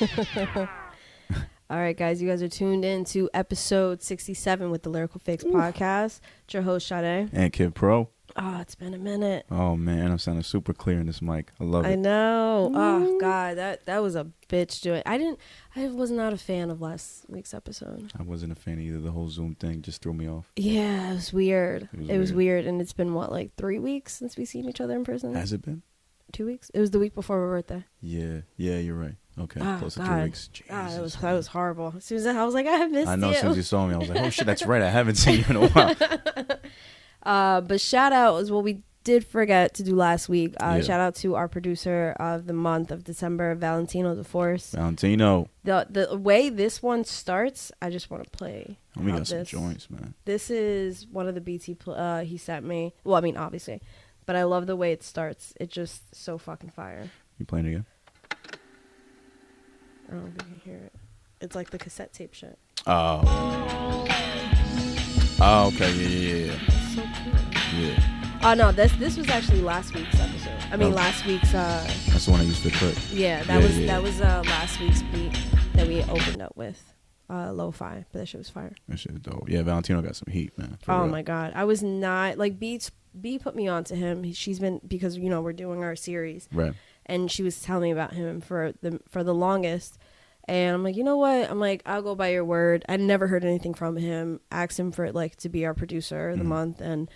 All right, guys, you guys are tuned in to episode 67 with the Lyrical Fix Podcast. It's your host, Sade. And Kid Pro. Oh, it's been a minute. Oh, man, I'm sounding super clear in this mic. I love it. I know. Oh, God, that was a bitch doing. I was not a fan of last week's episode. I wasn't a fan either. The whole Zoom thing just threw me off. Yeah, it was weird. It was weird, and it's been, what, like 3 weeks since we've seen each other in person? Has it been? 2 weeks? It was the week before my birthday. Yeah, you're right. Okay, close to 2 weeks. Jesus, that was horrible. As soon as I was like, I missed you. I know, as soon as you saw me, I was like, oh, shit, that's right. I haven't seen you in a while. But shout out is what we did forget to do last week. Shout out to our producer of the month of December, Valentino Daforce. Valentino. The way this one starts, I just want to play. We got some joints, man. This is one of the beats he sent me. Well, I mean, obviously. But I love the way it starts. It's just so fucking fire. You playing it again? I don't know if you can hear it. It's like the cassette tape shit. Oh, okay. Yeah. It's so cool. Yeah. Oh, no, this was actually last week's episode. I mean, last week's... That's the one I used to put. Yeah, that was last week's beat that we opened up with. Lo-fi, but that shit was fire. That shit is dope. Yeah, Valentino got some heat, man. Oh, my God. I was not... Like, B put me on to him. She's been... Because, you know, we're doing our series. Right. And she was telling me about him for the longest. And I'm like, you know what? I'm like, I'll go by your word. I never heard anything from him. Asked him for like to be our producer of the month, and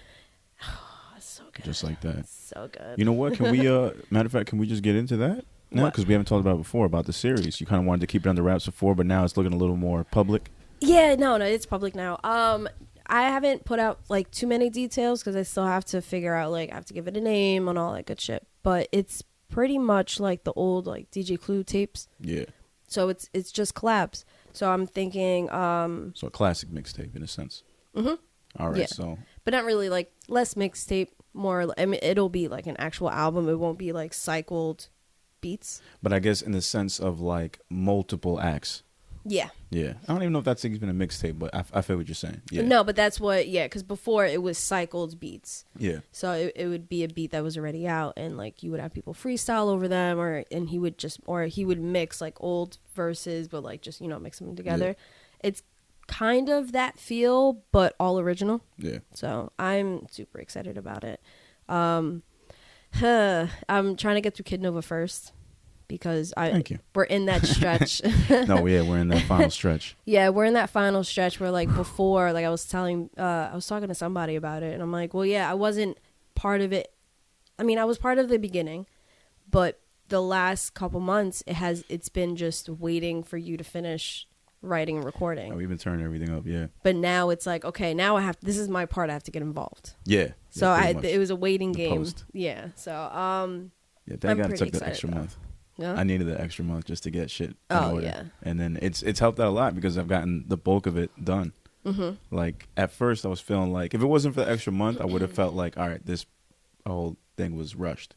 it's so good. Just like that. So good. You know what? Can we? Matter of fact, can we just get into that? No, because we haven't talked about it before about the series. You kind of wanted to keep it under wraps before, but now it's looking a little more public. Yeah, no, it's public now. I haven't put out like too many details because I still have to figure out like I have to give it a name and all that good shit. But it's pretty much like the old like DJ Clue tapes. Yeah. So it's just collabs. So I'm thinking so a classic mixtape in a sense. Mm-hmm. All right, yeah. so but not really like less mixtape, more I mean it'll be like an actual album. It won't be like cycled beats. But I guess in the sense of like multiple acts. Yeah. Yeah. I don't even know if that's even a mixtape, but I feel what you're saying. Yeah. No, but that's what, because before it was cycled beats. Yeah. So it would be a beat that was already out, and like you would have people freestyle over them, and he would mix like old verses, but like just, you know, mix them together. Yeah. It's kind of that feel, but all original. Yeah. So I'm super excited about it. I'm trying to get through KidNova first. Because we're in that stretch. No, yeah, we're in that final stretch. Yeah, we're in that final stretch where like before, like I was talking to somebody about it, and I'm like, well, yeah, I wasn't part of it. I mean, I was part of the beginning, but the last couple months, it's been just waiting for you to finish writing and recording. Oh, we've been turning everything up, yeah. But now it's like, okay, now this is my part. I have to get involved. Yeah. So it was a waiting game. Post. Yeah. So yeah, thank God it took the extra month. Yeah. I needed the extra month just to get shit in order. Yeah. And then it's helped out a lot because I've gotten the bulk of it done. Mm-hmm. Like, at first I was feeling like, if it wasn't for the extra month, I would have felt like, all right, this whole thing was rushed.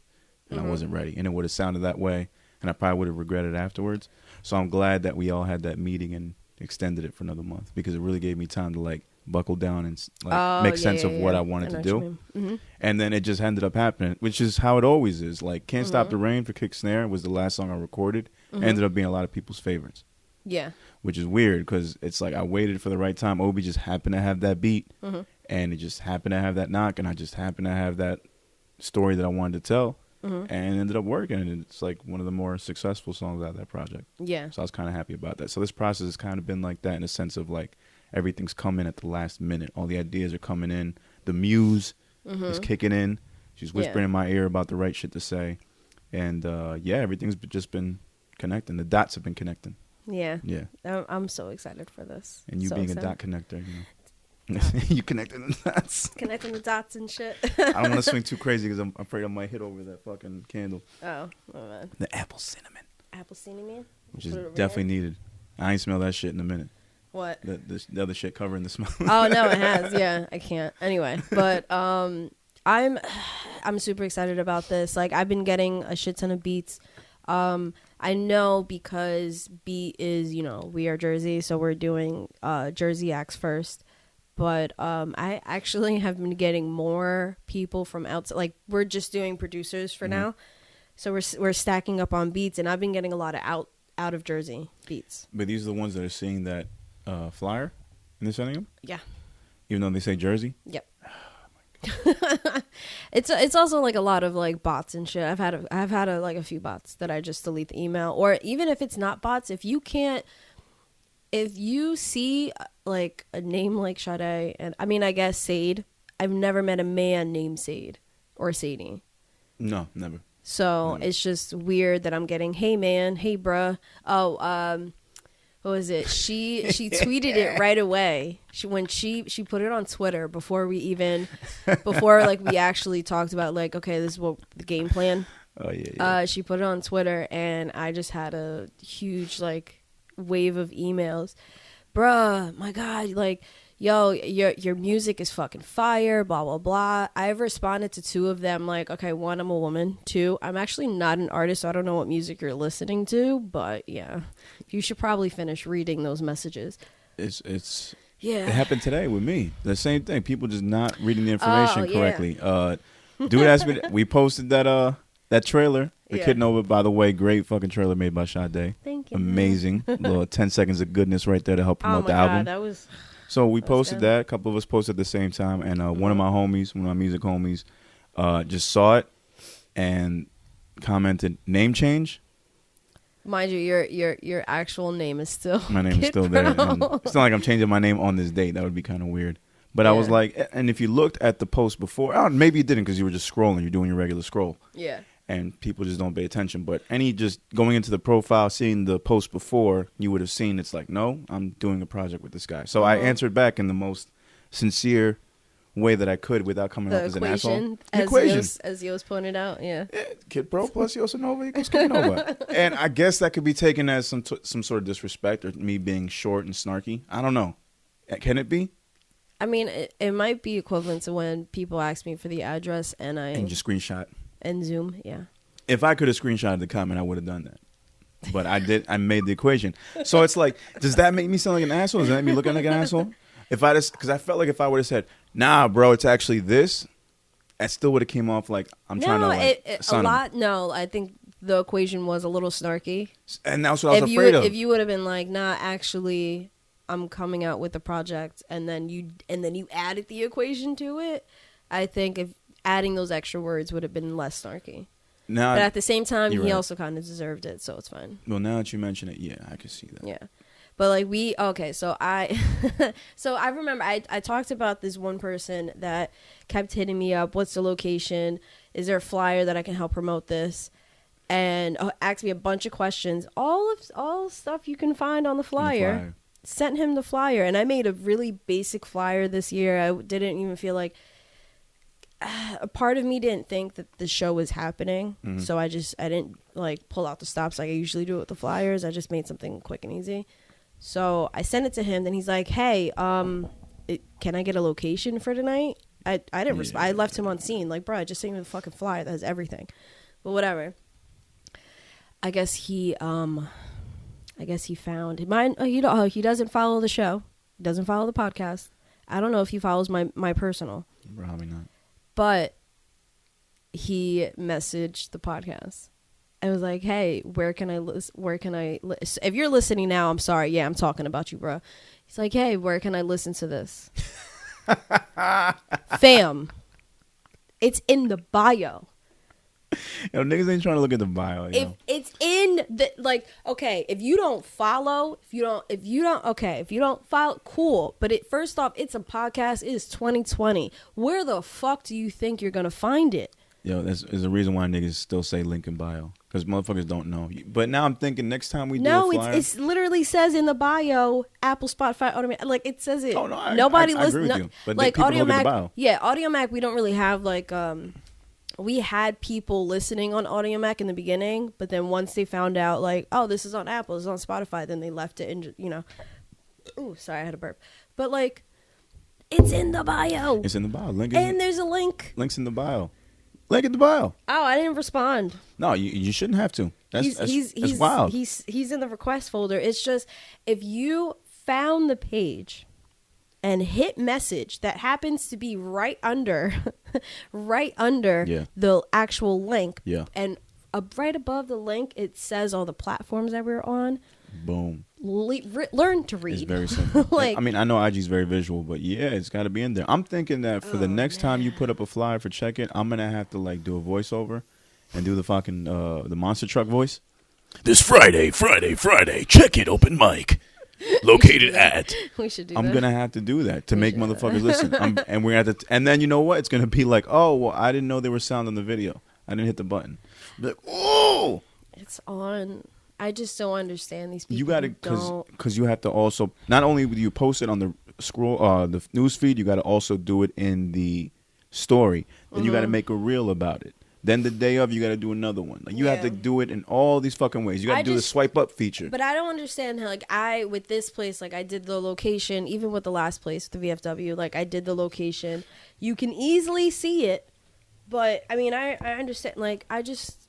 And I wasn't ready. And it would have sounded that way. And I probably would have regretted it afterwards. So I'm glad that we all had that meeting and extended it for another month. Because it really gave me time to, like, buckle down and make sense of what I wanted to do. Mm-hmm. And then it just ended up happening, which is how it always is. Like, Can't Stop the Rain for Kick Snare was the last song I recorded. Ended up being a lot of people's favorites. Yeah. Which is weird because it's like I waited for the right time. Obi just happened to have that beat. And it just happened to have that knock. And I just happened to have that story that I wanted to tell. And it ended up working. And it's like one of the more successful songs out of that project. Yeah. So I was kind of happy about that. So this process has kind of been like that in a sense of like, everything's coming at the last minute. All the ideas are coming in. The muse is kicking in. She's whispering in my ear about the right shit to say. And, everything's just been connecting. The dots have been connecting. Yeah. Yeah. I'm so excited for this. And you so being excited. a dot connector, you know. You connecting the dots. Connecting the dots and shit. I don't want to swing too crazy because I'm afraid I might hit over that fucking candle. Oh, man. The apple cinnamon. Apple cinnamon? Which is definitely needed. I ain't smell that shit in a minute. What? The other shit covering the smell. Oh, no, it has. Yeah, I can't. Anyway, but I'm super excited about this. Like, I've been getting a shit ton of beats. I know because beat is, you know, we are Jersey, so we're doing Jersey acts first. But I actually have been getting more people from outside. Like, we're just doing producers for now. So we're stacking up on beats, and I've been getting a lot of out of Jersey beats. But these are the ones that are seeing that flyer and they're sending them? Yeah. Even though they say Jersey? Yep. It's also like a lot of like bots and shit. I've had a few bots that I just delete the email, or even if it's not bots, if you see like a name like Sade, and I mean I guess Sade, I've never met a man named Sade or Sadie. No, never. So it's just weird that I'm getting, hey man, hey bruh. Oh, what was it? She tweeted it right away. She put it on Twitter before we actually talked about like, okay, this is what the game plan. Oh yeah. She put it on Twitter and I just had a huge like wave of emails. Bruh, my God, like, yo, your music is fucking fire, blah, blah, blah. I've responded to 2 of them like, okay, 1, I'm a woman. 2, I'm actually not an artist, so I don't know what music you're listening to, but yeah, you should probably finish reading those messages. It's yeah. It happened today with me. The same thing. People just not reading the information correctly. Dude asked me, we posted that trailer. The KidNova, by the way, great fucking trailer made by Sade. Thank you. Amazing. Little 10 seconds of goodness right there to help promote the album. God, that was... So we posted that. A couple of us posted at the same time. And one of my music homies, just saw it and commented, name change. Mind you, your actual name is still... My name is still there. And it's not like I'm changing my name on this date. That would be kind of weird. But I was like, and if you looked at the post before, maybe you didn't because you were just scrolling. You're doing your regular scroll. Yeah. And people just don't pay attention. But just going into the profile, seeing the post before, you would have seen it's like, no, I'm doing a project with this guy. So I answered back in the most sincere way that I could without coming off as an asshole. As Yos pointed out, yeah. Kid Pro plus Yosanova equals KidNova. And I guess that could be taken as some sort of disrespect or me being short and snarky. I don't know. Can it be? I mean, it might be equivalent to when people ask me for the address and just screenshot. And Zoom, yeah. If I could have screenshotted the comment, I would have done that. But I made the equation. So it's like, does that make me sound like an asshole? Does that make me look like an asshole? Because I felt like if I would have said, nah, bro, it's actually this, I still would have came off like I'm trying to No, I think the equation was a little snarky. And that's what I was afraid of. If you would have been like, nah, actually, I'm coming out with a project, and then you added the equation to it, I think if adding those extra words would have been less snarky. But at the same time, he also kind of deserved it, so it's fine. Well, now that you mention it, yeah, I can see that. Yeah. But like so I remember I talked about this one person that kept hitting me up, what's the location? Is there a flyer that I can help promote this? And asked me a bunch of questions, all stuff you can find on the flyer. Sent him the flyer, and I made a really basic flyer this year. I didn't even feel like a part of me didn't think that the show was happening, so I didn't like pull out the stops like I usually do with the flyers. I just made something quick and easy. So I sent it to him. Then he's like, "Hey, can I get a location for tonight?" I didn't respond. I left him on scene. Like, bro, I just sent him the fucking flyer that has everything. But whatever. I guess he found mine. He doesn't follow the show. He doesn't follow the podcast. I don't know if he follows my personal. Probably not. But he messaged the podcast. I was like, "Hey, where can I if you're listening now, I'm sorry. Yeah, I'm talking about you, bro." He's like, "Hey, where can I listen to this?" Fam, it's in the bio. Yo, niggas ain't trying to look at the bio. If it's in the okay, if you don't follow, cool. But first off, it's a podcast. It is 2020. Where the fuck do you think you're gonna find it? Yo, there's a reason why niggas still say link in bio, because motherfuckers don't know. But now I'm thinking next time we do a flyer, it literally says in the bio, Apple, Spotify, Automatic. Like it says it. Oh no, nobody I agree with you. But like people look at the Audiomac. bio. Yeah, Audiomac. We don't really have we had people listening on Audiomac in the beginning, but then once they found out, like, oh, this is on Apple, this is on Spotify, then they left it and, ooh, sorry, I had a burp. But, like, it's in the bio. It's in the bio. There's a link. Link's in the bio. Link in the bio. Oh, I didn't respond. No, you shouldn't have to. That's wild. He's in the request folder. It's just, if you found the page and hit message that happens to be right under the actual link, and right above the link, it says all the platforms that we're on. Boom. Learn to read. It's very simple. Like, I mean, I know IG's very visual, but yeah, it's got to be in there. I'm thinking that for the next time you put up a flyer for Check It, I'm gonna have to like do a voiceover and do the fucking the monster truck voice. This Friday, Check It open mic. Located at. we should do I'm that. gonna have to do that to make motherfuckers listen. And we're at and then you know what? It's gonna be like, oh well, I didn't know there was sound on the video. I didn't hit the button. Be like, oh, it's on. I just don't understand these people. you got to because you have to also not only do you post it on the the news feed, you got to also do it in the story. Then you got to make a reel about it. Then the day of, you got to do another one. Like you have to do it in all these fucking ways. You got to do the swipe up feature. But I don't understand how, like, with this place, like, I did the location, even with the last place, the VFW, like, I did the location. You can easily see it, but, I mean, I understand, like, I just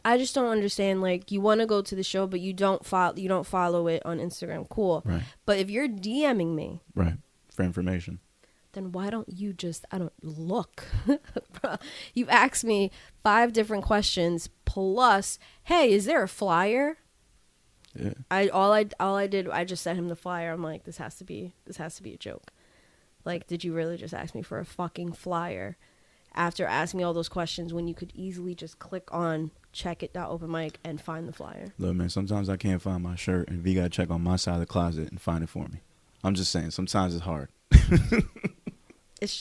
don't understand, like, you want to go to the show, but you don't follow it on Instagram. Cool. Right. But if you're DMing me. Right. For information. Then why don't you just, I don't look. You've asked me 5 different questions plus, hey, is there a flyer? Yeah. All I did, I just sent him the flyer. I'm like, this has to be a joke. Like, did you really just ask me for a fucking flyer after asking me all those questions when you could easily just click on checkit.open mic and find the flyer? Look, man, sometimes I can't find my shirt and V got to check on my side of the closet and find it for me. I'm just saying, sometimes it's hard. It's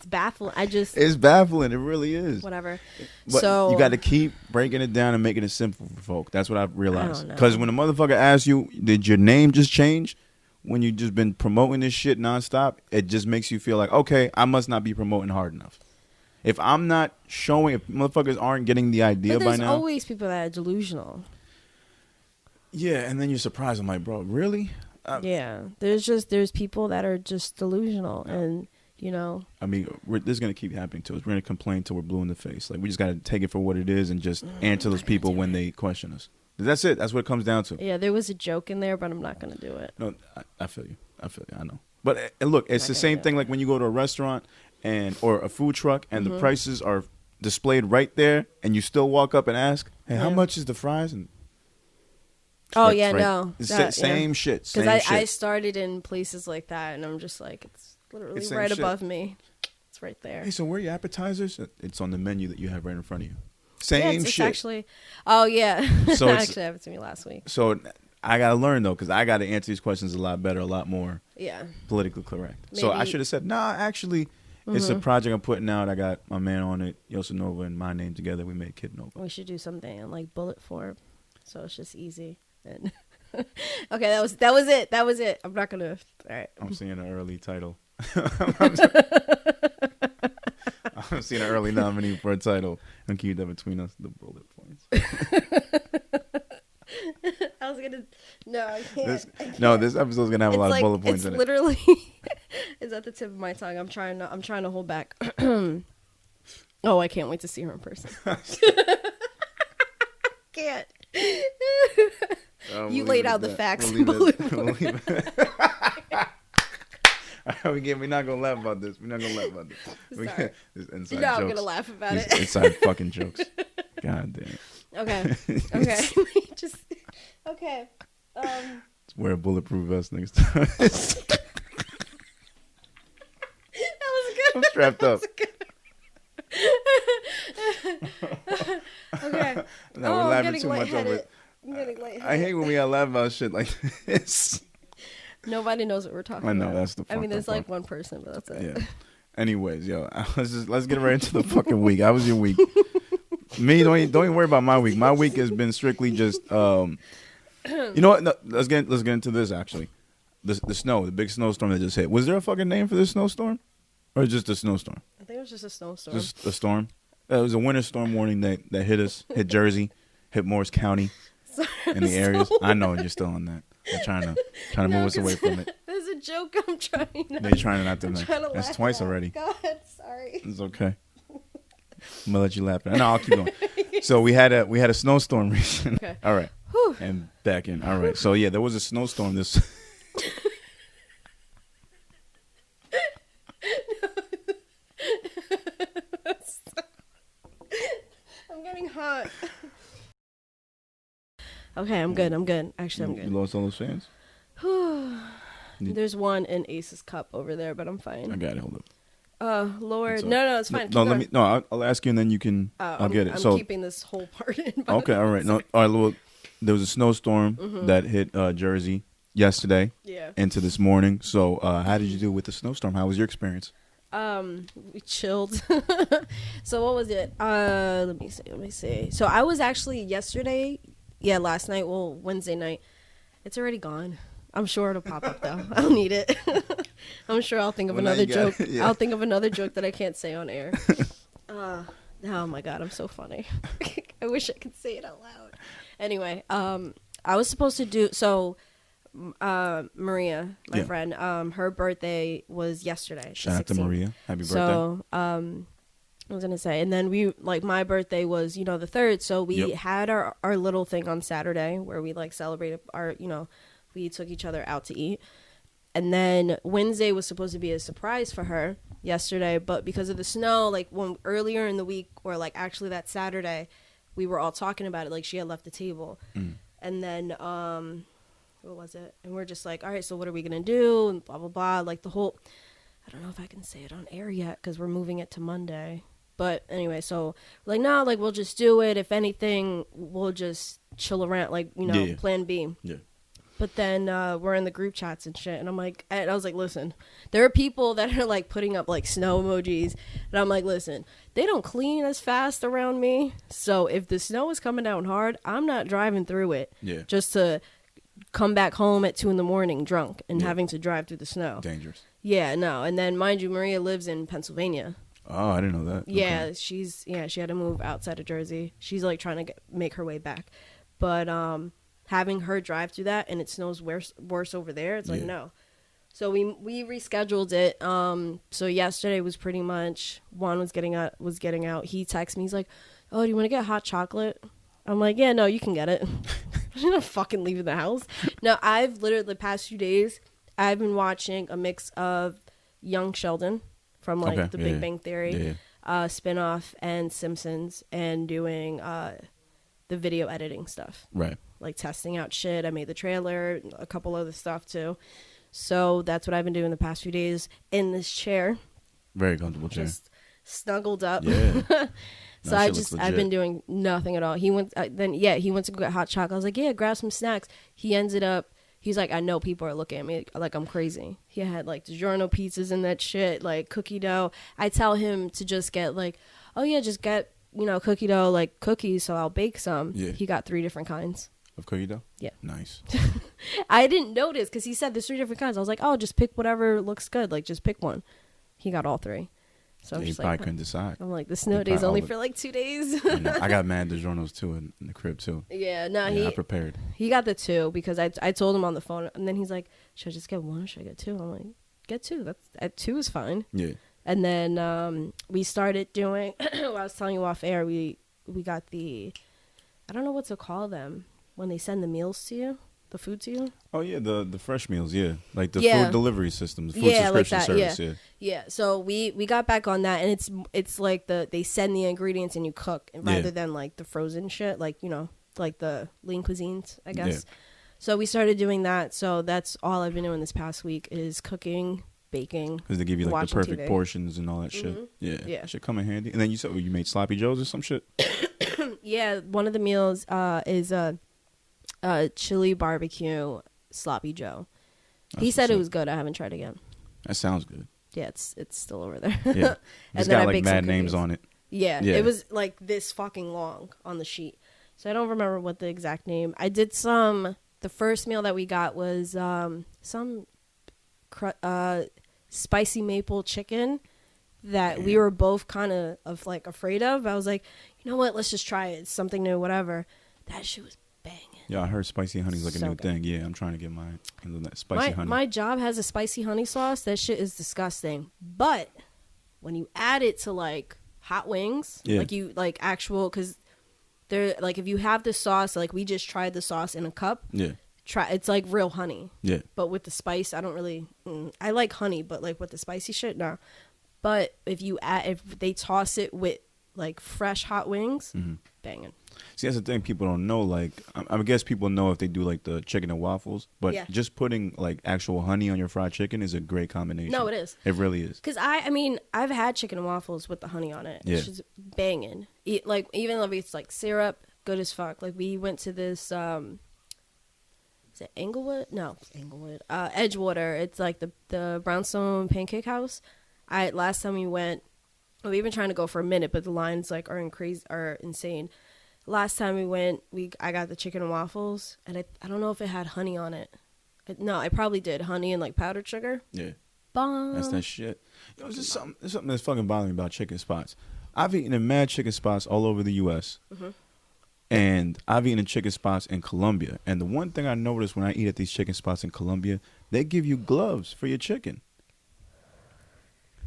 baffling. It's baffling. It really is. Whatever. But so you got to keep breaking it down and making it simple for folk. That's what I've realized. know. Because when a motherfucker asks you, did your name just change? When you just been promoting this shit nonstop, it just makes you feel like, okay, I must not be promoting hard enough. If I'm not showing, if motherfuckers aren't getting the idea by now. There's always people that are delusional. Yeah, and then you're surprised. I'm like, bro, really? Yeah. There's people that are just delusional and, you know. I mean, this is going to keep happening to us. We're going to complain till we're blue in the face. Like, we just got to take it for what it is and just answer those people when they question us. That's it. That's what it comes down to. Yeah, there was a joke in there, but I'm not going to do it. No, I feel you. I know. But look, it's the same thing like when you go to a restaurant or a food truck and the prices are displayed right there and you still walk up and ask, hey, how much is the fries? And no. It's same shit. Because I started in places like that and I'm just like, it's literally right above me. It's right there. Hey, so where are your appetizers? It's on the menu that you have right in front of you. Same it's shit. Actually, oh yeah. So actually happened to me last week. So I got to learn though, because I got to answer these questions a lot better, a lot more politically correct. Maybe. So I should have said, nah, actually, it's a project I'm putting out. I got my man on it, Yosinova, and my name together. We made KidNova. We should do something in like bullet form, so it's just easy. And okay, that was it. I'm not gonna. All right. I'm seeing an early title. I'm seeing an early nominee for a title and keep that between us, the bullet points. I was gonna. No, I can't. This episode's gonna have a lot of bullet points in it. It's literally is at the tip of my tongue. I'm trying to hold back. Oh, I can't wait to see her in person. Can't. You laid out the facts. We're not gonna laugh about this. This inside jokes. I'm gonna laugh about it. Inside fucking jokes. God damn. Okay. Just okay. Wear a bulletproof vest next time. That was good. I'm strapped up. Okay. No, we're laughing too much over it. I'm getting lightheaded. I hate when we gotta laugh about shit like this. Nobody knows what we're talking about. I know, that's the fucked there's up like part. one person, but that's it. Yeah. Anyways, yo, let's get right into the fucking week. How was your week? Me, don't even worry about my week. My week has been strictly just you know what? No, let's get into this actually. The big snowstorm that just hit. Was there a fucking name for this snowstorm? Or just a snowstorm? I think it was just a snowstorm. Just a storm? It was a winter storm warning that hit us, hit Jersey, hit Morris County in the areas. I know you're still on that. I'm trying to move us away from it. There's a joke I'm trying not They're trying not to make. That's twice already. God, sorry. It's okay. I'm gonna let you laugh. No, I'll keep going. So we had a snowstorm recently. Okay. All right. Whew. And back in. All right. So yeah, there was a snowstorm this I'm getting hot. Okay, I'm good. Actually, I'm You good. lost all those fans? There's one in Ace's cup over there, but I'm I fine. got it. Hold up. Lord. No, it's fine. No, I'll ask you and then you can. I'll get it. I'm So keeping this whole part in. okay, all right. No, all right. Well, there was a snowstorm that hit Jersey yesterday. Yeah. Into this morning. So how did you do with the snowstorm? How was your experience? We chilled. So what was it? Let me see. So I was actually last night, Wednesday night. It's already gone. I'm sure it'll pop up though. I don't need it. I'm sure I'll think of another joke. Yeah. I'll think of another joke that I can't say on air. Oh my God, I'm so funny. I wish I could say it out loud. Anyway, I was supposed to do Maria, my friend, her birthday was yesterday. Shout out to Maria. Happy birthday. So, I was going to say, and then my birthday was, the 3rd. So we had our little thing on Saturday where we celebrated we took each other out to eat. And then Wednesday was supposed to be a surprise for her yesterday. But because of the snow, earlier in the week or actually that Saturday, we were all talking about it. She had left the table. And then, what was it? And we're just all right, so what are we going to do? And blah, blah, blah. The whole, I don't know if I can say it on air yet because we're moving it to Monday. But anyway, so no, we'll just do it. If anything, we'll just chill around, plan B. Yeah. But then we're in the group chats and shit. And I was like, listen, there are people that are putting up snow emojis. And I'm like, listen, they don't clean as fast around me. So if the snow is coming down hard, I'm not driving through it. Yeah. Just to come back home at 2 a.m. drunk and having to drive through the snow. Dangerous. Yeah, no. And then mind you, Maria lives in Pennsylvania. Oh, I didn't know that. Yeah, okay. she had to move outside of Jersey. She's trying to make her way back. But having her drive through that and it snows worse over there, it's no. So we rescheduled it. So yesterday was pretty much Juan was getting out. He texted me. He's like, "Oh, do you want to get hot chocolate?" I'm like, "Yeah, no, you can get it." I'm not fucking leaving the house. No, I've literally the past few days I've been watching a mix of Young Sheldon from the Big Bang Theory spinoff and Simpsons and doing the video editing stuff. Right. Testing out shit. I made the trailer, a couple other stuff too. So that's what I've been doing the past few days in this chair. Very comfortable chair. Just snuggled up. Yeah. So I've been doing nothing at all. He went to go get hot chocolate. I was like, yeah, grab some snacks. He's like, I know people are looking at me like I'm crazy. He had DiGiorno pizzas and that shit, cookie dough. I tell him to just get just get, cookie dough, cookies, so I'll bake some. Yeah. He got 3 different kinds. Of cookie dough? Yeah. Nice. I didn't notice because he said there's 3 different kinds. I was like, oh, just pick whatever looks good. Just pick one. He got all 3. So he probably couldn't decide. I'm like, the snow day's only for 2 days. I got mad DiGiorno's too in the crib too. Yeah, no, I prepared. He got the 2 because I told him on the phone, and then he's like, should I just get 1 or should I get 2? I'm like, get 2. 2 is fine. Yeah. And then we started doing. I was telling you off air. We got the, I don't know what to call them when they send the meals to you. The food to you? Oh, yeah, the fresh meals, yeah. Food delivery systems, food subscription service, Yeah, so we got back on that, and it's they send the ingredients and you cook rather than the frozen shit, the lean cuisines, I guess. Yeah. So we started doing that, so that's all I've been doing this past week is cooking, baking, because they give you the perfect TV. Portions and all that shit. Yeah. Should come in handy. And then you said you made sloppy joes or some shit? Yeah, one of the meals is chili barbecue sloppy joe. He said it was good. I haven't tried again. That sounds good. Yeah, it's still over there. Yeah, it's got mad names on it. Yeah, it was this fucking long on the sheet, so I don't remember what the exact name. I did the first meal that we got was some spicy maple chicken that we were both kind of afraid of. I was like, you know what, let's just try it. It's something new, whatever. That shit was banging. Yeah, I heard spicy honey's a new thing. Yeah, I'm trying to get mine. Spicy honey. My job has a spicy honey sauce. That shit is disgusting. But when you add it to hot wings, actual, because they're if you have the sauce, we just tried the sauce in a cup. Yeah. It's real honey. Yeah. But with the spice, I don't really. I like honey, but with the spicy shit, no. But if they toss it with fresh hot wings, banging. See, that's the thing people don't know. Like, I guess people know if they do like the chicken and waffles, but just putting like actual honey on your fried chicken is a great combination. No, it is. It really is. Because I mean, I've had chicken and waffles with the honey on it. It's just banging. Like, even if it's like syrup, good as fuck. Like, we went to this, is it Englewood? No, Englewood. Edgewater. It's like the brownstone pancake house. Last time we went, we've been trying to go for a minute, but the lines like are insane. Last time we went, I got the chicken and waffles, and I don't know if it had honey on it. No, I probably did. Honey and like powdered sugar. Yeah. Bomb. That's that shit. There's just something that's fucking bothering me about chicken spots. I've eaten in mad chicken spots all over the U.S. Mm-hmm. And I've eaten in chicken spots in Colombia. And the one thing I noticed when I eat at these chicken spots in Colombia, they give you gloves for your chicken.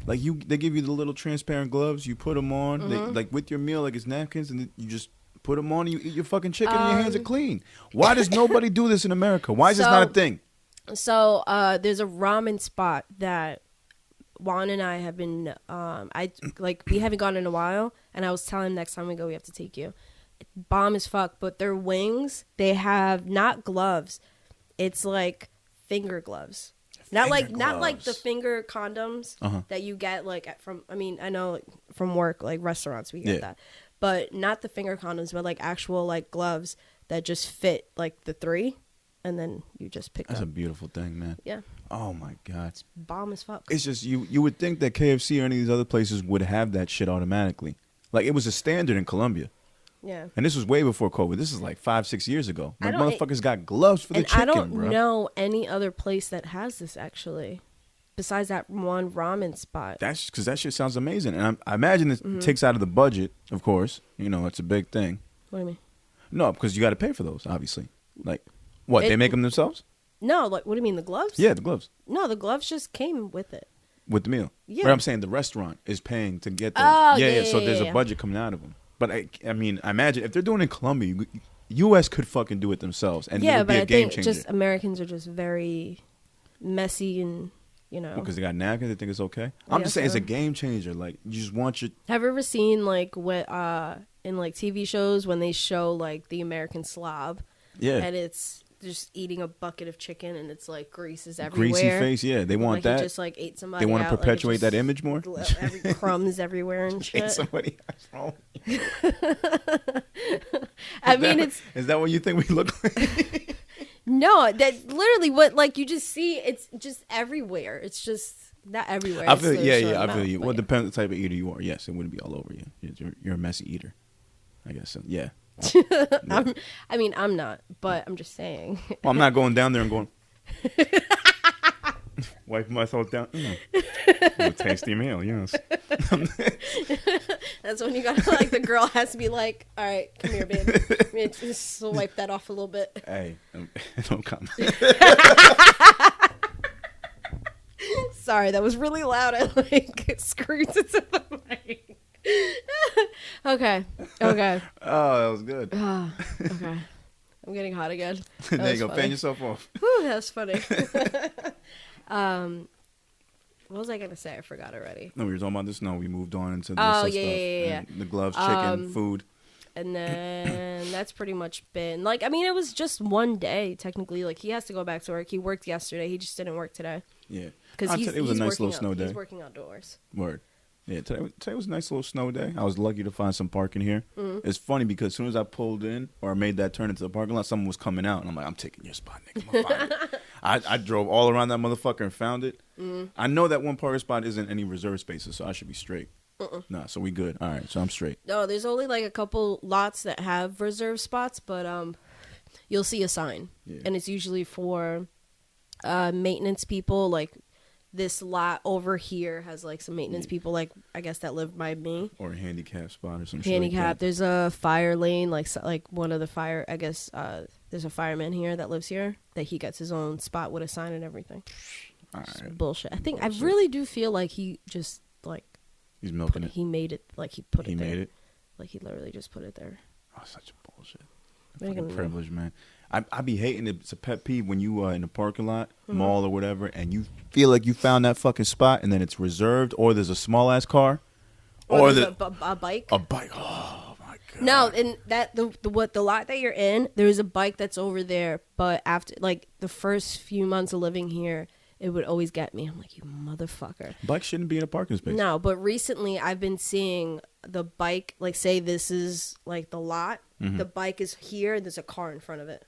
Like they give you the little transparent gloves. You put them on, like with your meal, like it's napkins, and you just put them on and you eat your fucking chicken and your hands are clean. Why does nobody do this in America? Why is this not a thing? So there's a ramen spot that Juan and I have been, we haven't gone in a while, and I was telling him next time we go, we have to take you. Bomb as fuck, but their wings, they have not gloves. It's like finger gloves. Not like the finger condoms that you get like from, I mean, I know like, from work, like restaurants, we get that. But not the finger condoms, but like actual like gloves that just fit like the three, and then you just pick That's up. a beautiful thing, man. Yeah. Oh my God. It's bomb as fuck. It's just you would think that KFC or any of these other places would have that shit automatically. Like it was a standard in Colombia. Yeah. And this was way before COVID. This is like 5-6 years ago. Like motherfuckers got gloves for the chicken, I don't bro. know any other place that has this actually. Besides that one ramen spot. That's because that shit sounds amazing. And I imagine it takes out of the budget, of course. You know, it's a big thing. What do you mean? No, because you got to pay for those, obviously. Like, what, they make them themselves? No, like, what do you mean, the gloves? Yeah, the gloves. No, the gloves just came with it. With the meal? Yeah. But I'm saying the restaurant is paying to get those. Oh, yeah. So there's a budget coming out of them. But, I mean, I imagine if they're doing it in Colombia, U.S. could fucking do it themselves. And it would be a game changer. Just Americans are just very messy and... You know, because they got napkins, they think it's okay. I'm just saying it's a game changer. Like you just want your. Have you ever seen like what in like TV shows when they show like the American slob? Yeah. And it's just eating a bucket of chicken and it's like greases everywhere. Greasy face, yeah. They want like that. He just like ate somebody. They want to out, perpetuate that image more. Crumbs everywhere and shit. Ate somebody else wrong. I mean, is that what you think we look like? No, that's literally what like you just see. It's just everywhere. It's just not everywhere. I feel I feel you. Well, it depends the type of eater you are. Yes, it wouldn't be all over you. You're a messy eater, I guess. So, yeah. I'm not, but I'm just saying. Well, I'm not going down there and going. Wipe myself down. A tasty meal, yes. That's when you gotta like the girl has to be like, all right, come here, babe. Just wipe that off a little bit. Hey, don't come. Sorry, that was really loud. I like screamed into the mic. Okay. Oh, that was good. Okay. I'm getting hot again. There you go. Fan yourself off. Whew, that was funny. What was I gonna say? I forgot already. No, we were talking about this. No, we moved on into this stuff. Yeah. The gloves, chicken, food. And then that's pretty much been like. I mean, it was just one day technically. Like he has to go back to work. He worked yesterday. He just didn't work today. Yeah, because it was a nice little snow day. He's working outdoors. Word. Yeah, today was a nice little snow day. I was lucky to find some parking here. Mm-hmm. It's funny because as soon as I pulled in or made that turn into the parking lot, someone was coming out. And I'm like, I'm taking your spot, nigga. I'm gonna find it. I drove all around that motherfucker and found it. Mm-hmm. I know that one parking spot isn't any reserve spaces, so I should be straight. Nah, so we good. All right, so I'm straight. No, there's only like a couple lots that have reserved spots, but you'll see a sign. Yeah. And it's usually for maintenance people, like this lot over here has like some maintenance people, like I guess that live by me, or a handicap spot or some shit. Handicap. Like that. There's a fire lane, like one of the fire. I guess there's a fireman here that lives here that he gets his own spot with a sign and everything. All right. Bullshit. I think I really do feel like he just like he's milking it. He made it like he put it there. He made it. Like he literally just put it there. Oh, such a bullshit. Fucking privilege, man. I be hating it. It's a pet peeve when you are in a parking lot, mall or whatever, and you feel like you found that fucking spot, and then it's reserved, or there's a small ass car, or there's a bike. A bike. Oh my No, and that the lot that you're in, there's a bike that's over there. But after like the first few months of living here, it would always get me. I'm like, you motherfucker. Bikes shouldn't be in a parking space. No, but recently I've been seeing the bike. Like, say this is like the lot. Mm-hmm. The bike is here. There's a car in front of it.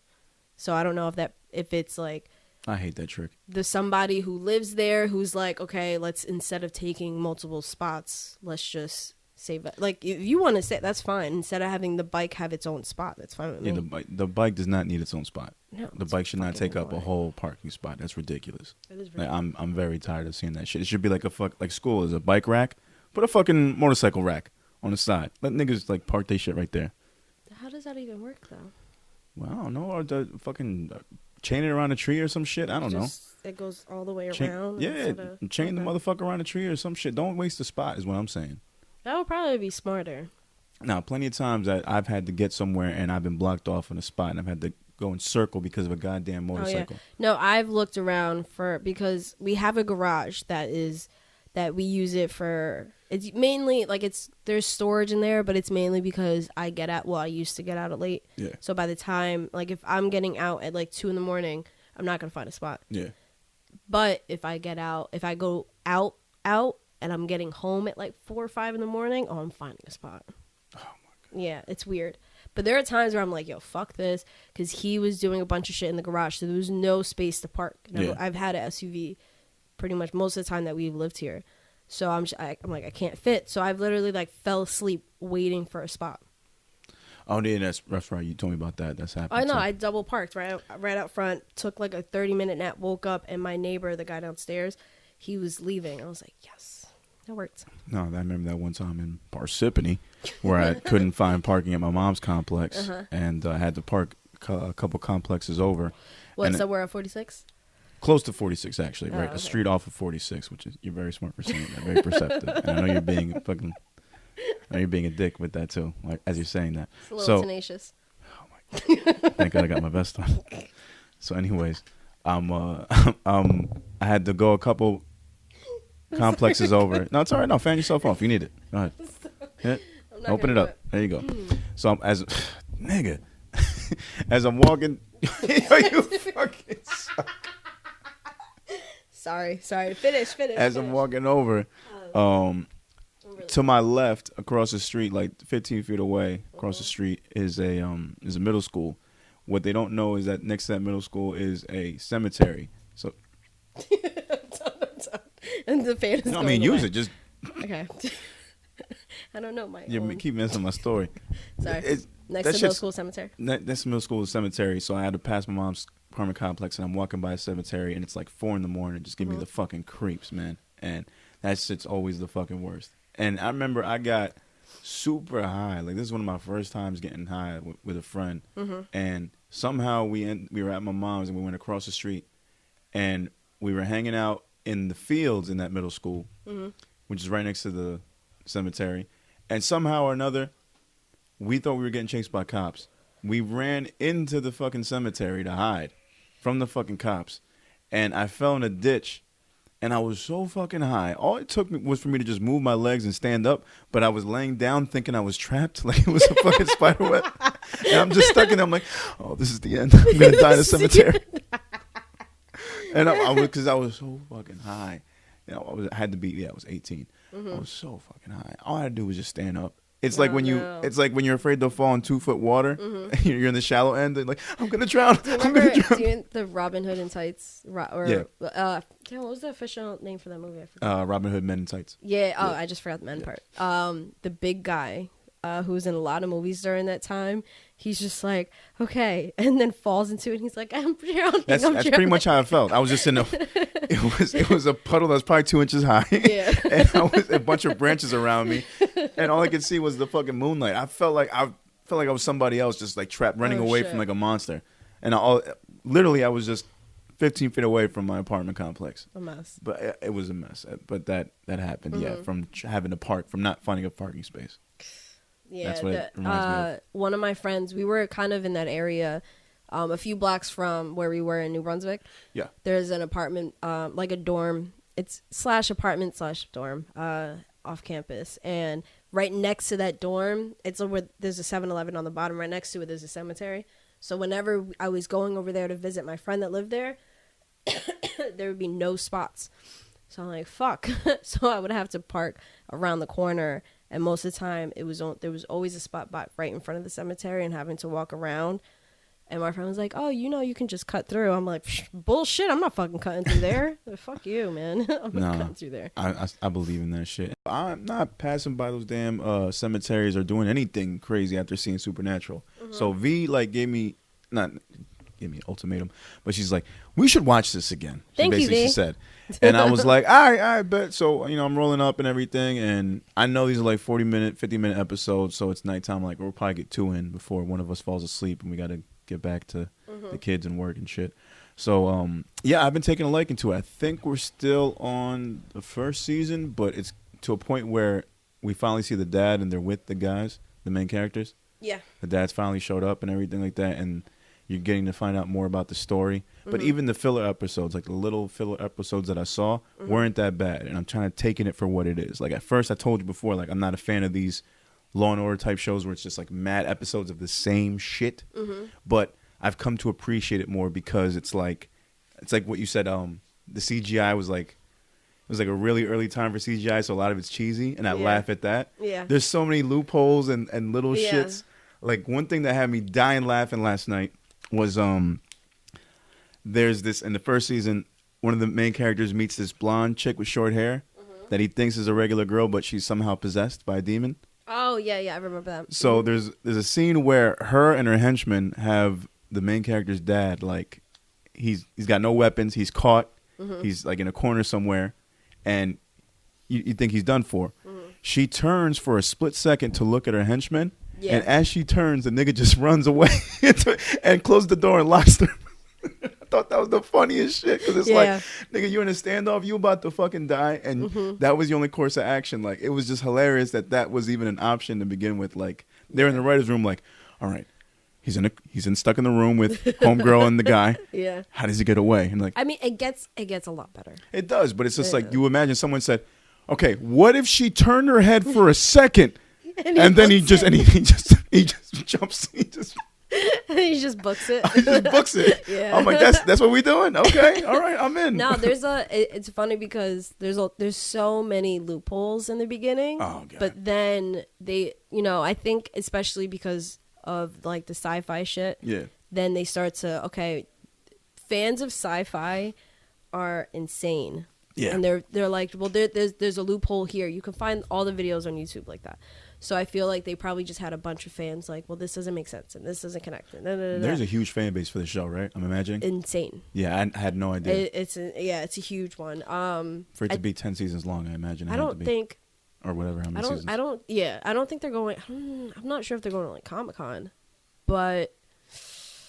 So I don't know if it's like. I hate that trick. There's somebody who lives there who's like, okay, let's, instead of taking multiple spots, let's just save it. Like, if you want to say, that's fine. Instead of having the bike have its own spot, that's fine with me. Yeah, the bike does not need its own spot. No, the bike should not take up a whole parking spot. That's ridiculous. It is ridiculous. Like, I'm very tired of seeing that shit. It should be like like school is a bike rack. Put a fucking motorcycle rack on the side. Let niggas like park their shit right there. How does that even work though? Well, I don't know. Or the fucking chain it around a tree or some shit. I don't know. It goes all the way around. Yeah, chain the motherfucker around a tree or some shit. Don't waste the spot is what I'm saying. That would probably be smarter. Now, plenty of times that I've had to get somewhere and I've been blocked off in a spot and I've had to go in circle because of a goddamn motorcycle. Oh, yeah. No, I've looked around because we have a garage that we use it for. It's mainly like there's storage in there, but it's mainly because I used to get out at late. Yeah. So by the time, like, if I'm getting out at like 2 a.m, I'm not gonna find a spot. Yeah. But if I go out and I'm getting home at like 4 or 5 a.m, I'm finding a spot. Oh my God. Yeah, it's weird. But there are times where I'm like, yo, fuck this, because he was doing a bunch of shit in the garage, so there was no space to park. And I've had an SUV pretty much most of the time that we've lived here. So I'm like, I can't fit. So I've literally like fell asleep waiting for a spot. Oh, yeah, that's right. You told me about that. That's happened. I know. Too. I double parked right out front, took like a 30-minute nap, woke up, and my neighbor, the guy downstairs, he was leaving. I was like, yes, that worked. No, I remember that one time in Parsippany where I couldn't find parking at my mom's complex, and I had to park a couple complexes over. What, somewhere at 46? Close to 46, actually, right? Okay. A street off of 46, which is, you're very smart for saying that, very perceptive. And I know you're being a dick with that too, like as you're saying that. It's a little tenacious. Oh my God! Thank God I got my vest on. So, anyways, I had to go a couple complexes over. No, it's all right. No, fan yourself off. You need it. Go ahead. Yeah. Open it up. There you go. So nigga, as I'm walking, you fucking suck. Sorry. Finish. As I'm walking over, to my left, across the street, like 15 feet away, across the street is a middle school. What they don't know is that next to that middle school is a cemetery. So, and the fan is no, I mean, use it. Just okay. I don't know my. You keep messing my story. Sorry. Next to middle school cemetery. Next to middle school cemetery. So I had to pass my mom's apartment complex, and I'm walking by a cemetery, and it's like 4 a.m. Just give me the fucking creeps, man. And that shit's always the fucking worst. And I remember I got super high. Like, this is one of my first times getting high with a friend. Mm-hmm. And somehow we were at my mom's, and we went across the street, and we were hanging out in the fields in that middle school, which is right next to the cemetery. And somehow or another, we thought we were getting chased by cops. We ran into the fucking cemetery to hide from the fucking cops. And I fell in a ditch. And I was so fucking high. All it took was for me to just move my legs and stand up. But I was laying down thinking I was trapped. Like it was a fucking spider web. And I'm just stuck in there. I'm like, oh, this is the end. I'm going to die in the cemetery. And because I was so fucking high. You know, I was 18. I was so fucking high. All I had to do was just stand up. It's like when you're afraid to fall in 2-foot water. And you're in the shallow end. And like, I'm gonna drown. Do you the Robin Hood in Tights? What was the official name for that movie? I forgot. Robin Hood Men in Tights. Yeah. Oh, I just forgot the men part. The big guy who was in a lot of movies during that time. He's just like, okay, and then falls into it. And he's like, I'm drowning. That's pretty much how I felt. I was just in it was a puddle that was probably 2 inches high. Yeah. And I was a bunch of branches around me, and all I could see was the fucking moonlight. I felt like I was somebody else, just like trapped, running away from like a monster. And I was just 15 feet away from my apartment complex. A mess. But it was a mess. But that happened. Yeah, from having to park, from not finding a parking space. Yeah, that's what it reminds me of. One of my friends, we were kind of in that area, a few blocks from where we were in New Brunswick. Yeah. There's an apartment, like a dorm. It's /apartment/dorm, off campus. And right next to that dorm, it's where there's a 7-Eleven on the bottom. Right next to it, there's a cemetery. So whenever I was going over there to visit my friend that lived there, there would be no spots. So I'm like, fuck. So I would have to park around the corner. And most of the time, there was always a spot right in front of the cemetery and having to walk around. And my friend was like, oh, you can just cut through. I'm like, bullshit, I'm not fucking cutting through there. Fuck you, man. I'm not cutting through there. I believe in that shit. I'm not passing by those damn cemeteries or doing anything crazy after seeing Supernatural. So V gave me an ultimatum, but she's like, we should watch this again. Thank you, V. She said. And I was like, all right, bet. So, I'm rolling up and everything, and I know these are 40-minute, 50-minute episodes, so it's nighttime. Like, we'll probably get 2 in before one of us falls asleep, and we got to get back to the kids and work and shit. So, I've been taking a liking to it. I think we're still on the first season, but it's to a point where we finally see the dad, and they're with the guys, the main characters. Yeah. The dad's finally showed up and everything like that, and you're getting to find out more about the story. But even the filler episodes, like the little filler episodes that I saw, weren't that bad. And I'm trying to take it for what it is. Like, at first, I told you before, like, I'm not a fan of these Law and Order type shows where it's just, like, mad episodes of the same shit. But I've come to appreciate it more because it's like what you said, the CGI was like, it was like a really early time for CGI, so a lot of it's cheesy, and I laugh at that. Yeah. There's so many loopholes and little shits. Like, one thing that had me dying laughing last night was there's this in the first season, one of the main characters meets this blonde chick with short hair that he thinks is a regular girl, but she's somehow possessed by a demon. Oh yeah, I remember that. So there's a scene where her and her henchmen have the main character's dad, like he's got no weapons, he's caught, he's like in a corner somewhere, and you think he's done for. She turns for a split second to look at her henchmen. Yeah. And as she turns, the nigga just runs away and closes the door and locks her. I thought that was the funniest shit because it's like, nigga, you in a standoff, you about to fucking die, and that was the only course of action. Like, it was just hilarious that was even an option to begin with. Like, they're in the writer's room, like, all right, he's stuck in the room with homegirl and the guy. Yeah, how does he get away? And like, I mean, it gets a lot better. It does, but it's just like you imagine someone said, okay, what if she turned her head for a second? And then he just jumps. He just books it. He just books it. Yeah. I'm like, that's what we doing. Okay, all right, I'm in. No, it's funny because there's so many loopholes in the beginning. Oh god. But then they, I think especially because of like the sci-fi shit. Yeah. Then they start to fans of sci-fi are insane. Yeah. And they're like, well, there's a loophole here. You can find all the videos on YouTube like that. So I feel like they probably just had a bunch of fans like, well, this doesn't make sense and this doesn't connect. There's a huge fan base for the show, right? I'm imagining. Insane. Yeah, I had no idea. It's a huge one. For it to be 10 seasons long, I imagine. I don't think. Or whatever, how many seasons. I don't think they're going. I'm not sure if they're going to like Comic-Con, but.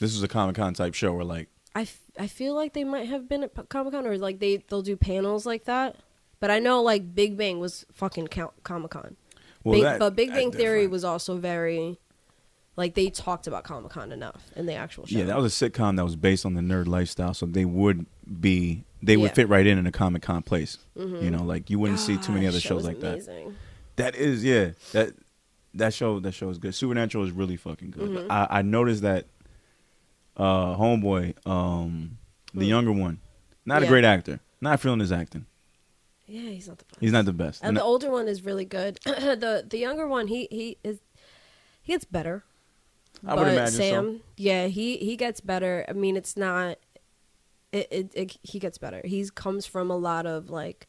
This is a Comic-Con type show where like. I feel like they might have been at Comic-Con or like they'll do panels like that. But I know like Big Bang was fucking Comic-Con. Well, but Big Bang Theory was also very, like, they talked about Comic-Con enough in the actual show. Yeah, that was a sitcom that was based on the nerd lifestyle, so they would fit right in a Comic-Con place. Like you wouldn't see too many other shows like amazing. That is, that show is good. Supernatural is really fucking good. I noticed that homeboy, the younger one, not a great actor, not feeling his acting. Yeah, he's not the best. He's not the best. And the older one is really good. The younger one, he gets better. I would imagine Sam, so. Yeah, he gets better. I mean, it's not. He gets better. He comes from a lot of like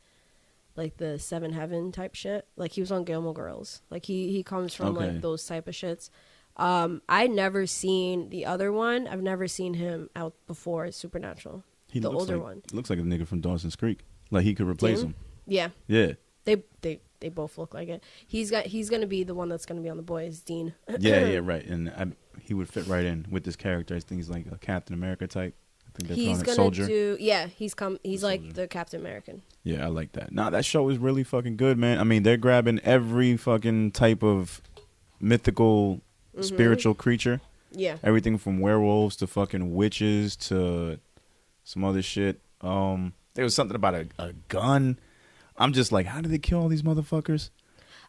the Seven Heaven type shit. Like he was on Gilmore Girls. Like he comes from like those type of shits. I never seen the other one. I've never seen him out before Supernatural. The older one looks like a nigga from Dawson's Creek. Like he could replace him. Yeah. Yeah. They both look like it. He's gonna be the one that's gonna be on The Boys, Dean. yeah, right. And he would fit right in with this character. I think he's like a Captain America type. I think he's gonna Soldier. He's like the Captain American. Yeah, I like that. Nah, that show is really fucking good, man. I mean, they're grabbing every fucking type of mythical, spiritual creature. Yeah. Everything from werewolves to fucking witches to some other shit. There was something about a gun. I'm just like, how did they kill all these motherfuckers?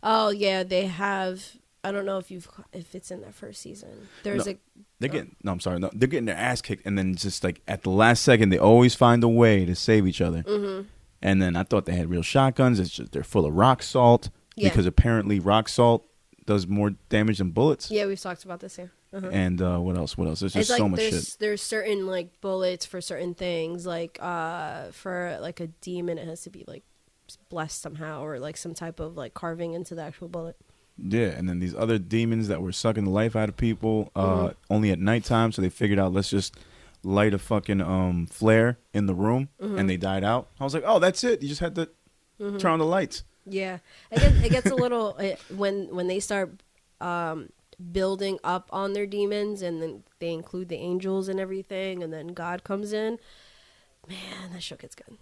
Oh yeah, they have. I don't know if it's in their first season. There's No, they're getting no. I'm sorry. No, they're getting their ass kicked, and then just like at the last second, they always find a way to save each other. Mm-hmm. And then I thought they had real shotguns. It's just they're full of rock salt Yeah. because apparently rock salt does more damage than bullets. Yeah, we've talked about this here. Uh-huh. And what else? What else? There's just It's like so much shit. there's certain like bullets for certain things. Like for like a demon, it has to be like blessed somehow, or like some type of like carving into the actual bullet. Yeah, and then these other demons that were sucking the life out of people Mm-hmm. only at nighttime, so they figured out let's just light a fucking flare in the room, Mm-hmm. and they died out. I was like, oh, that's it. You just had to turn on the lights. Yeah, it gets a little when they start building up on their demons, and then they include the angels and everything, and then God comes in. Man, that show gets good.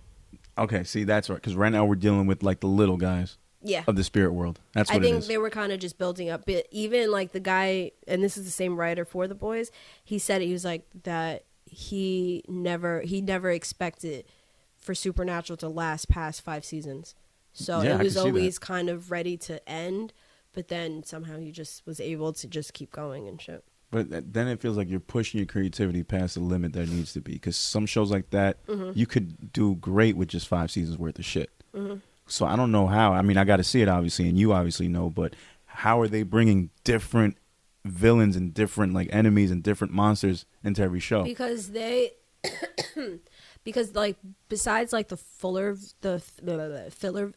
Okay, see, that's right, because right now we're dealing with like the little guys Yeah, of the spirit world. That's what I it think is. they were kind of just building up. But even like the guy, and this is the same writer for The Boys, he said he was like that he never expected for Supernatural to last past 5 seasons. So Yeah, I it was can see that. always kind of ready to end, but then somehow he just was able to just keep going and shit. But then it feels like you're pushing your creativity past the limit that it needs to be. Because some shows like that, you could do great with just 5 seasons worth of shit. So I don't know how. I mean, I got to see it, obviously, and you obviously know. But how are they bringing different villains and different like enemies and different monsters into every show? Because they, because like besides like the filler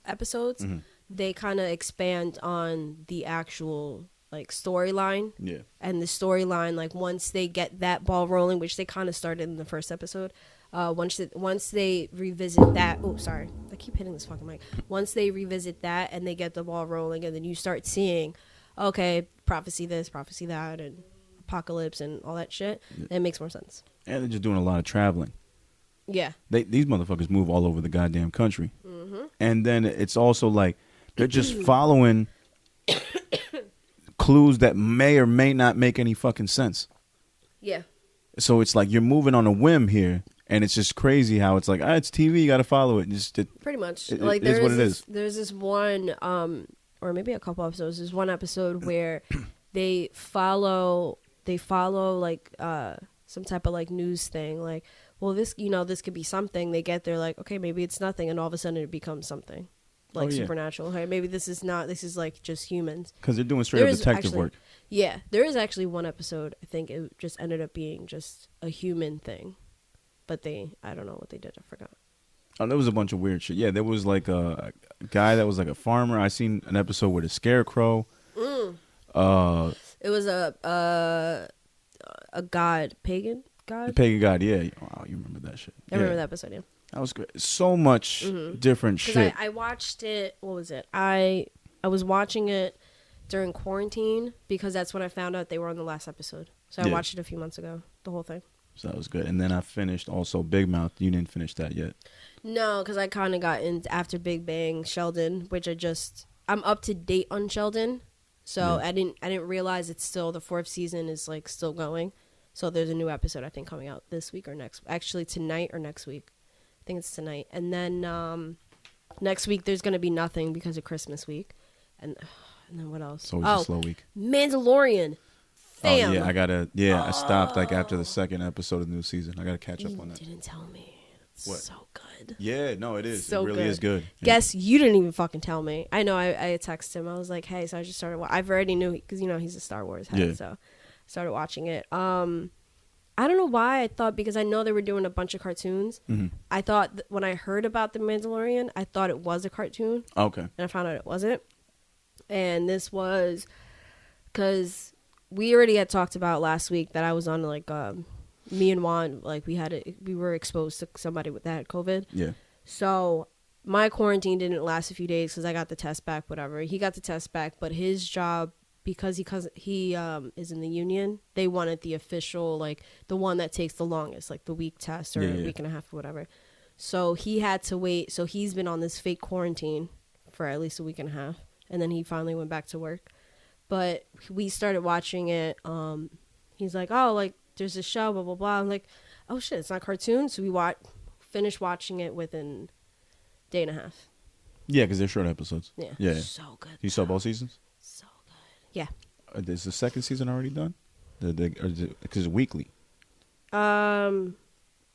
episodes, they kind of expand on the actual like storyline. Yeah. And the storyline, like once they get that ball rolling, which they kind of started in the first episode, once they revisit that, oh sorry, I keep hitting this fucking mic. Once they revisit that and they get the ball rolling, and then you start seeing, okay, prophecy this, prophecy that, and apocalypse and all that shit, it makes more sense. And they're just doing a lot of traveling. Yeah. These motherfuckers move all over the goddamn country. And then it's also like they're just following clues that may or may not make any fucking sense. Yeah. So it's like you're moving on a whim here, and it's just crazy how it's like, it's TV, you got to follow it. Pretty much. It Like is what it is. There's this one, or maybe a couple episodes. There's one episode where they follow like some type of like news thing. Like, well, this this could be something. They get there like, okay, maybe it's nothing, and all of a sudden it becomes something like supernatural. Hey, maybe this is not. This is like just humans. Because they're doing straight up detective work. Yeah, there is actually one episode. I think it just ended up being just a human thing, but I don't know what they did. I forgot. Oh, there was a bunch of weird shit. Yeah, there was like a guy that was like a farmer. I seen an episode with a scarecrow. It was a pagan god. The pagan god, yeah. Wow, you remember that shit. I remember that episode, yeah. That was great. So much different shit. I watched it, what was it? I was watching it during quarantine because that's when I found out they were on the last episode. So I watched it a few months ago, the whole thing. So that was good. And then I finished also Big Mouth. You didn't finish that yet. No, because I kind of got in after Big Bang, Sheldon, which I'm up to date on Sheldon. So I didn't realize it's still, the 4th season is like still going. So there's a new episode I think coming out this week or next, actually tonight or next week. I think it's tonight. And then next week there's going to be nothing because of Christmas week. And then what else? It's always a slow week. Mandalorian. Fam. Oh, yeah, I stopped like after the 2nd episode of the new season. I got to catch up on that. You didn't tell me. It's What? so good. Yeah, no, it is. So it really is good. Yeah. Guess you didn't even fucking tell me. I know. I texted him. I was like, "Hey," so I just started. I've already knew because he's a Star Wars head. Yeah. So started watching it. I don't know why I thought, because I know they were doing a bunch of cartoons. I thought when I heard about the Mandalorian, I thought it was a cartoon. Okay. And I found out it wasn't. And this was because we already had talked about last week that I was on like me and Juan, like we were exposed to somebody that had COVID. Yeah. So my quarantine didn't last a few days because I got the test back, whatever. He got the test back, but his job, because he is in the union, they wanted the official, like the one that takes the longest, like the week test or a week and a half or whatever. So he had to wait. So he's been on this fake quarantine for at least a week and a half. And then he finally went back to work. But we started watching it. He's like, oh, like there's a show, blah, blah, blah. I'm like, oh shit, it's not cartoon. So we finished watching it within a day and a half. Yeah, because they're short episodes. Yeah. Yeah. So good. You saw both seasons? So good. Yeah. Is the second season already done? Because it's weekly. No,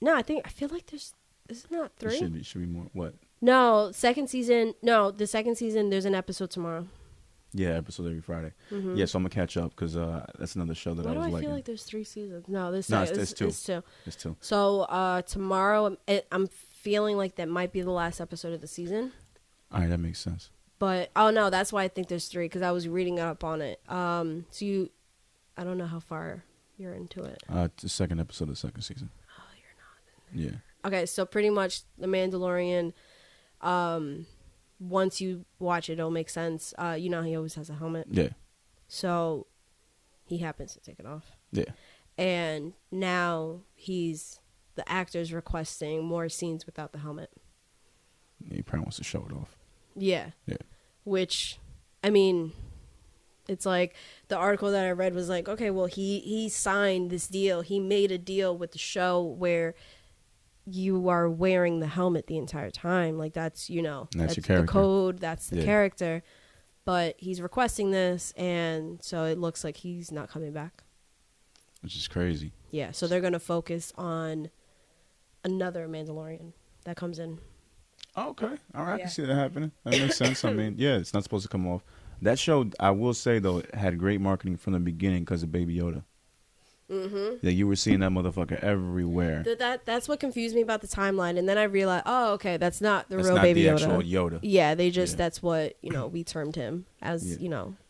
I feel like there's. Is it not 3? It should be more. What? No, second season. No, the second season. There's an episode tomorrow. Yeah, episode every Friday. Mm-hmm. Yeah, so I'm gonna catch up because that's another show that I was liking. Why do I feel like there's 3 seasons? No, it's 2. It's 2. It's 2. So tomorrow, I'm feeling like that might be the last episode of the season. All right, that makes sense. But no, that's why I think there's 3 because I was reading up on it. So I don't know how far you're into it. It's the second episode of the second season. Oh, you're not. Yeah. Okay, so pretty much The Mandalorian. Once you watch it, it'll make sense. You know he always has a helmet. Yeah. So he happens to take it off. Yeah. And now the actor's requesting more scenes without the helmet. He probably wants to show it off. Yeah. Yeah. Which, I mean, it's like the article that I read was like, okay, well, he signed this deal. He made a deal with the show where you are wearing the helmet the entire time. Like that's your character. The code. That's the character. But he's requesting this, and so it looks like he's not coming back. Which is crazy. Yeah, so they're going to focus on another Mandalorian that comes in. Oh, okay. All right. I can see that happening. That makes sense. I mean, yeah, it's not supposed to come off. That show, I will say, though, had great marketing from the beginning because of Baby Yoda. Mm-hmm. Yeah, you were seeing that motherfucker everywhere. That's what confused me about the timeline. And then I realized, oh, okay, that's not the real Baby Yoda. That's not the actual Yoda. Yeah, that's what, we termed him as,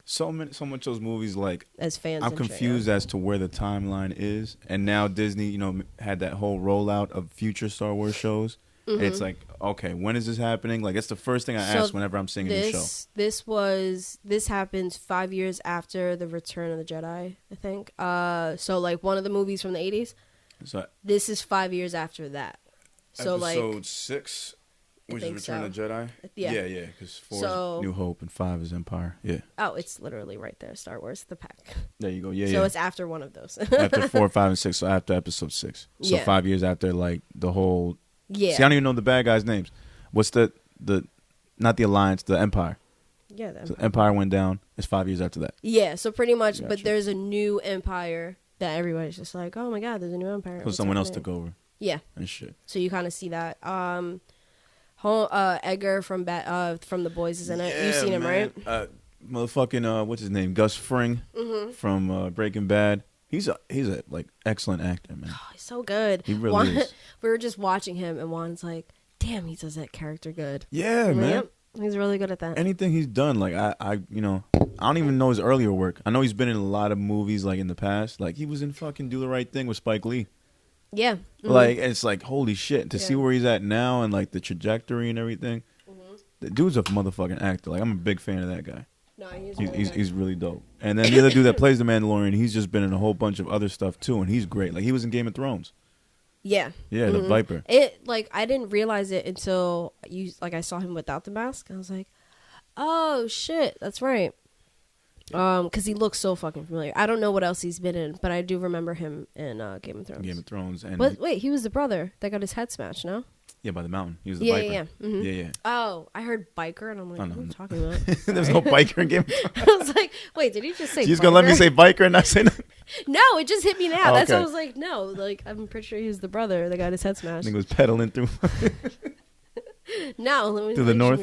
So much of those movies, like, as fans. I'm confused as to where the timeline is. And now Disney, had that whole rollout of future Star Wars shows. Mm-hmm. And it's like, okay, when is this happening? Like, it's the first thing I ask whenever I'm seeing a new show. This happens 5 years after the Return of the Jedi, I think. So like one of the movies from the 80s. So this is 5 years after that. So episode 6, which is Return of the Jedi. Yeah, because 4 is New Hope and 5 is Empire. Yeah. Oh, it's literally right there. Star Wars, the pack. There you go. Yeah, so it's after one of those. After 4, 5, and 6. So after episode 6. So 5 years after, like the whole. Yeah. See, I don't even know the bad guys' names. What's the not the Alliance, the Empire? Yeah, the Empire. So Empire went down. It's 5 years after that. Yeah, so pretty much, gotcha. But there's a new Empire that everybody's just like, oh my god, there's a new Empire. So someone else took over. Yeah. And shit. So you kind of see that. Edgar from The Boys is in it. You've seen him, right? Motherfucking what's his name? Gus Fring from Breaking Bad. He's a like excellent actor, man. Oh, he's so good. He really is. We were just watching him, and Juan's like, "Damn, he does that character good." Yeah, man. Yep, he's really good at that. Anything he's done, like I don't even know his earlier work. I know he's been in a lot of movies, like in the past. Like he was in fucking Do the Right Thing with Spike Lee. Yeah. Mm-hmm. Like it's like holy shit to see where he's at now and like the trajectory and everything. Mm-hmm. The dude's a motherfucking actor. Like I'm a big fan of that guy. No, he's really dope. And then the other dude that plays the Mandalorian, he's just been in a whole bunch of other stuff too, and he's great. Like he was in Game of Thrones. Yeah. Yeah, the Viper. It like I didn't realize it until I saw him without the mask. I was like, oh shit, that's right. Because he looks so fucking familiar. I don't know what else he's been in, but I do remember him in Game of Thrones. Game of Thrones, and wait, he was the brother that got his head smashed. No. Yeah, by the mountain. He was the Viper. Yeah. Mm-hmm. Yeah. Oh, I heard biker, and I'm like, what are you talking about? There's no biker in Game of Thrones. I was like, wait, did he just say? You're just gonna let me say biker and not say nothing? No, it just hit me now. That's why I was like, no, like I'm pretty sure he was the brother that got his head smashed. I think it was pedaling through. No, let me to the north.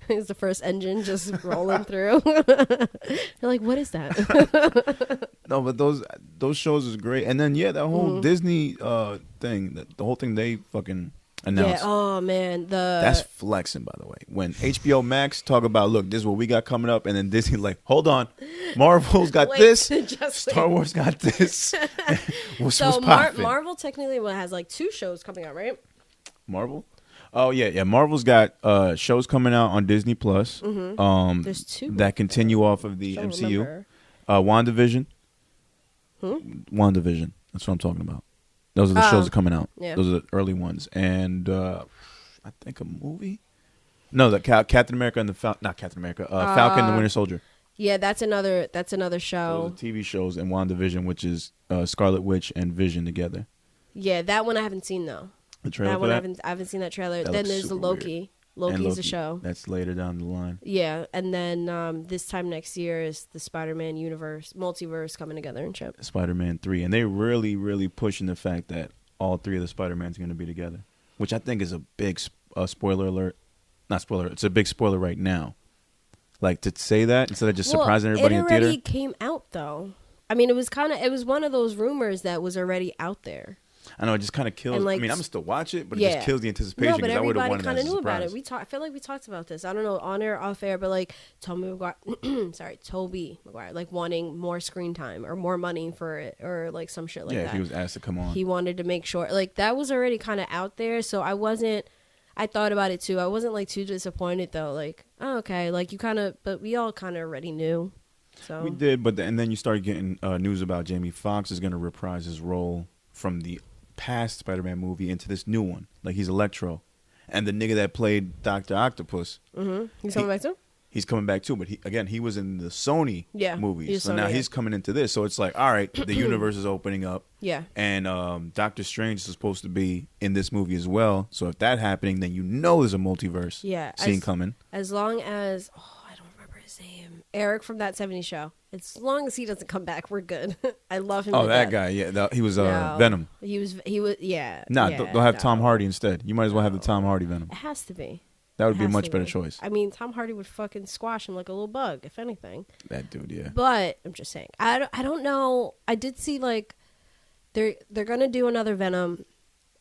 It's the first engine just rolling through. You're like, what is that? No, but those shows is great. And then that whole Disney thing, the whole thing they fucking announced. Yeah. Oh man, that's flexing, by the way. When HBO Max talk about, look, this is what we got coming up, and then Disney like, hold on, Marvel's got this, Star Wars got this. what's Marvel technically has like 2 shows coming out, right? Marvel. Oh yeah. Marvel's got shows coming out on Disney Plus. Mm-hmm. There's 2 that continue off of the MCU. WandaVision. WandaVision. That's what I'm talking about. Those are the shows that are coming out. Yeah. Those are the early ones, and I think a movie. No, the Captain America and not Captain America. Falcon and the Winter Soldier. Yeah, that's another show. Those are TV shows and WandaVision, which is Scarlet Witch and Vision together. Yeah, that one I haven't seen though. The trailer I haven't seen that trailer. Then there's the Loki. Loki's a show. That's later down the line. Yeah, and then this time next year is the Spider-Man multiverse coming together and shit. Spider-Man 3. And they're really, really pushing the fact that all three of the Spider-Mans are going to be together, which I think is a big spoiler alert. Not spoiler, it's a big spoiler right now. Like, to say that instead of just surprising everybody in theater. It already came out, though. I mean, it was one of those rumors that was already out there. I know, it just kind of kills. Like, I mean, I'm still watch it, but it just kills the anticipation. No, but everybody kind of knew about it. I feel like we talked about this. I don't know, on air, off air, but like Tobey Maguire, like wanting more screen time or more money for it, or like some shit like that. Yeah, he was asked to come on. He wanted to make sure, like, that was already kind of out there. So I thought about it too. I wasn't like too disappointed though. Like, oh, okay, like but we all kind of already knew. So we did, and then you started getting news about Jamie Foxx is going to reprise his role from the past Spider-Man movie into this new one. Like, he's Electro. And the nigga that played Dr. Octopus. Mm-hmm. He's coming back too? He's coming back too, but he was in the Sony movies. So now he's coming into this. So it's like, all right, the universe is opening up. Yeah. And Doctor Strange is supposed to be in this movie as well. So if that's happening, then there's a multiverse scene coming. As long as, I don't remember his name. Eric from That 70s Show. As long as he doesn't come back, we're good. I love him. Oh, that guy, yeah. He was Venom. He was, yeah. They'll have Tom Hardy instead. You might as well have the Tom Hardy Venom. It has to be. That would be a much better choice. I mean, Tom Hardy would fucking squash him like a little bug, if anything. That dude, yeah. But I'm just saying, I don't know. I did see like they're gonna do another Venom,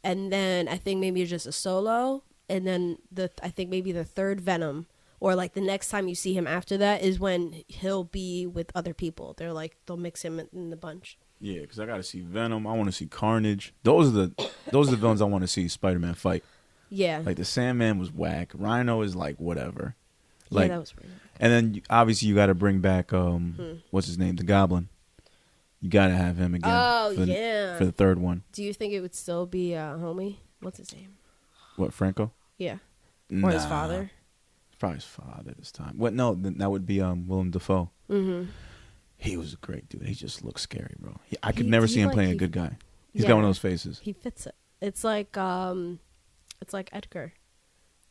and then I think maybe just a solo, and then I think maybe the third Venom, or like the next time you see him after that is when he'll be with other people. They'll mix him in the bunch. Yeah, because I got to see Venom. I want to see Carnage. Those are the villains I want to see Spider-Man fight. Yeah. Like, the Sandman was whack. Rhino is like whatever. Like, yeah, that was weird. And then obviously you got to bring back what's his name, the Goblin. You got to have him again. Oh, for the third one. Do you think it would still be homie? What's his name? What, Franco? Yeah. Or his father? Probably his father this time. What? No, that would be Willem Dafoe. Mm-hmm. He was a great dude. He just looks scary, bro. I could never see him playing a good guy. He's got one of those faces. He fits it. It's like Edgar.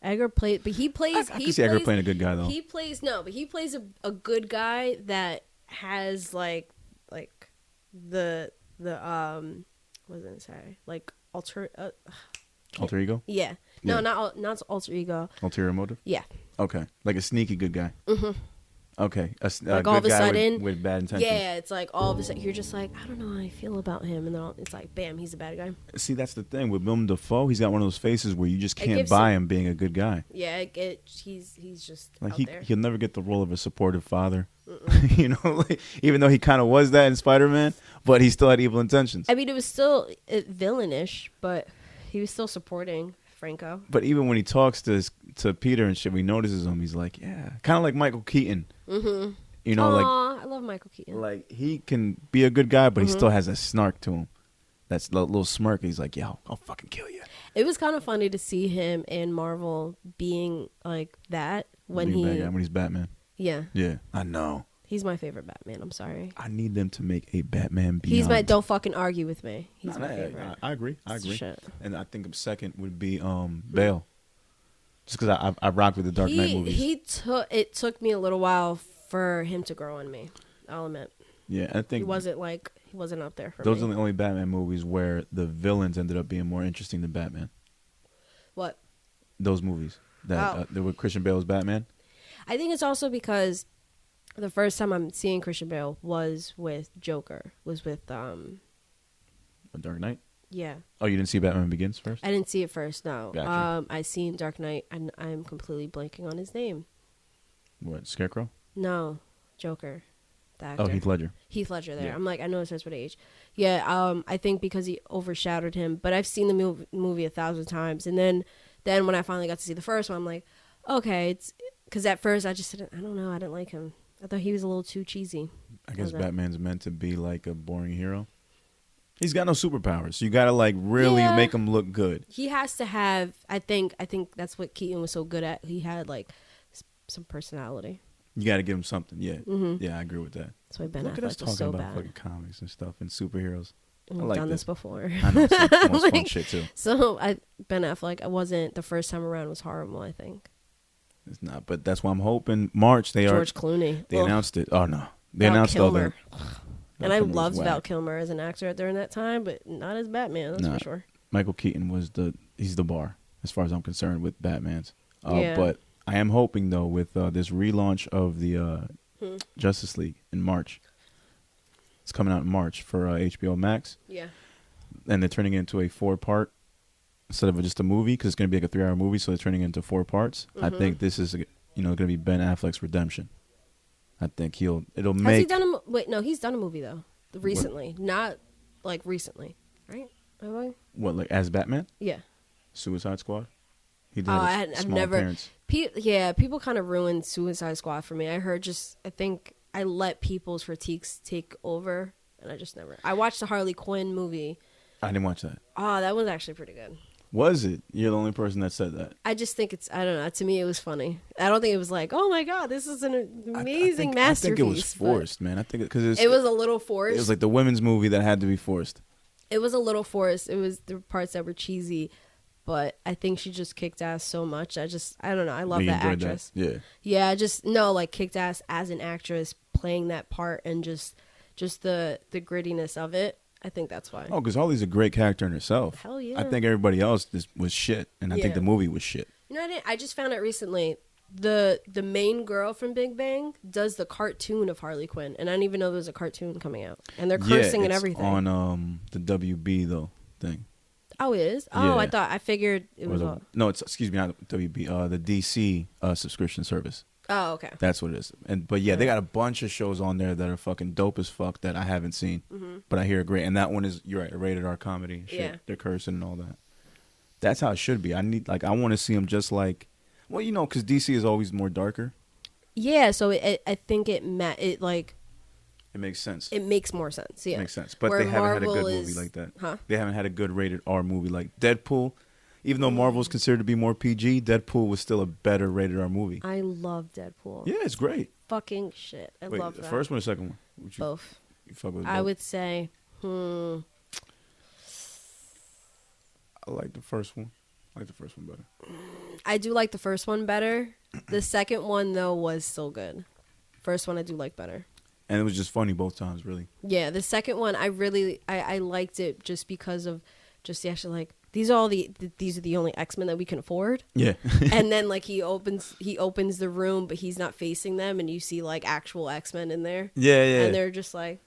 Edgar played, but he plays. I can see Edgar playing a good guy though. He plays a good guy that has like the what was I gonna say, like alter ego. Yeah. No, not alter ego. Ulterior motive. Yeah. Okay, like a sneaky good guy. Mm-hmm. Okay, like all of a sudden with bad intentions. Yeah, it's like all of a sudden you're just like, I don't know how I feel about him, and then it's like, bam, he's a bad guy. See, that's the thing with Willem Dafoe. He's got one of those faces where you just can't buy him being a good guy. Yeah, he's just like out there. He'll never get the role of a supportive father. You know, like, even though he kind of was that in Spider-Man, but he still had evil intentions. I mean, it was still villainish, but he was still supporting Franco. But even when he talks to Peter and shit, we notices him. He's like, yeah, kind of like Michael Keaton. Mm-hmm. You know, I love Michael Keaton. Like, he can be a good guy, but he still has a snark to him. That's a little smirk. He's like, yeah, I'll fucking kill you. It was kind of funny to see him in Marvel being like that when he's Batman. Yeah. Yeah, I know. He's my favorite Batman. I'm sorry. I need them to make a Batman Beyond. Don't fucking argue with me. He's my favorite. I agree. Shit. And I think second would be Bale. Just because I rock with the Dark Knight movies. It took me a little while for him to grow on me. I'll admit. Yeah, I think he wasn't up there for me. Those are the only Batman movies where the villains ended up being more interesting than Batman. What? Those movies that were Christian Bale's Batman. I think it's also because the first time I'm seeing Christian Bale was with Joker. Was with A Dark Knight. Yeah. Oh, you didn't see Batman Begins first? I didn't see it first. No. Gotcha. I seen Dark Knight, and I'm completely blanking on his name. What, Scarecrow? No, Joker. The actor. Oh, Heath Ledger. Heath Ledger. There. Yeah. I'm like, I know it starts with H. Yeah. I think because he overshadowed him, but I've seen the movie 1,000 times, and then when I finally got to see the first one, I'm like, okay, it's because at first I don't know, I didn't like him. I thought he was a little too cheesy. I guess Batman's meant to be like a boring hero. He's got no superpowers, so you gotta like really make him look good. He has to have. I think that's what Keaton was so good at. He had like some personality. You got to give him something. Yeah, yeah, I agree with that. That's why Ben Look at us Affleck talking was so about bad. Fucking comics and stuff and superheroes. We've done this before. I know, it's most fun shit too. So Ben Affleck, the first time around was horrible. I think It's not, but that's why I'm hoping March George Clooney. They announced it. Oh no, they Val announced Kilmer. all that. And I loved Val Kilmer as an actor during that time, but not as Batman. That's for sure. Michael Keaton he's the bar as far as I'm concerned with Batman's. Yeah. But I am hoping though with this relaunch of the Justice League in March. It's coming out in March for HBO Max. Yeah. And they're turning it into a 4-part instead of just a movie because it's going to be like a 3-hour movie, so they're turning it into 4 parts. I think this is going to be Ben Affleck's redemption. I think it'll make. Has he done wait, no, he's done a movie though recently, not like recently, right? What, like as Batman? Yeah. Suicide Squad. He did. I've never. Appearance. People kind of ruined Suicide Squad for me. I think I let people's critiques take over, and I just never. I watched the Harley Quinn movie. I didn't watch that. Oh, that was actually pretty good. Was it? You're the only person that said that. I just think I don't know. To me, it was funny. I don't think it was like, oh my God, this is an amazing masterpiece. I think it was forced, man. I think because it was a little forced. It was like the women's movie that had to be forced. It was a little forced. There were parts that were cheesy, but I think she just kicked ass so much. I don't know. I love that actress. That? Yeah. Yeah, I just like kicked ass as an actress playing that part and just the grittiness of it. I think that's why. Oh, because Harley's a great character in herself. Hell yeah. I think everybody else was shit, and I think the movie was shit. You know, I just found out recently. The main girl from Big Bang does the cartoon of Harley Quinn, and I didn't even know there was a cartoon coming out, and they're cursing and everything on the WB though thing. Oh, it is. Oh, Yeah. I figured it was. No, it's excuse me, not WB. The DC subscription service. Oh, okay. That's what it is. But they got a bunch of shows on there that are fucking dope as fuck that I haven't seen, but I hear are great. And that one is, you're right, a rated R comedy. Shit. Yeah, they're cursing and all that. That's how it should be. I want to see them just like, well, because DC is always more darker. Yeah, so I think it makes sense. It makes more sense. Yeah, it makes sense. But where they haven't Marvel had a good movie like that. Huh? They haven't had a good rated R movie like Deadpool. Even though Marvel's considered to be more PG, Deadpool was still a better rated R movie. I love Deadpool. Yeah, it's great. Fucking shit. I love that. The first one or second one? Both. You fuck with I both? would say, I like the first one. I like the first one better. I do like the first one better. The second one, though, was still good. First one I do like better. And it was just funny both times, really. Yeah, the second one, I liked it just because of just the actual, like, these are the only X-Men that we can afford. Yeah. And then like he opens the room, but he's not facing them, and you see like actual X-Men in there. Yeah, yeah. And they're just like,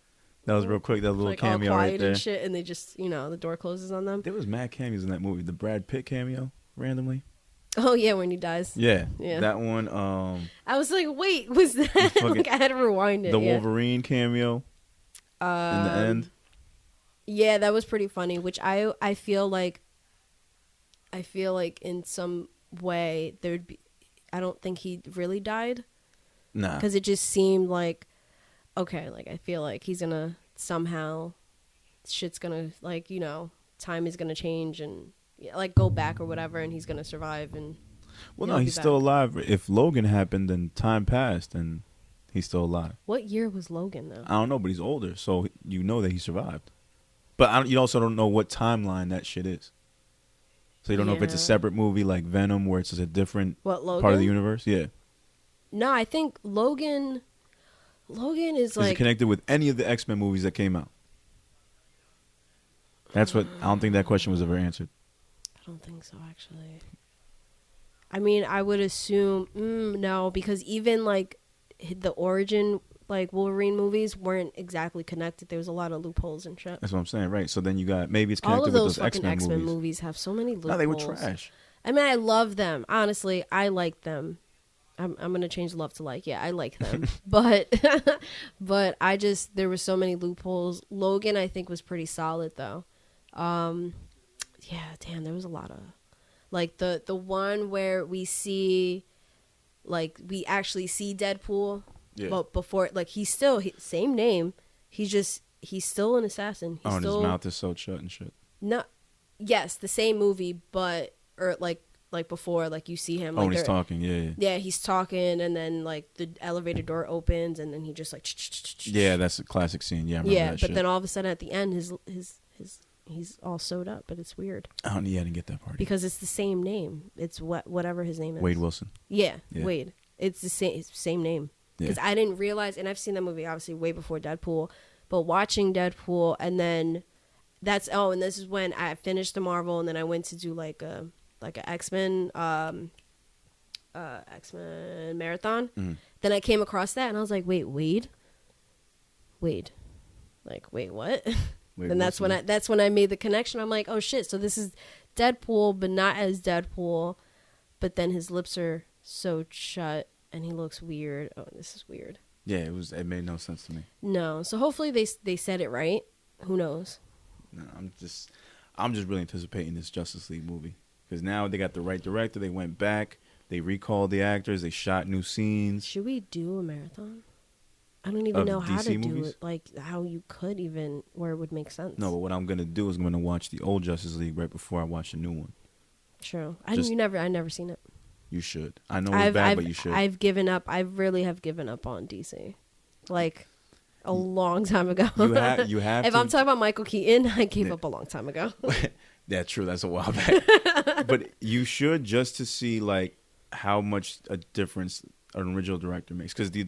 that was real quick. That little like cameo all quiet right there. and shit, and they just the door closes on them. There was mad cameos in that movie. The Brad Pitt cameo randomly. Oh yeah, when he dies. Yeah. Yeah. That one. I was like, wait, was that? Like I had to rewind it. The Wolverine cameo. In the end. Yeah, that was pretty funny. Which I feel like in some way there'd be. I don't think he really died. Nah. Because it just seemed like, okay, like I feel like he's gonna somehow, shit's gonna like time is gonna change and like go back or whatever, and he's gonna survive and. Well, no, he's still alive. If Logan happened, then time passed, and he's still alive. What year was Logan though? I don't know, but he's older, so you know that he survived. But you also don't know what timeline that shit is. So you don't know if it's a separate movie like Venom, where it's just a different part of the universe. Yeah. No, I think Logan is like. Is it connected with any of the X-Men movies that came out? That's what I don't think that question was ever answered. I don't think so, actually. I mean, I would assume no, because even like the origin like Wolverine movies weren't exactly connected. There was a lot of loopholes and shit. That's what I'm saying, right? So then you got maybe it's connected all of with those those fucking X-Men movies have so many loopholes. No, they were trash. I mean, I love them. Honestly, I like them. I'm gonna change love to like. Yeah, I like them, but I just there were so many loopholes. Logan, I think, was pretty solid though. Yeah, damn, there was a lot of like the one where we actually see Deadpool. Yeah. But before, like, he's still same name. He's still an assassin. His mouth is sewed shut and shit. No, yes, the same movie, but like before, like you see him. Like, he's talking, yeah. Yeah, he's talking, and then like the elevator door opens, and then he just like. Yeah, that's a classic scene. Yeah, I remember that but shit. then all of a sudden at the end, his He's all sewed up, but it's weird. I didn't get that part. Because it's the same name. It's whatever his name is. Wade Wilson. Yeah, Wade. It's the same name. Because Yeah. I didn't realize, and I've seen that movie obviously way before Deadpool, but watching Deadpool, and then and this is when I finished the Marvel, and then I went to do like a X-Men marathon. Then I came across that, and I was like, wait, Wade, like, wait, what? And that's when I made the connection. I'm like, oh shit, so this is Deadpool, but not as Deadpool, but then his lips are sewed shut and he looks weird. Oh, this is weird. Yeah, it made no sense to me. No, so hopefully they said it right. Who knows? No, I'm just really anticipating this Justice League movie because now they got the right director. They went back, they recalled the actors, they shot new scenes. Should we do a marathon? I don't even know how DC to movies? do it, like how you could even, where it would make sense. No, but what I'm gonna do is I'm gonna watch the old Justice League right before I watch the new one. True. I Just- never seen it. You should. I know it's bad, but you should. I've given up. I really have given up on DC, like a long time ago. You have. If to. I'm talking about Michael Keaton, I gave up a long time ago. Yeah, true. That's a while back. But you should, just to see like how much a difference an original director makes, because the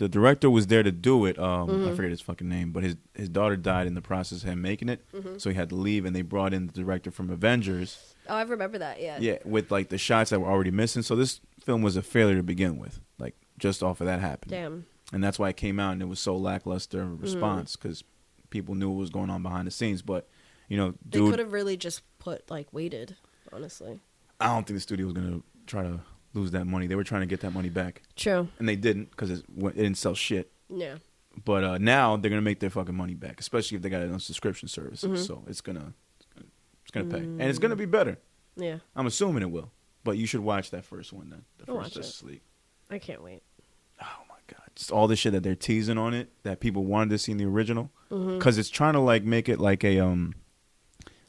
director was there to do it. I forget his fucking name, but his daughter died in the process of him making it, so he had to leave, and they brought in the director from Avengers. Oh, I remember that. Yeah. Yeah, with like the shots that were already missing. So this film was a failure to begin with, like just off of that happening. Damn. And that's why it came out and it was so lackluster response, because people knew what was going on behind the scenes. But dude, They could have really just waited. Honestly. I don't think the studio was gonna try to lose that money. They were trying to get that money back. True. And they didn't, because it didn't sell shit. Yeah. But now they're gonna make their fucking money back, especially if they got it on subscription services. So it's gonna pay, and it's gonna be better. Yeah. I'm assuming it will. But you should watch that first one then. The I'll first watch Justice League. I can't wait. Oh my god! Just all the shit that they're teasing on it that people wanted to see in the original, because it's trying to like make it like a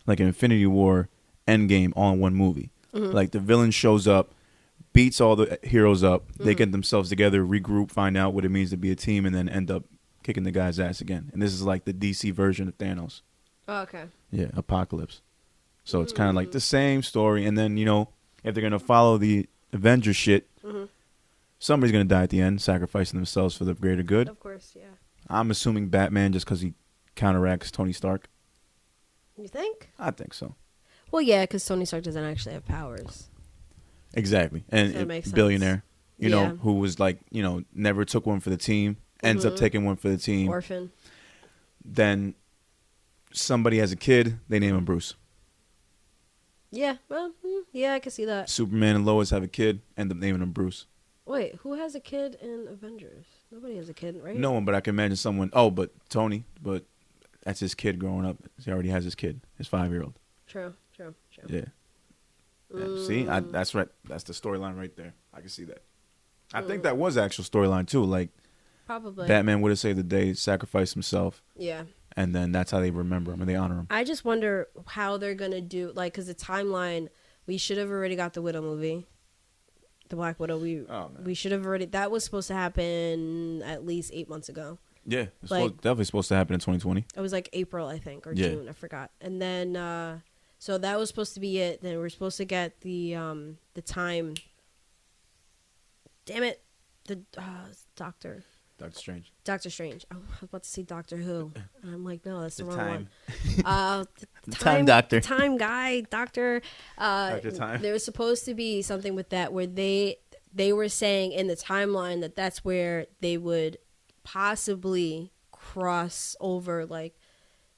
like an Infinity War Endgame all in one movie. Like the villain shows up, beats all the heroes up, they get themselves together, regroup, find out what it means to be a team, and then end up kicking the guy's ass again. And this is like the DC version of Thanos. Oh, okay. Yeah, Apocalypse. So it's kind of like the same story, and then if they're gonna follow the Avengers shit, somebody's gonna die at the end, sacrificing themselves for the greater good. Of course, yeah. I'm assuming Batman, just because he counteracts Tony Stark. You think? I think so. Well, yeah, because Tony Stark doesn't actually have powers. Exactly, and So that makes sense. billionaire, Yeah. who was like, never took one for the team, ends up taking one for the team. Orphan. Then somebody has a kid, they name him Bruce. Yeah, well, yeah, I can see that. Superman and Lois have a kid, end up naming him Bruce. Wait, who has a kid in Avengers? Nobody has a kid, right? No one, but I can imagine someone. Oh, but Tony, but that's his kid growing up. He already has his kid, his 5-year-old. True. Yeah. Yeah, see, that's right. That's the storyline right there. I can see that. I think that was actual storyline too. Like, Probably. Batman would have saved the day, sacrificed himself, Yeah. and then that's how they remember him and they honor him. I just wonder how they're going to do, because the timeline, we should have already got the Widow movie. The Black Widow, we should have already, that was supposed to happen at least 8 months ago. Yeah, it's definitely supposed to happen in 2020. It was like April, I think, or June, I forgot. And then, so that was supposed to be it. Then we're supposed to get the time. Damn it, the Doctor Strange. Doctor Strange. Oh, I was about to say Doctor Who. And I'm like, no, that's the wrong time. one. The time doctor. The time guy, Doctor. Dr. Time. There was supposed to be something with that where they were saying in the timeline that that's where they would possibly cross over, like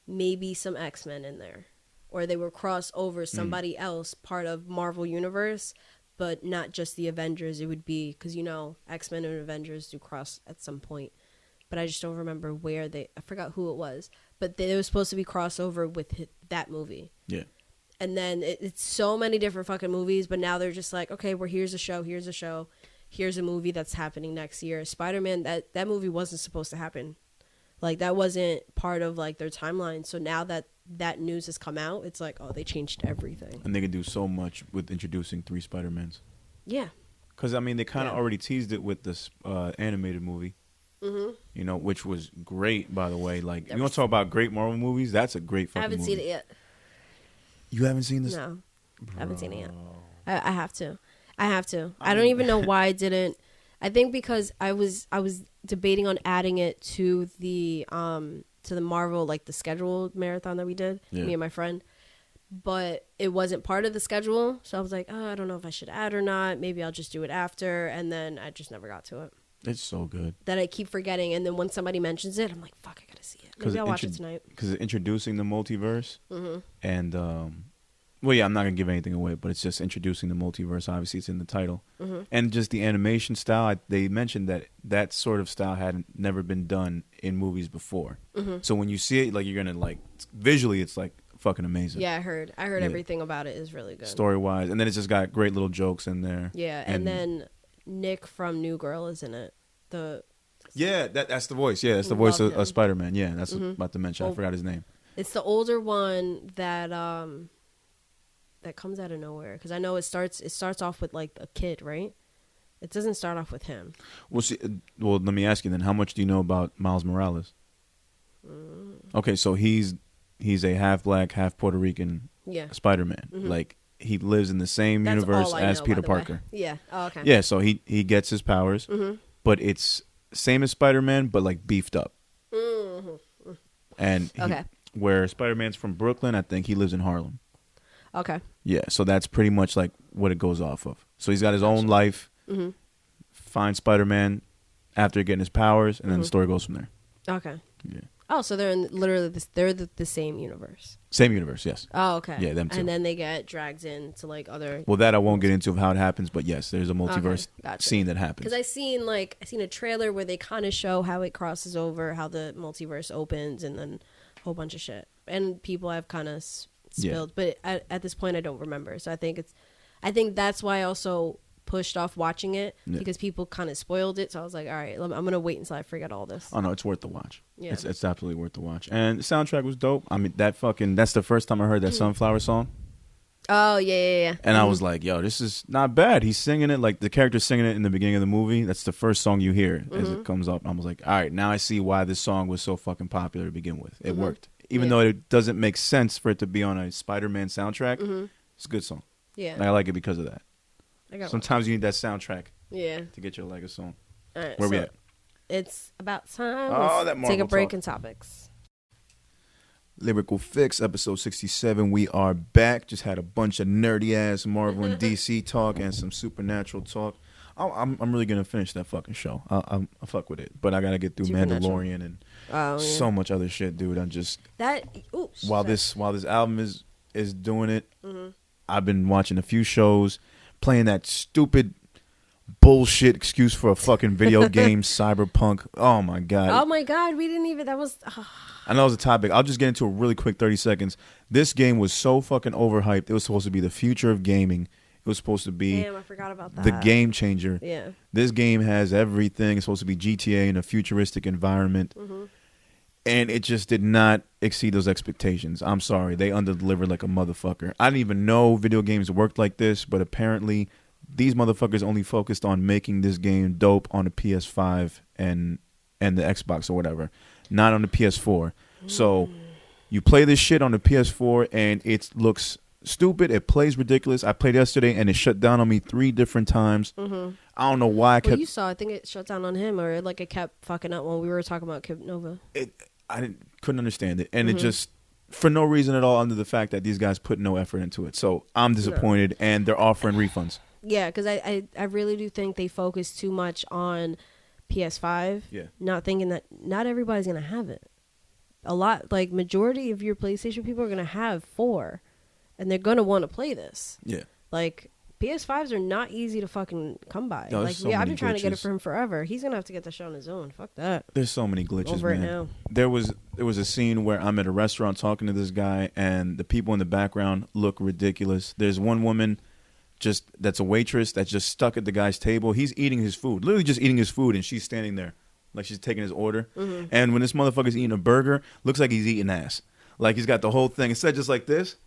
maybe some X-Men in there, or they would cross over somebody else part of Marvel Universe, but not just the Avengers. It would be, because X-Men and Avengers do cross at some point, but I just don't remember where I forgot who it was, but there was supposed to be crossover with that movie. Yeah. And then it's so many different fucking movies, but now they're just like, okay, well, here's a show, here's a movie that's happening next year. Spider-Man, that movie wasn't supposed to happen. Like, that wasn't part of, like, their timeline. So now that news has come out, it's like, oh, they changed everything. And they can do so much with introducing 3 Spider-Mans. Yeah. Because, I mean, they kind of already teased it with this animated movie. Which was great, by the way. Like, you want to talk about great Marvel movies? That's a great fucking movie. I haven't seen it yet. You haven't seen this? No, I haven't seen it yet. I have to. I don't even know why I didn't. I think because I was debating on adding it to the Marvel, like the scheduled marathon that we did, me and my friend. But it wasn't part of the schedule, so I was like, oh, I don't know if I should add or not. Maybe I'll just do it after, and then I just never got to it. It's so good. That I keep forgetting, and then when somebody mentions it, I'm like, fuck, I gotta see it. Maybe I'll watch it tonight. Because it's introducing the multiverse, and well, yeah, I'm not gonna give anything away, but it's just introducing the multiverse. Obviously, it's in the title, and just the animation style. They mentioned that sort of style had never been done in movies before. So when you see it, like you're gonna like visually, it's like fucking amazing. Yeah, I heard everything about it is really good. Story wise, and then it's just got great little jokes in there. Yeah, and then Nick from New Girl is in it. That's the voice. Yeah, that's the voice of Spider-Man. Yeah, that's about to mention. I forgot his name. It's the older one that comes out of nowhere, because I know it starts off with like a kid, right? It doesn't start off with him. Well, let me ask you then. How much do you know about Miles Morales? Okay, so he's a half black, half Puerto Rican Spider-Man. Like he lives in the same universe as Peter Parker. Yeah. Oh, okay. Yeah, so he gets his powers, but it's same as Spider-Man, but like beefed up. And where Spider-Man's from Brooklyn, I think he lives in Harlem. Okay. Yeah, so that's pretty much like what it goes off of. So he's got his own life, finds Spider-Man after getting his powers, and then the story goes from there. Okay. Yeah. Oh, so they're in literally they're the same universe. Same universe, yes. Oh, okay. Yeah, them too. And then they get dragged into like other. Well, that I won't get into of how it happens, but yes, there's a multiverse scene that happens. Because I seen a trailer where they kind of show how it crosses over, how the multiverse opens, and then a whole bunch of shit. And people have kind of spilled, but at this point I don't remember. So I think that's why I also pushed off watching it, because people kind of spoiled it. So I was like, all right, I'm gonna wait until I forget all this. Oh no, it's worth the watch. Yeah, it's absolutely worth the watch. And the soundtrack was dope. I mean, that's the first time I heard that Sunflower song. Oh yeah. And I was like, yo, this is not bad. He's singing it, like the character's singing it in the beginning of the movie. That's the first song you hear as it comes up. I was like, all right, now I see why this song was so fucking popular to begin with. It worked. Even though it doesn't make sense for it to be on a Spider-Man soundtrack, it's a good song. Yeah. I like it because of that. Sometimes you need that soundtrack to get your Lego song. All right, Where we at? It's about time. That Marvel take a break talk. in topics. Lyrical Fix, episode 67. We are back. Just had a bunch of nerdy-ass Marvel and DC talk and some supernatural talk. I'm really going to finish that fucking show. I'll fuck with it. But I got to get through Mandalorian and so much other shit, dude. I'm just... While this album is doing it, I've been watching a few shows, playing that stupid bullshit excuse for a fucking video game, Cyberpunk. Oh my god, we didn't even, that was I know it was a topic. I'll just get into a really quick 30 seconds. This game was so fucking overhyped. It was supposed to be the future of gaming. It was supposed to be I forgot about that. The game changer. Yeah, this game has everything. It's supposed to be GTA in a futuristic environment, and it just did not exceed those expectations. I'm sorry, they under-delivered like a motherfucker. I didn't even know video games worked like this, but apparently these motherfuckers only focused on making this game dope on the PS5 and the Xbox or whatever, not on the PS4. So you play this shit on the PS4 and it looks stupid. It plays ridiculous. I played yesterday and it shut down on me 3 different times. I don't know why. You saw, I think it shut down on him, or it kept fucking up when we were talking about KidNova. I couldn't understand it, and it just, for no reason at all, under the fact that these guys put no effort into it. So I'm disappointed, and they're offering refunds. Yeah, because I really do think they focus too much on PS5. Yeah. Not thinking that not everybody's gonna have it. A lot, like majority of your PlayStation people are gonna have 4, and they're gonna want to play this. Yeah. Like PS5s are not easy to fucking come by. No, I've been trying to get it for him forever. He's gonna have to get the show on his own. Fuck that. There's so many glitches, Over man. it now. There was a scene where I'm at a restaurant talking to this guy, and the people in the background look ridiculous. There's one woman that's a waitress that's just stuck at the guy's table. He's eating his food, literally just eating his food, and she's standing there like she's taking his order. And when this motherfucker's eating a burger, looks like he's eating ass. Like he's got the whole thing. Instead of just like this,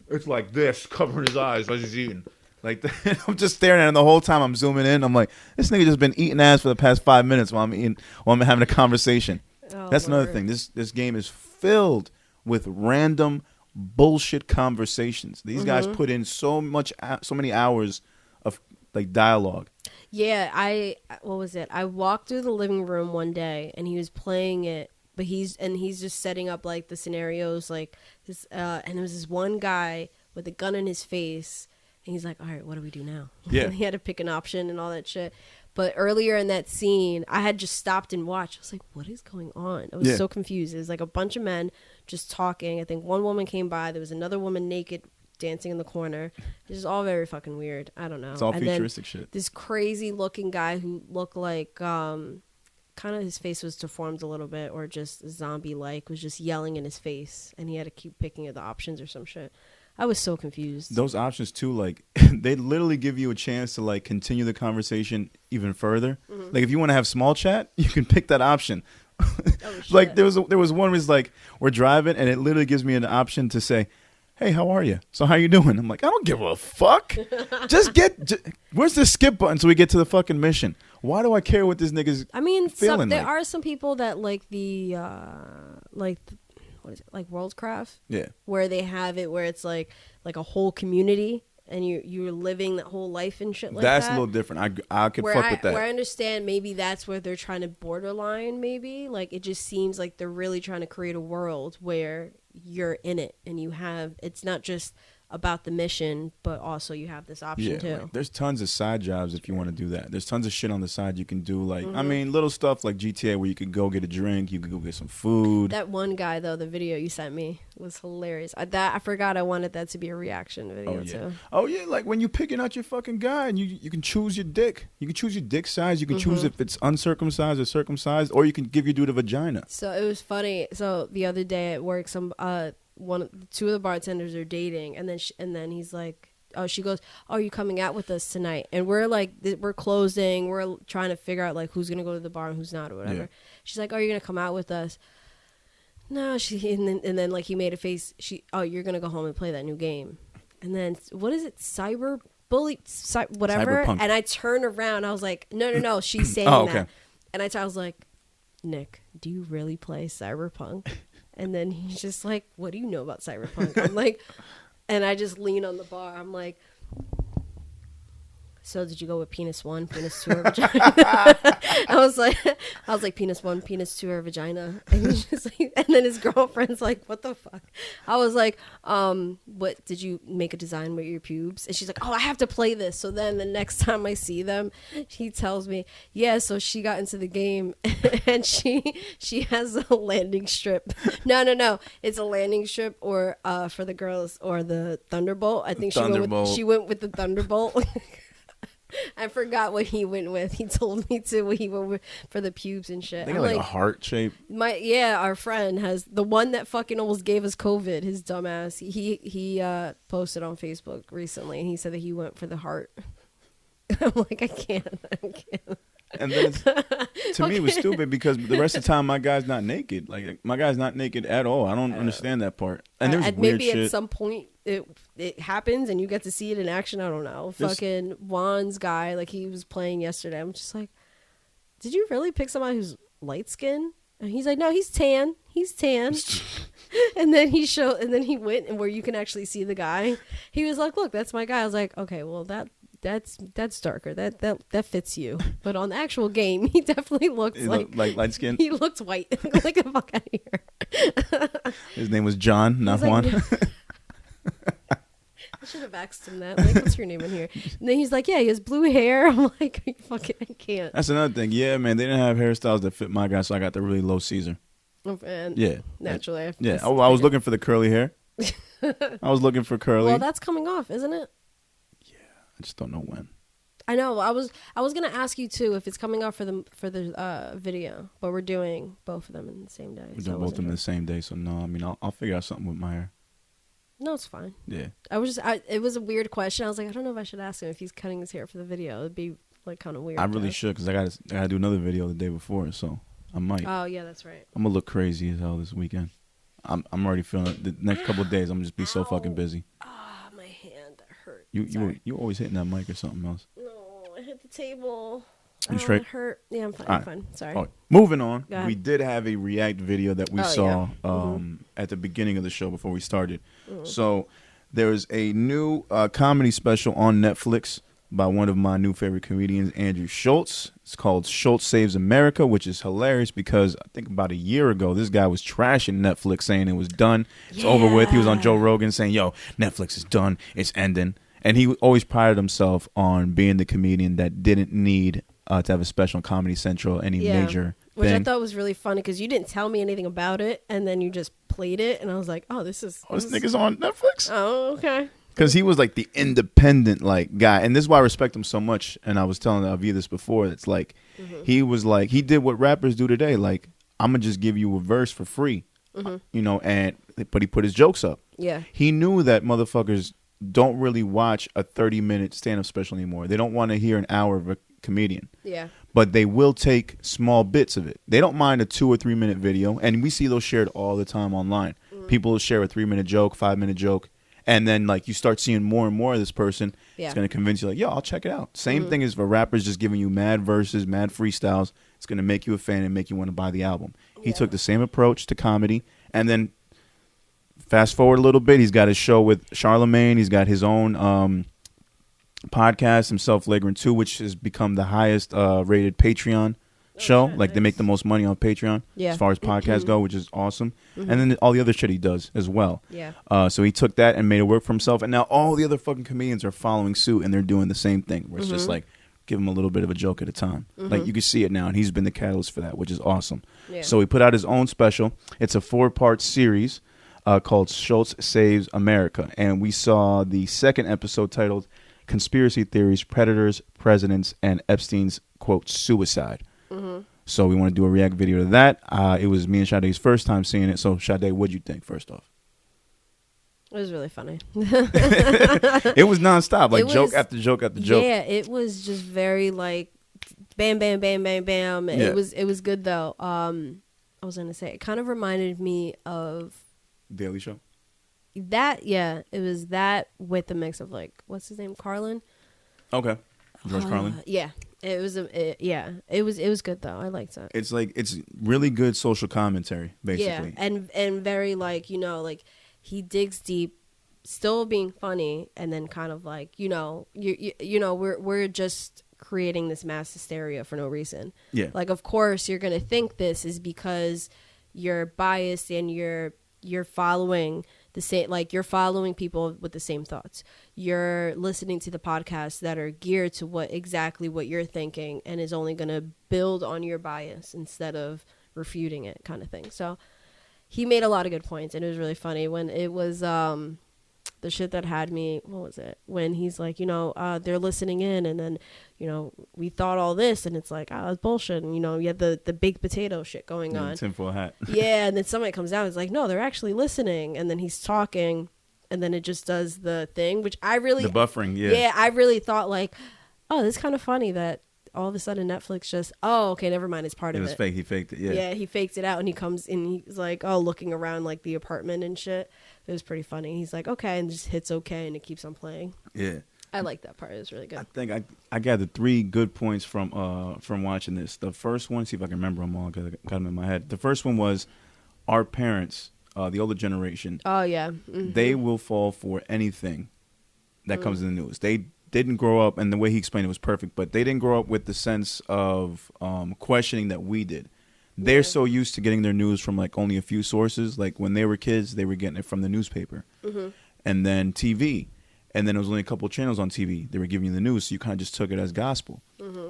it's like this, covering his eyes as he's eating. Like I'm just staring at him the whole time. I'm zooming in. I'm like, this nigga just been eating ass for the past 5 minutes while I'm having a conversation. That's another thing. This game is filled with random bullshit conversations. These guys put in so many hours of like dialogue. Yeah, what was it? I walked through the living room one day and he was playing it, but he's just setting up like the scenarios like this and there was this one guy with a gun in his face and he's like, "All right, what do we do now?" Yeah. And he had to pick an option and all that shit. But earlier in that scene, I had just stopped and watched. I was like, what is going on? I was so confused. It was like a bunch of men just talking. I think one woman came by. There was another woman naked dancing in the corner. It was all very fucking weird. I don't know. It's all and futuristic shit. This crazy looking guy who looked like kind of his face was deformed a little bit or just zombie-like was just yelling in his face. And he had to keep picking at the options or some shit. I was so confused. Those options too, like they literally give you a chance to like continue the conversation even further. Like if you want to have small chat, you can pick that option. Like there was one was like we're driving and it literally gives me an option to say, "Hey, how are you? So how you doing?" I'm like, I don't give a fuck. Where's the skip button so we get to the fucking mission? Why do I care what this nigga's? I mean, feeling there like? are some people that like what is it, like Worldcraft? Yeah. Where they have it where it's like a whole community and you're living that whole life and shit like that. That's a little different. I could fuck with that. Where I understand maybe that's where they're trying to borderline maybe. Like it just seems like they're really trying to create a world where you're in it and it's not just about the mission, but also you have this option too. Like, there's tons of side jobs if you want to do that. There's tons of shit on the side you can do. Like, I mean, little stuff like GTA where you could go get a drink, you could go get some food. That one guy though, the video you sent me was hilarious. I forgot I wanted that to be a reaction video too. Oh yeah, like when you're picking out your fucking guy and you can choose your dick. You can choose your dick size. You can choose if it's uncircumcised or circumcised, or you can give your dude a vagina. So it was funny. So the other day at work, two of the bartenders are dating, and then he's like, oh, she goes, "Oh, are you coming out with us tonight?" And we're like, we're closing, we're trying to figure out like who's gonna go to the bar and who's not or whatever. Yeah. She's like, "Oh, you're gonna come out with us?" No, and then like he made a face. You're gonna go home and play that new game. And then what is it? Cyberpunk. And I turned around. I was like, no. She's saying that. And I was like, "Nick, do you really play Cyberpunk?" And then he's just like, "What do you know about Cyberpunk?" I'm like, and I just lean on the bar. I'm like, "So did you go with penis 1, penis 2, or vagina?" I was like, penis 1, penis 2, or vagina? And he's just like, and then his girlfriend's like, "What the fuck?" I was like, "What did you make a design with your pubes?" And she's like, "Oh, I have to play this." So then the next time I see them, he tells me, "Yeah, so she got into the game and she has a landing strip." No, it's a landing strip or for the girls or the Thunderbolt. I think she went with the Thunderbolt. I forgot what he went with. He told me to he went with for the pubes and shit. They got like a heart shape. Our friend has the one that fucking almost gave us COVID. His dumbass. He posted on Facebook recently, and he said that he went for the heart. I'm like, I can't. And then to me it was stupid because the rest of the time my guy's not naked. Like my guy's not naked at all. I don't understand that part. And there's weird maybe shit. At some point it happens and you get to see it in action. I don't know. Fucking Juan's guy, like he was playing yesterday. I'm just like, did you really pick somebody who's light skinned? And he's like, no, he's tan. And then he went and where you can actually see the guy. He was like, look, that's my guy. I was like, okay, well that's darker. That fits you. But on the actual game, he definitely looked like light skin. He looked white. Like the fuck out of here. His name was John, not Juan. I should have asked him that. Like, what's your name in here? And then he's like, yeah, he has blue hair. I'm like, I can't. That's another thing. Yeah, man, they didn't have hairstyles that fit my guy, so I got the really low Caesar. And yeah. Naturally. Yeah. I was looking for the curly hair. I was looking for curly. Well, that's coming off, isn't it? I just don't know when. I know. I was gonna ask you too if it's coming out for the video, but we're doing both of them in the same day. We're doing both of them in the same day, so no. I mean, I'll figure out something with my hair. No, it's fine. Yeah. It was a weird question. I was like, I don't know if I should ask him if he's cutting his hair for the video. It'd be like kind of weird. I really should because I gotta do another video the day before, so I might. Oh yeah, that's right. I'm gonna look crazy as hell this weekend. I'm already feeling it. The next couple of days I'm gonna just be so fucking busy. My hand that hurt. You always hitting that mic or something else. No, I hit the table. You straight? It hurt. Yeah, I'm fine. All I'm right. fine. Sorry. All right. Moving on. Go ahead. We did have a react video that we Oh, saw yeah. at the beginning of the show before we started. So there's a new comedy special on Netflix by one of my new favorite comedians, Andrew Shulz. It's called Schultz Saves America, which is hilarious because I think about a year ago, this guy was trashing Netflix, saying it was done. It's over with. He was on Joe Rogan saying, yo, Netflix is done. It's ending. And he always prided himself on being the comedian that didn't need to have a special on Comedy Central, any major Which thing. I thought was really funny because you didn't tell me anything about it, and then you just played it, and I was like, oh, this nigga's on Netflix? Oh, okay. Because he was like the independent like guy, and this is why I respect him so much. And I was telling Avi this before. It's like he was like he did what rappers do today. Like I'm gonna just give you a verse for free, you know. But he put his jokes up. Yeah. He knew that motherfuckers don't really watch a 30-minute stand-up special anymore. They don't want to hear an hour of a comedian. Yeah. But they will take small bits of it. They don't mind a 2 or 3 minute video, and we see those shared all the time online. People will share a 3-minute joke, 5-minute joke. And then, like, you start seeing more and more of this person. Yeah. It's going to convince you, like, yo, I'll check it out. Same thing as for rappers just giving you mad verses, mad freestyles. It's going to make you a fan and make you want to buy the album. He took the same approach to comedy. And then, fast forward a little bit, he's got his show with Charlemagne. He's got his own podcast, himself, Flagrant 2, which has become the highest rated Patreon show. Shit, like, they make the most money on Patreon as far as podcasts go, which is awesome. And then all the other shit he does as well. Yeah. So he took that and made it work for himself. And now all the other fucking comedians are following suit, and they're doing the same thing, where it's just like, give him a little bit of a joke at a time. Like, you can see it now, and he's been the catalyst for that, which is awesome. Yeah. So he put out his own special. It's a 4-part series called Schultz Saves America. And we saw the second episode titled Conspiracy Theories, Predators, Presidents, and Epstein's, quote, suicide. So we want to do a react video to that. It was me and Sade's first time seeing it. So, Sade, what'd you think, first off? It was really funny. It was nonstop, like joke after joke after joke. Yeah, it was just very like bam, bam, bam, bam, bam. Yeah. It was good though. I was gonna say it kind of reminded me of Daily Show? that. Yeah, it was that with the mix of like what's his name, Carlin. Okay. George Carlin? Yeah, it was it was good though. I liked it. It's like, it's really good social commentary, basically. Yeah, and very like like he digs deep, still being funny, and then kind of like you know we're just creating this mass hysteria for no reason. Yeah. Like of course you're gonna think this is because you're biased and you're following the same, like you're following people with the same thoughts. You're listening to the podcasts that are geared to what you're thinking and is only gonna build on your bias instead of refuting it, kind of thing. So he made a lot of good points, and it was really funny when it was the shit that had me. What was it? When he's like, they're listening in, and then, we thought all this, and it's like, it's bullshit. And you had the baked potato shit going on. Tinfoil hat. Yeah, and then somebody comes out, it's like, no, they're actually listening, and then he's talking, and then it just does the thing, which I really The buffering, yeah. Yeah, I really thought like, oh, this is kind of funny that all of a sudden Netflix just, oh, okay, never mind, it's part of it. It was fake. He faked it, yeah. Yeah, he faked it out, and he comes in, he's like, oh, looking around like the apartment and shit. It was pretty funny. He's like, okay, and just hits okay, and it keeps on playing. Yeah. I like that part. It was really good. I think I gathered 3 good points from watching this. The first one, see if I can remember them all, because I got them in my head. The first one was our parents, the older generation. Oh, yeah. Mm-hmm. They will fall for anything that comes in the news. They didn't grow up, and the way he explained it was perfect, but they didn't grow up with the sense of questioning that we did. They're so used to getting their news from like only a few sources. Like when they were kids, they were getting it from the newspaper and then TV. And then there was only a couple of channels on TV. They were giving you the news, so you kind of just took it as gospel.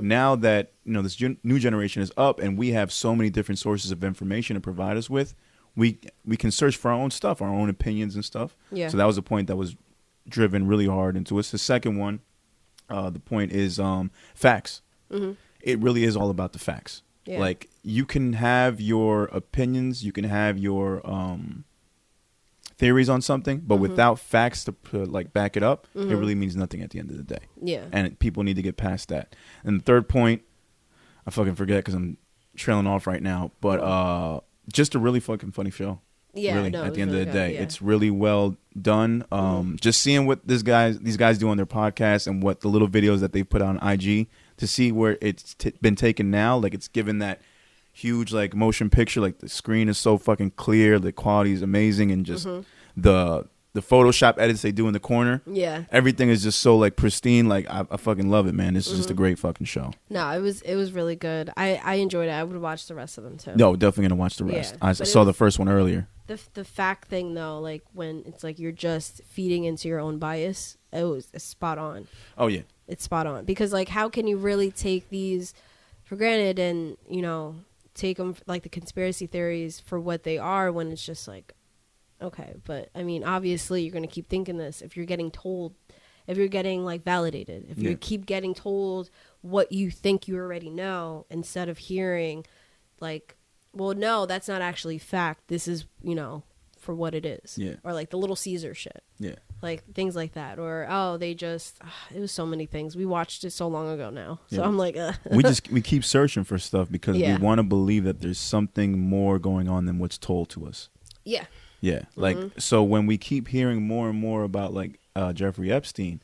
Now that this new generation is up, and we have so many different sources of information to provide us with, we can search for our own stuff, our own opinions and stuff. Yeah. So that was a point that was driven really hard into us. The second one, the point is facts. It really is all about the facts. Yeah. Like, you can have your opinions, you can have your theories on something, but without facts to back it up, it really means nothing at the end of the day. Yeah. And people need to get past that. And the third point, I fucking forget because I'm trailing off right now, but just a really fucking funny show. Yeah, really, no, at the end of the day, yeah. It's really well done. Just seeing what these guys do on their podcast and what the little videos that they put on IG, to see where it's been taken now. Like it's given that huge like motion picture. Like the screen is so fucking clear, the quality is amazing, and just the Photoshop edits they do in the corner. Yeah. Everything is just so like pristine. Like I fucking love it, man. This is just a great fucking show. No, it was really good. I enjoyed it. I would watch the rest of them too. No, definitely gonna watch the rest. I saw the first one earlier. The fact thing though, like when it's like you're just feeding into your own bias, it's spot on. Oh yeah. It's spot on, because like how can you really take these for granted and, you know, take them like the conspiracy theories for what they are when it's just like, okay, but I mean, obviously you're going to keep thinking this if you're getting told, if you're getting like validated, if you keep getting told what you think you already know instead of hearing like, well, no, that's not actually fact. This is, you know, for what it is. Yeah. Or like the Little Caesar shit. Yeah. Like things like that. Or, oh, they just, it was so many things. We watched it so long ago now. So I'm like, we keep searching for stuff because we want to believe that there's something more going on than what's told to us. Yeah. Yeah. Like, so when we keep hearing more and more about like Jeffrey Epstein,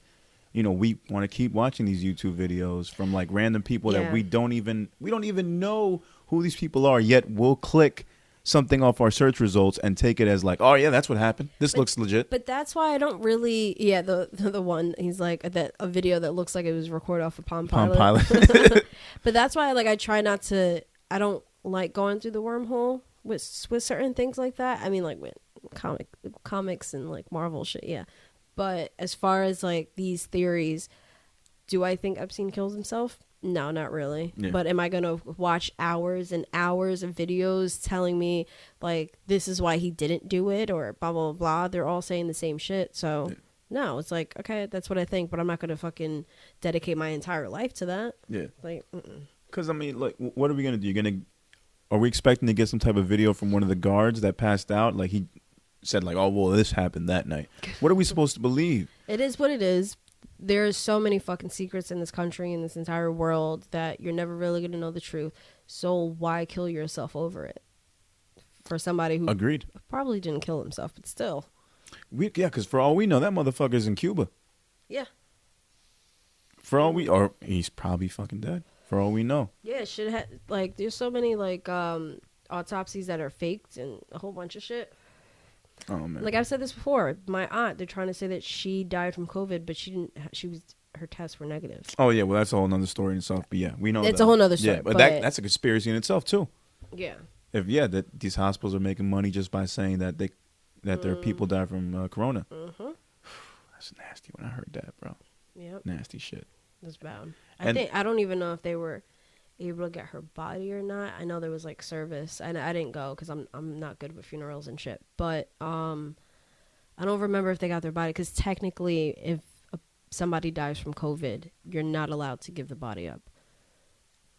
you know, we want to keep watching these YouTube videos from like random people that we don't even know who these people are, yet we'll click something off our search results and take it as like, oh yeah, that's what happened. This looks legit. But that's why I don't really, the one, he's like a video that looks like it was recorded off of Palm Pilot. But that's why like I try not to, I don't like going through the wormhole with certain things like that. I mean like with comics and like Marvel shit, yeah. But as far as like these theories, do I think Epstein kills himself? No, not really. Yeah. But am I going to watch hours and hours of videos telling me like this is why he didn't do it or blah, blah, blah. They're all saying the same shit. So no, it's like, okay, that's what I think, but I'm not going to fucking dedicate my entire life to that. Yeah. Like, because I mean, like, what are we going to do? Are we expecting to get some type of video from one of the guards that passed out? Like he said like, oh, well, this happened that night. What are we supposed to believe? It is what it is. There's so many fucking secrets in this country, in this entire world, that you're never really going to know the truth. So why kill yourself over it? For somebody who agreed probably didn't kill himself, but still. Because for all we know, that motherfucker's in Cuba. Yeah. For all or he's probably fucking dead. For all we know. Yeah, like there's so many like autopsies that are faked and a whole bunch of shit. Oh man! Like I've said this before, my aunt, they're trying to say that she died from COVID, but she didn't. Her tests were negative. Oh yeah, well that's a whole nother story in itself. But yeah, we know it's a whole nother story. Yeah, but that's a conspiracy in itself too. Yeah. If that these hospitals are making money just by saying that their people die from corona. Mm-hmm. That's nasty. When I heard that, bro. Yep. Nasty shit. That's bad. I don't even know if they were able to get her body or not. I know there was like service, and I didn't go because I'm not good with funerals and shit. But I don't remember if they got their body, because technically, if somebody dies from COVID, you're not allowed to give the body up.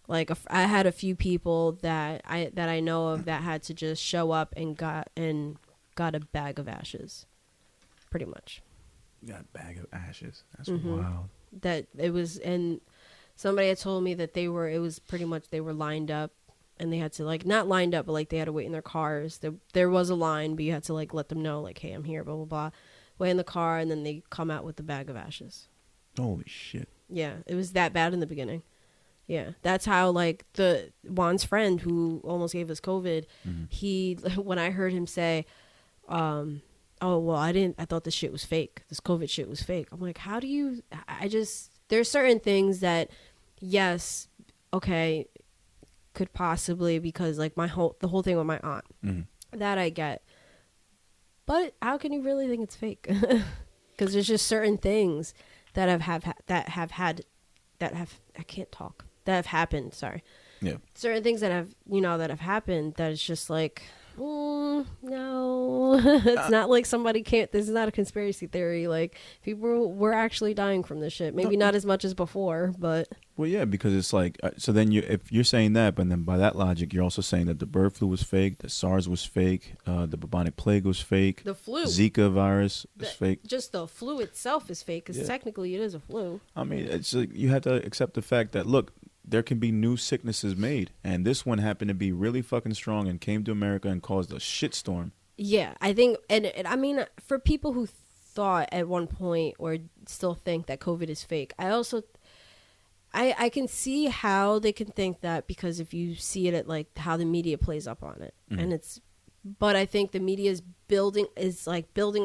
Like I had a few people that I know of that had to just show up and got a bag of ashes, pretty much. Got a bag of ashes. That's wild. That it was, and somebody had told me that they were lined up, and they had to like, not lined up, but like they had to wait in their cars. There was a line, but you had to like let them know like, hey, I'm here, blah, blah, blah. Wait in the car, and then they come out with the bag of ashes. Holy shit. Yeah, it was that bad in the beginning. Yeah, that's how like Juan's friend who almost gave us COVID, he, when I heard him say, oh, well, I thought this shit was fake. This COVID shit was fake. I'm like, how do you, there's certain things that, yes, okay, could possibly, because like the whole thing with my aunt, that I get. But how can you really think it's fake? Because there's just certain things that have happened. Sorry. Yeah. Certain things that have happened that it's just like, no, it's not like somebody can't. This is not a conspiracy theory. Like people were actually dying from this shit. Maybe not as much as before, but. Well, yeah, because it's like, so then if you're saying that, but then by that logic, you're also saying that the bird flu was fake, the SARS was fake, the bubonic plague was fake, the flu, Zika virus is fake. Just the flu itself is fake, because technically it is a flu. I mean, it's like, you have to accept the fact that, look, there can be new sicknesses made, and this one happened to be really fucking strong and came to America and caused a shitstorm. Yeah, I think, and I mean, for people who thought at one point or still think that COVID is fake, I can see how they can think that, because if you see it at like how the media plays up on it, and but I think the media is building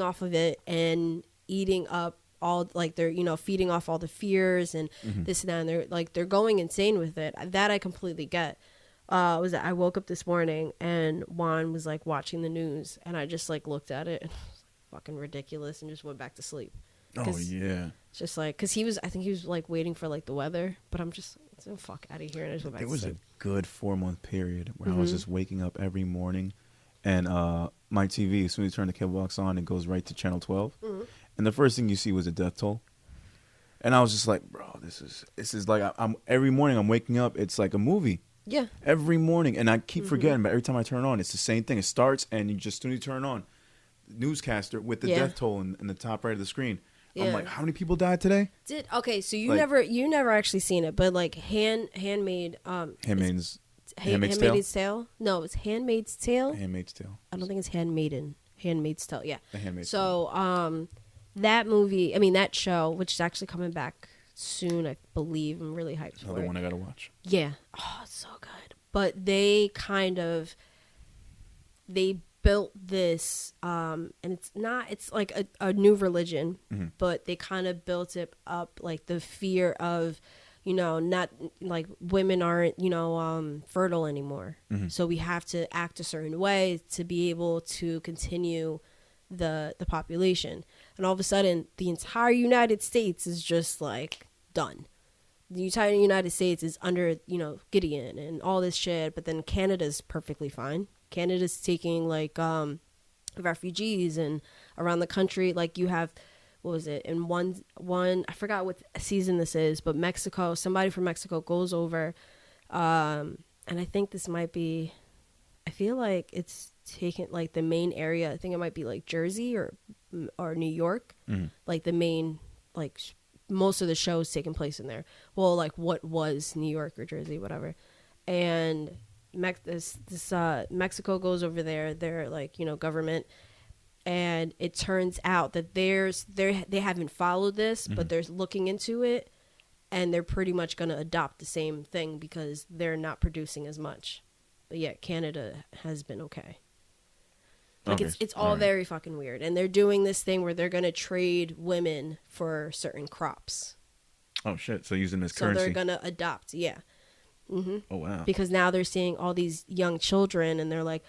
off of it and eating up all, like, they're, you know, feeding off all the fears and this and that, and they're going insane with it. That I completely get. Was that I woke up this morning and Juan was like watching the news, and I just like looked at it and it was like fucking ridiculous, and just went back to sleep. Oh yeah. It's just like, because I think he was like waiting for like the weather, but I'm just so fuck out of here, and I just went back to sleep. There was a good 4-month period where I was just waking up every morning, and my TV, as soon as you turn the cable box on, it goes right to channel 12, and the first thing you see was a death toll, and I was just like, bro, this is like, I'm every morning I'm waking up, it's like a movie. Yeah. Every morning, and I keep forgetting, but every time I turn it on, it's the same thing. It starts, and you just, as soon as you turn it on, newscaster with the death toll in the top right of the screen. Yeah. I'm like, how many people died today? So you never actually seen it, but like Handmaid's Tale? No, it's Handmaid's Tale. Handmaid's Tale. I don't think it's Handmaid's Tale. Yeah. The Handmaid's Tale. That movie, I mean that show, which is actually coming back soon, I believe. I'm really hyped for it. Another one I gotta watch. Yeah. Oh, it's so good. But they built this, and it's like a new religion, but they kind of built it up like the fear of, you know, not like women aren't, you know, fertile anymore. So we have to act a certain way to be able to continue the population. And all of a sudden the entire United States is just like done. The entire United States is under, you know, Gideon and all this shit, but then Canada's perfectly fine. Canada's taking like refugees, and around the country, like you have, what was it, in one I forgot what season this is, but Mexico, somebody from Mexico goes over, and I think this might be, I feel like it's taken like the main area, I think it might be like Jersey or New York, like the main, like most of the shows taking place in there. Well, like what was New York or Jersey, whatever. And Mexico goes over there, their like, you know, government, and it turns out that they haven't followed this, but they're looking into it, and they're pretty much going to adopt the same thing because they're not producing as much. But yet Canada has been okay. Like it's all very fucking weird, and they're doing this thing where they're going to trade women for certain crops. Oh shit! So using this currency. So they're going to adopt, yeah. Oh wow! Because now they're seeing all these young children, and they're like,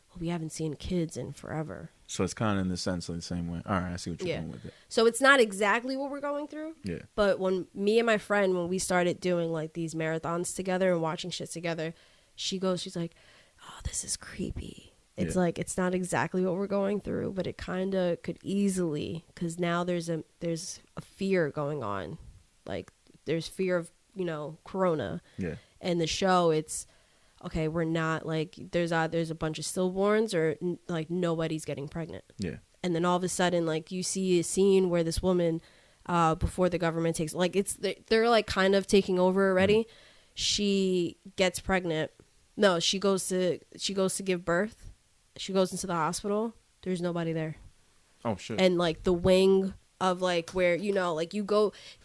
well, we haven't seen kids in forever. So it's kind of in the sense of the same way. All right, I see what you're doing with it. So it's not exactly what we're going through. Yeah. But when me and my friend, when we started doing like these marathons together and watching shit together, she's like, oh, this is creepy. It's like, it's not exactly what we're going through, but it kind of could easily, because now there's a fear going on. Like there's fear of, you know, corona. Yeah. And the show, it's okay, we're not like, there's a bunch of stillborns, or like nobody's getting pregnant. Yeah. And then all of a sudden, like you see a scene where this woman, before the government takes, like they're like kind of taking over already. She gets pregnant. No, she goes to give birth. She goes into the hospital. There's nobody there. Oh shit. And like the wing of like where, you know, like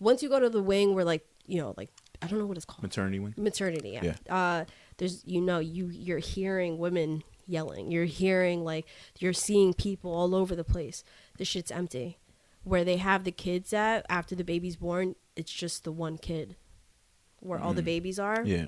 once you go to the wing where like, you know, like, I don't know what it's called. Maternity wing? Maternity, yeah. There's, you know, you're hearing women yelling. You're hearing, like, you're seeing people all over the place. The shit's empty. Where they have the kids at, after the baby's born, it's just the one kid. Where all the babies are. Yeah.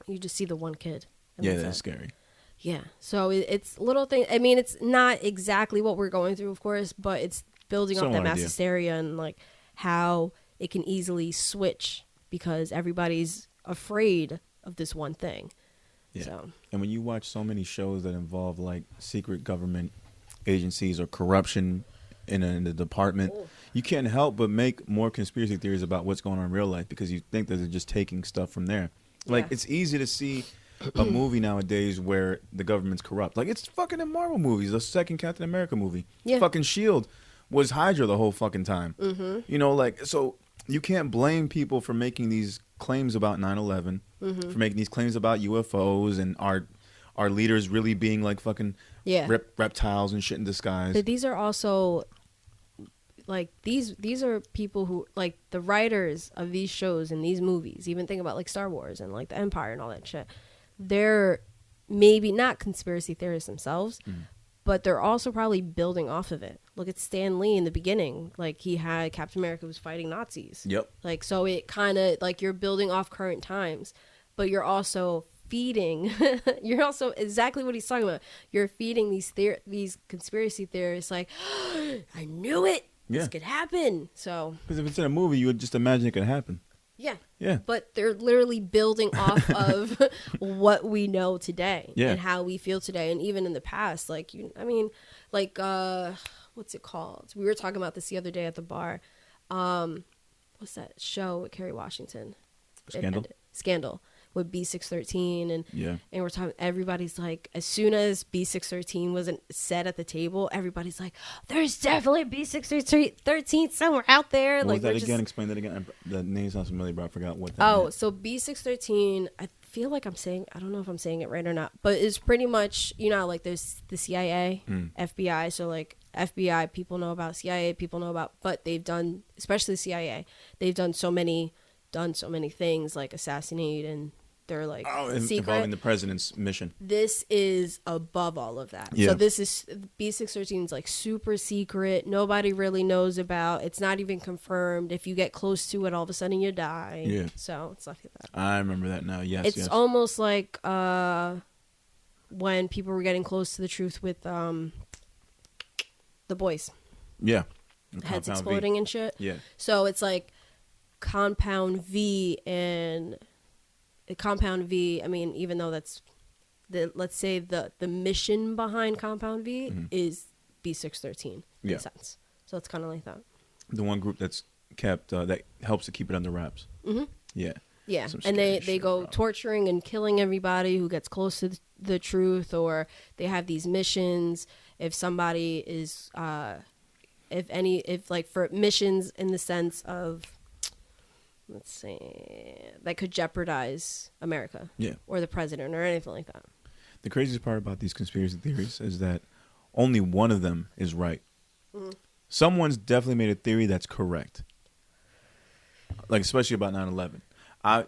You just see the one kid. Yeah, that's scary. Yeah. So it's little things. I mean, it's not exactly what we're going through, of course, but it's building up that mass hysteria, and, like, how it can easily switch because everybody's afraid of this one thing. Yeah. So. And when you watch so many shows that involve like secret government agencies or corruption in the department, you can't help but make more conspiracy theories about what's going on in real life, because you think that they're just taking stuff from there. Like, it's easy to see a movie nowadays where the government's corrupt. Like, it's fucking in Marvel movies. The second Captain America movie. Yeah. Fucking S.H.I.E.L.D. was Hydra the whole fucking time. You know, like, so you can't blame people for making these claims about 9/11, for making these claims about UFOs and our leaders really being like fucking reptiles and shit in disguise. But these are also like these are people who, like, the writers of these shows and these movies, even think about like Star Wars and like the Empire and all that shit. They're maybe not conspiracy theorists themselves, but they're also probably building off of it. Look at Stan Lee in the beginning. Like, he had Captain America was fighting Nazis. Yep. Like, so it kind of, like, you're building off current times, but you're also feeding. You're also exactly what he's talking about. You're feeding these conspiracy theorists. Like, I knew it. Yeah. This could happen. So, Because if it's in a movie, you would just imagine it could happen. yeah. Yeah. But they're literally building off of what we know today and how we feel today. And even in the past, like, what's it called? We were talking about this the other day at the bar. What's that show with Kerry Washington? Scandal with B613 and we're talking, everybody's like, as soon as B613 wasn't said at the table, everybody's like, there's definitely B613 somewhere out there. What like, was that again? Explain that again. The name sounds familiar, but I forgot what that meant. So B613, I feel like I don't know if I'm saying it right or not, but it's pretty much, like, there's the CIA, FBI, so like FBI people know about, CIA people know about, but they've done, especially the CIA, they've done so many things, like assassinate, and they're like secret. Involving the president's mission. This is above all of that. Yeah. So this is B613 is like super secret. Nobody really knows about. It's not even confirmed. If you get close to it, all of a sudden you die. Yeah. So it's stuff like that. I remember that now. Yes. It's almost like when people were getting close to the truth with the boys. Yeah. Heads exploding and shit. Yeah. So it's like Compound V and Compound V. I mean, even though that's let's say the mission behind Compound V is B613 in a sense. So it's kind of like that. The one group that's kept that helps to keep it under wraps. Mm-hmm. Yeah. Yeah, and they go torturing and killing everybody who gets close to the truth, or they have these missions. If somebody is, if for missions in the sense of, let's say, that could jeopardize America, or the president, or anything like that. The craziest part about these conspiracy theories is that only one of them is right. Mm-hmm. Someone's definitely made a theory that's correct, like especially about 9/11. I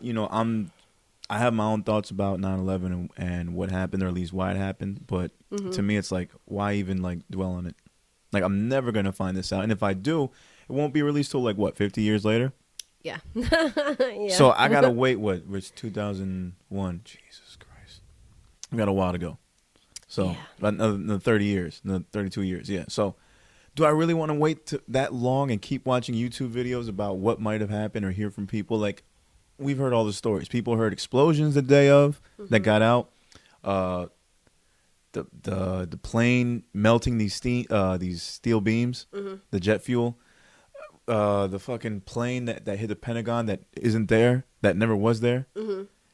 have my own thoughts about 9/11 and what happened, or at least why it happened. But to me, it's like, why even like dwell on it? Like, I'm never gonna find this out, and if I do, it won't be released till like what, 50 years later. Yeah. So I gotta wait. It's 2001. Jesus Christ, I got a while to go. So another 30 years, another 32 years. Yeah. So do I really want to wait that long and keep watching YouTube videos about what might have happened, or hear from people? Like, we've heard all the stories. People heard explosions the day of that got out. The plane melting these steel beams, the jet fuel. The fucking plane that hit the Pentagon that isn't there, that never was there,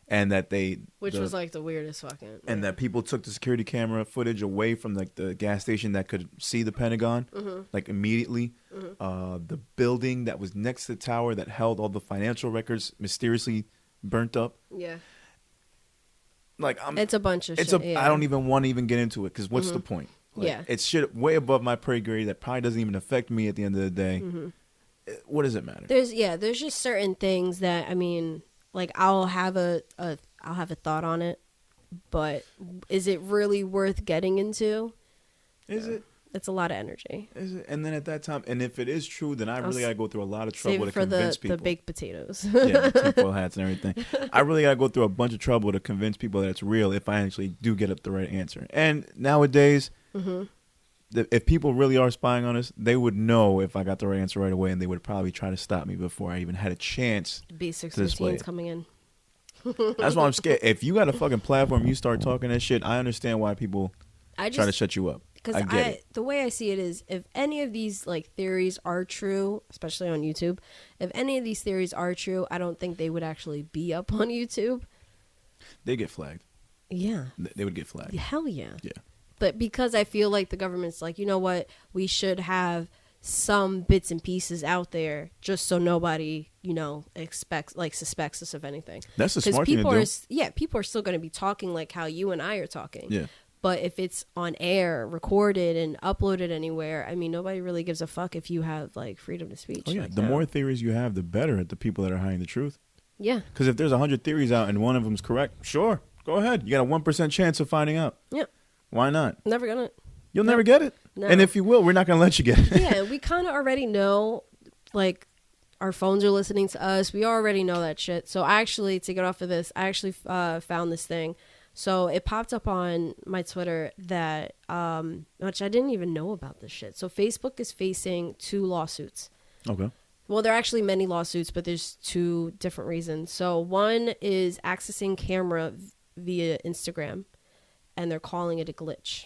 and that which was like the weirdest fucking. And that people took the security camera footage away from like the gas station that could see the Pentagon, like immediately. The building that was next to the tower that held all the financial records mysteriously burnt up. Yeah. Like, it's a bunch of shit. I don't even want to even get into it, because what's the point? Like, it's shit way above my pay grade that probably doesn't even affect me at the end of the day. What does it matter? There's just certain things that, I mean, like, I'll have a thought on it, but is it really worth getting into? Is it? It's a lot of energy. Is it? And then at that time, and if it is true, then I really gotta go through a lot of trouble to convince people. The baked potatoes. Yeah, tinfoil hats and everything. I really gotta go through a bunch of trouble to convince people that it's real if I actually do get up the right answer. And nowadays, if people really are spying on us, they would know if I got the right answer right away, and they would probably try to stop me before I even had a chance. B613 is coming in. That's why I'm scared. If you got a fucking platform, you start talking that shit, I understand why people try to shut you up. Because the way I see it is, if any of these like theories are true, especially on YouTube, if any of these theories are true, I don't think they would actually be up on YouTube. They get flagged. Yeah. They would get flagged. Hell yeah. Yeah. But because I feel like the government's like, you know what, we should have some bits and pieces out there just so nobody, suspects us of anything. That's the smart thing to do. People are still going to be talking like how you and I are talking. Yeah. But if it's on air, recorded, and uploaded anywhere, I mean, nobody really gives a fuck if you have like freedom of speech. Oh yeah, like the now. more theories you have, the better at the people that are hiding the truth. Yeah. Because if there's 100 theories out and one of them's correct, sure, go ahead. You got a 1% chance of finding out. Yeah. Why not? Never gonna. You'll never get it. No. And if you will, we're not going to let you get it. Yeah, we kind of already know, like, our phones are listening to us. We already know that shit. So actually, to get off of this, I actually found this thing. So it popped up on my Twitter that, which I didn't even know about this shit. So Facebook is facing 2 lawsuits. Okay. Well, there are actually many lawsuits, but there's 2 different reasons. So one is accessing camera via Instagram, and they're calling it a glitch.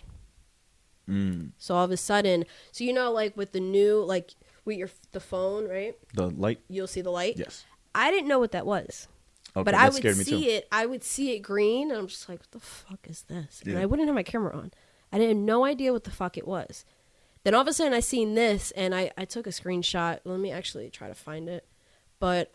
So all of a sudden, so you know, like with the new, like with the phone, right? The light? You'll see the light. Yes. I didn't know what that was. Okay, But that I would scared me see too. it. I would see it green, and I'm just like, "What the fuck is this?" And Yeah. I wouldn't have my camera on. I had no idea what the fuck it was. Then all of a sudden, I seen this, and I took a screenshot. Let me actually try to find it. But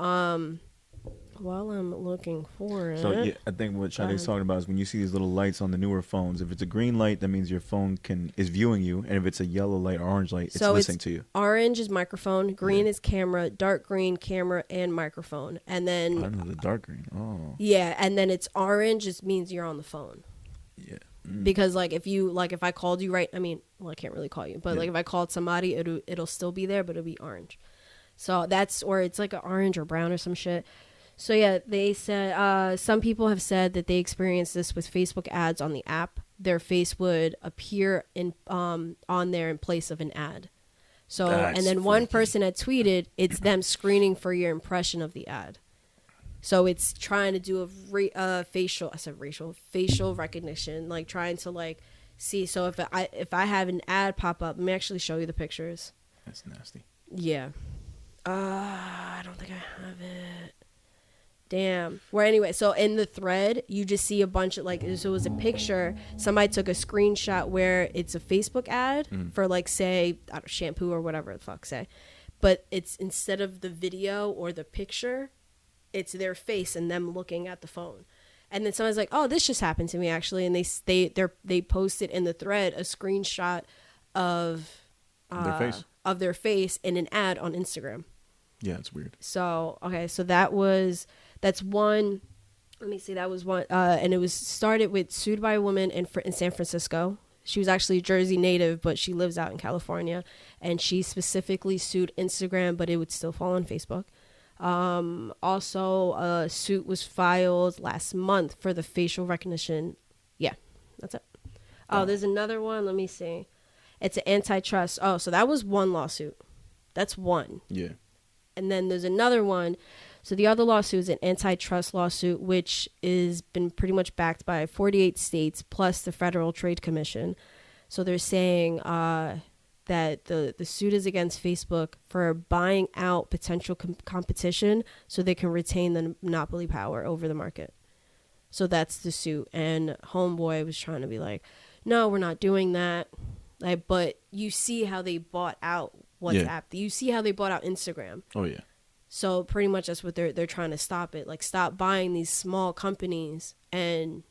while I'm looking for it, So yeah, I think what Sade's talking about is when you see these little lights on the newer phones, if it's a green light, that means your phone is viewing you, and if it's a yellow light or orange light, it's listening to you. Orange is microphone, green is camera, dark green camera and microphone, and then I don't know the dark green. Oh. yeah, and then it's orange. It means you're on the phone. Yeah. Because like if I called you right, I mean, well, I can't really call you, but like if I called somebody, it'll still be there, but it'll be orange. So that's, or it's like an orange or brown or some shit. So yeah, they said some people have said that they experienced this with Facebook ads on the app. Their face would appear in on there in place of an ad. So That's and then one freaky. person had tweeted, it's them screening for your impression of the ad. So it's trying to do a facial recognition, like trying to like see. So if I have an ad pop up, let me actually show you the pictures. That's nasty. Yeah. I don't think I have it. Damn. Well, anyway, so in the thread, you just see a bunch of like, so it was a picture. Somebody took a screenshot where it's a Facebook ad for like, say, I don't know, shampoo or whatever the fuck say. But it's instead of the video or the picture, it's their face and them looking at the phone. And then someone's like, oh, this just happened to me actually. And they posted in the thread a screenshot of their face in an ad on Instagram. Yeah, it's weird. So, okay, so that's one, let me see, that was one, and it was started with sued by a woman in San Francisco. She was actually a Jersey native, but she lives out in California, and she specifically sued Instagram, but it would still fall on Facebook. Also, a suit was filed last month for the facial recognition. Yeah, that's it. Oh, there's another one, let me see. It's an antitrust. Oh, so that was one lawsuit. That's one. Yeah. And then there's another one. So the other lawsuit is an antitrust lawsuit, which is been pretty much backed by 48 states plus the Federal Trade Commission. So they're saying that the suit is against Facebook for buying out potential competition so they can retain the monopoly power over the market. So that's the suit. And Homeboy was trying to be like, no, we're not doing that. Like, but you see how they bought out WhatsApp. Yeah. You see how they bought out Instagram. Oh, yeah. So pretty much that's what they're trying to stop it. Like, stop buying these small companies and,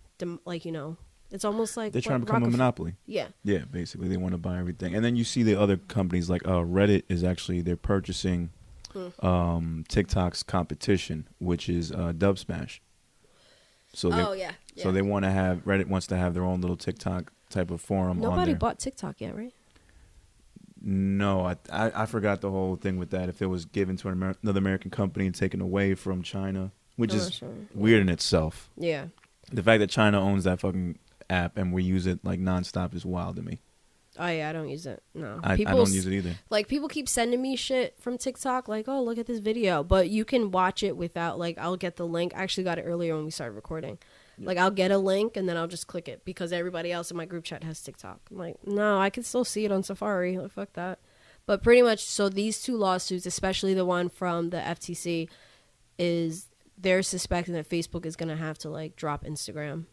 like, you know, it's almost like they're trying to become a monopoly. Yeah. Yeah, basically. They want to buy everything. And then you see the other companies like Reddit is actually, they're purchasing TikTok's competition, which is Dub Smash. So So they want to have, Reddit wants to have their own little TikTok type of forum. Nobody on there. bought TikTok yet, right? No, I forgot the whole thing with that. If it was given to another American company and taken away from China, which is weird in itself. Yeah. The fact that China owns that fucking app and we use it like nonstop is wild to me. Oh yeah, I don't use it. No, I don't use it either. Like, people keep sending me shit from TikTok, like, oh, look at this video, but you can watch it without, like, I'll get the link. I actually got it earlier when we started recording. Yeah. Like, I'll get a link and then I'll just click it because everybody else in my group chat has TikTok. I'm like, no, I can still see it on Safari. Like, fuck that. But pretty much, so these 2 lawsuits, especially the one from the FTC, is they're suspecting that Facebook is going to have to, like, drop Instagram.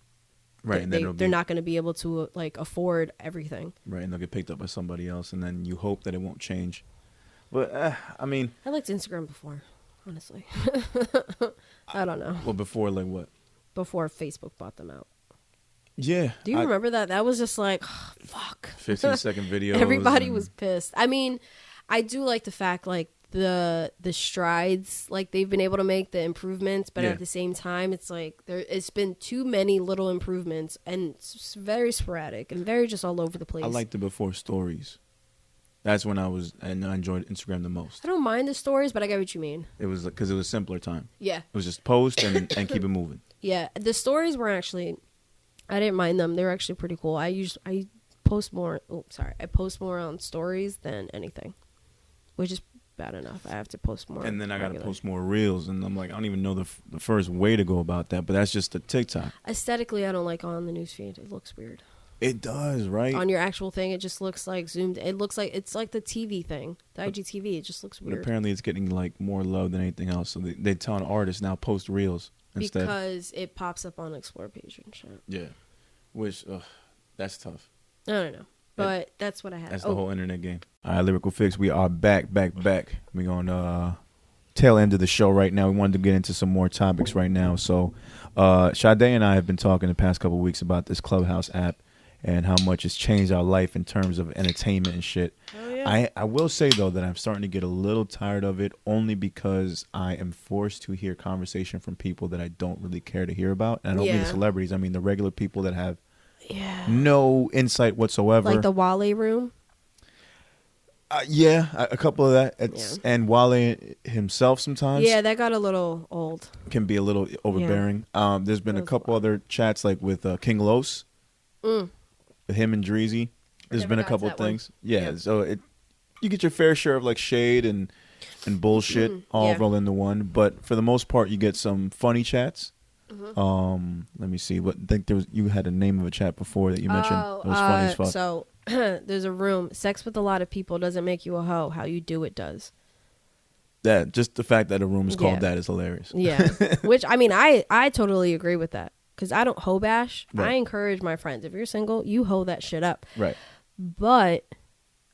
Right, and they're not going to be able to, like, afford everything. Right, and they'll get picked up by somebody else, and then you hope that it won't change. But, I mean... I liked Instagram before, honestly. I don't know. Well, before, like, what? Before Facebook bought them out. Yeah. Do you remember that? That was just like, fuck. 15-second videos. Everybody was pissed. I mean, I do like the fact, like, the strides, like, they've been able to make, the improvements, but at the same time, it's like, it's been too many little improvements, and it's very sporadic and very just all over the place. I liked the before stories. That's when I enjoyed Instagram the most. I don't mind the stories, but I get what you mean. It was because it was simpler time. Yeah. It was just post and keep it moving. Yeah. The stories were actually, I didn't mind them. They were actually pretty cool. I post more. I post more on stories than anything, which is bad enough. I have to post more. And then I got to post more reels, and I'm like, I don't even know the first way to go about that, but that's just the TikTok. Aesthetically, I don't like on the newsfeed. It looks weird. It does, right? On your actual thing, it just looks like zoomed. It looks like it's like the TV thing, the IGTV. It just looks weird. But apparently, it's getting like more love than anything else. So they tell an artist now post reels instead because it pops up on Explore page and shit. Yeah, which that's tough. I don't know, but that's what I had. That's the whole internet game. All right, Lyrical Fix, we are back. We're on tail end of the show right now. We wanted to get into some more topics right now. So, Sade and I have been talking the past couple of weeks about this Clubhouse app and how much it's changed our life in terms of entertainment and shit. Oh, yeah. I will say, though, that I'm starting to get a little tired of it only because I am forced to hear conversation from people that I don't really care to hear about. And I don't mean the celebrities. I mean the regular people that have no insight whatsoever. Like the Wale room? A couple of that. And Wale himself sometimes. Yeah, that got a little old. Can be a little overbearing. There's been a couple other chats like with King Los. With him and Dreezy. There's been a couple of things. Yeah, so you get your fair share of like shade and bullshit all rolled into one. But for the most part, you get some funny chats. Let me see. I think you had a name of a chat before that you mentioned. It was funny as fuck. So there's a room. Sex with a lot of people doesn't make you a hoe. How you do it does. That just the fact that a room is called that is hilarious. Yeah, which I mean, I totally agree with that because I don't hoe bash. Right. I encourage my friends. If you're single, you hoe that shit up. Right. But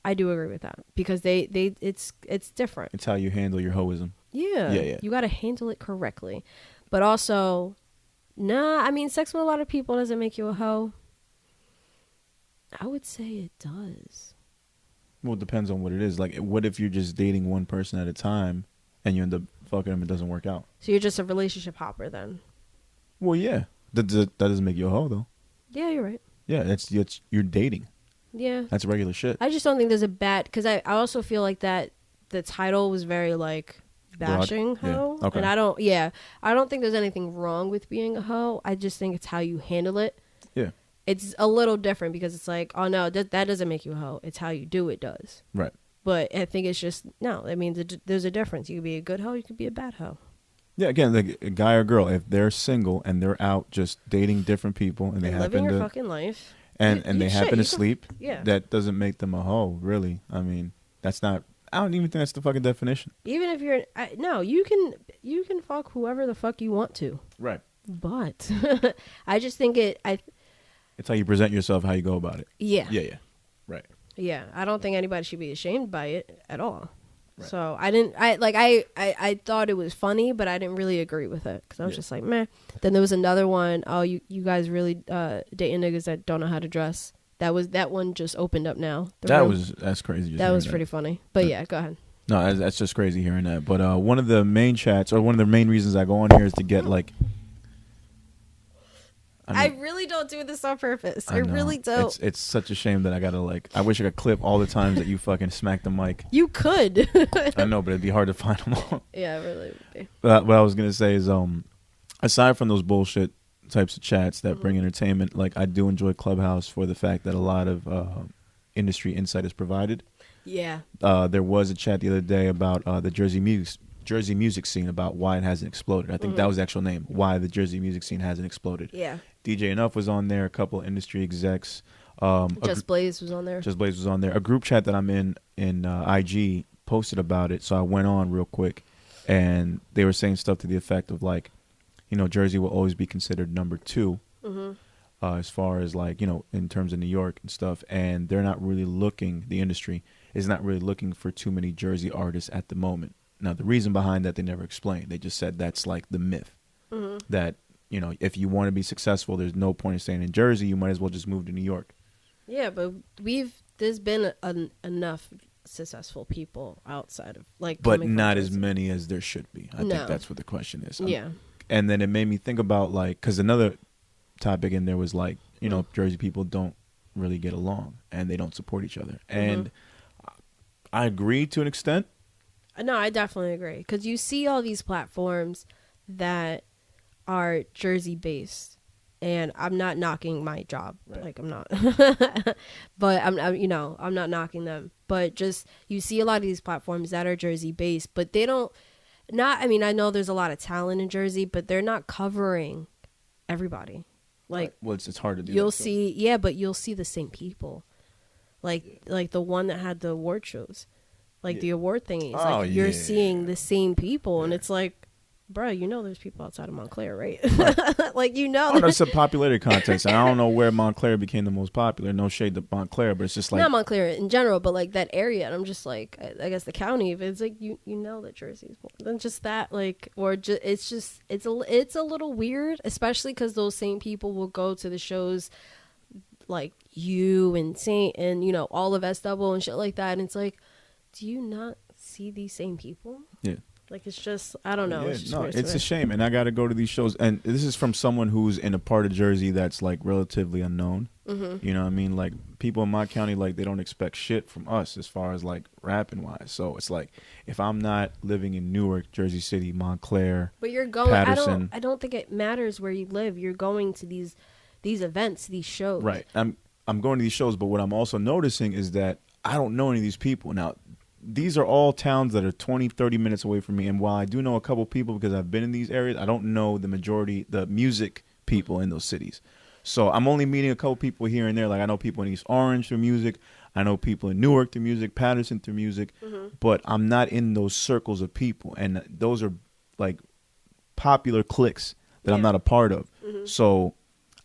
I do agree with that because it's different. It's how you handle your hoism. Yeah. You got to handle it correctly, but also. Nah, I mean, sex with a lot of people doesn't make you a hoe. I would say it does. Well, it depends on what it is. Like, what if you're just dating one person at a time and you end up fucking them, it doesn't work out? So you're just a relationship hopper then? Well, yeah. That doesn't make you a hoe, though. Yeah, you're right. Yeah, that's you're dating. Yeah. That's regular shit. I just don't think there's a bad... Because I also feel like that the title was very, like... bashing hoe. Yeah. Okay. And I don't think there's anything wrong with being a hoe. I just think it's how you handle it. Yeah. It's a little different because it's like, oh no, that doesn't make you a hoe. It's how you do it does. Right. But I think it's just, no, I mean, there's a difference. You could be a good hoe, you could be a bad hoe. Yeah, again, like a guy or girl, if they're single and they're out just dating different people and they happen living your to fucking life. And they happen to sleep, yeah. That doesn't make them a hoe, really. I mean, that's not I don't even think that's the fucking definition. Even if you're no, you can fuck whoever the fuck you want to. Right. But I just think it's how you present yourself, how you go about it. Yeah. Yeah. Right. Yeah, I don't think anybody should be ashamed by it at all. Right. So I thought it was funny, but I didn't really agree with it because I was just like, meh. Then there was another one. Oh, you guys really dating niggas that don't know how to dress. That one just opened up now. That's crazy. That was pretty funny. But yeah, go ahead. No, that's just crazy hearing that. But one of the main chats, or one of the main reasons I go on here is to get like. I really don't do this on purpose. I really don't. It's such a shame that I gotta I wish I could clip all the times that you fucking smack the mic. You could. I know, but it'd be hard to find them all. Yeah, it really would be. But what I was gonna say is, aside from those bullshit types of chats that bring entertainment, like I do enjoy Clubhouse for the fact that a lot of industry insight is provided. Yeah. There was a chat the other day about the Jersey music scene, about why it hasn't exploded. I think that was the actual name, why the Jersey music scene hasn't exploded. Yeah. DJ Enough was on there, a couple industry execs. Just Blaze was on there. Just Blaze was on there. A group chat that I'm in IG posted about it, so I went on real quick, and they were saying stuff to the effect of like, Jersey will always be considered number 2 as far as like, in terms of New York and stuff, and they're not really looking, the industry is not really looking for too many Jersey artists at the moment. Now, the reason behind that they never explained. They just said that's like the myth, that you know, if you want to be successful, there's no point in staying in Jersey. You might as well just move to New York. Yeah, but there's been enough successful people outside of like, but not as many as there should be. I think that's what the question is. Yeah. And then it made me think about like, because another topic in there was like, you know, Jersey people don't really get along and they don't support each other. And I agree to an extent. No, I definitely agree. Because you see all these platforms that are Jersey based, and I'm not knocking my job. Right. Like, I'm not. But I'm, you know, I'm not knocking them. But just, you see a lot of these platforms that are Jersey based, but they don't, I mean, I know there's a lot of talent in Jersey, but they're not covering everybody. Like, well, it's hard to do. You'll see, yeah, but you'll see the same people. Like the one that had the award shows, like the award thingies. Like, you're seeing the same people, and it's like, bro, you know, there's people outside of Montclair, right? Like, you know, that's a popularity contest, and I don't know where Montclair became the most popular. No shade to Montclair, but it's just like not Montclair in general, but like that area. And I'm just like, I guess the county. But it's like you know that Jersey's more than just that. Like, or it's a little weird, especially because those same people will go to the shows. Like you and Saint and, you know, all of S Double and shit like that. And it's like, do you not see these same people? Yeah. Like, it's just, I don't know. Yeah, it's a shame. And I got to go to these shows. And this is from someone who's in a part of Jersey that's like relatively unknown. Mm-hmm. You know what I mean? Like, people in my county, like, they don't expect shit from us as far as like rapping wise. So it's like, if I'm not living in Newark, Jersey City, Montclair, but you're going, Patterson, I don't think it matters where you live. You're going to these events, these shows. Right. I'm going to these shows, but what I'm also noticing is that I don't know any of these people. Now, these are all towns that are 20, 30 minutes away from me. And while I do know a couple people because I've been in these areas, I don't know the music people in those cities. So I'm only meeting a couple people here and there. Like, I know people in East Orange through music. I know people in Newark through music, Patterson through music. Mm-hmm. But I'm not in those circles of people. And those are like popular cliques that I'm not a part of. Mm-hmm. So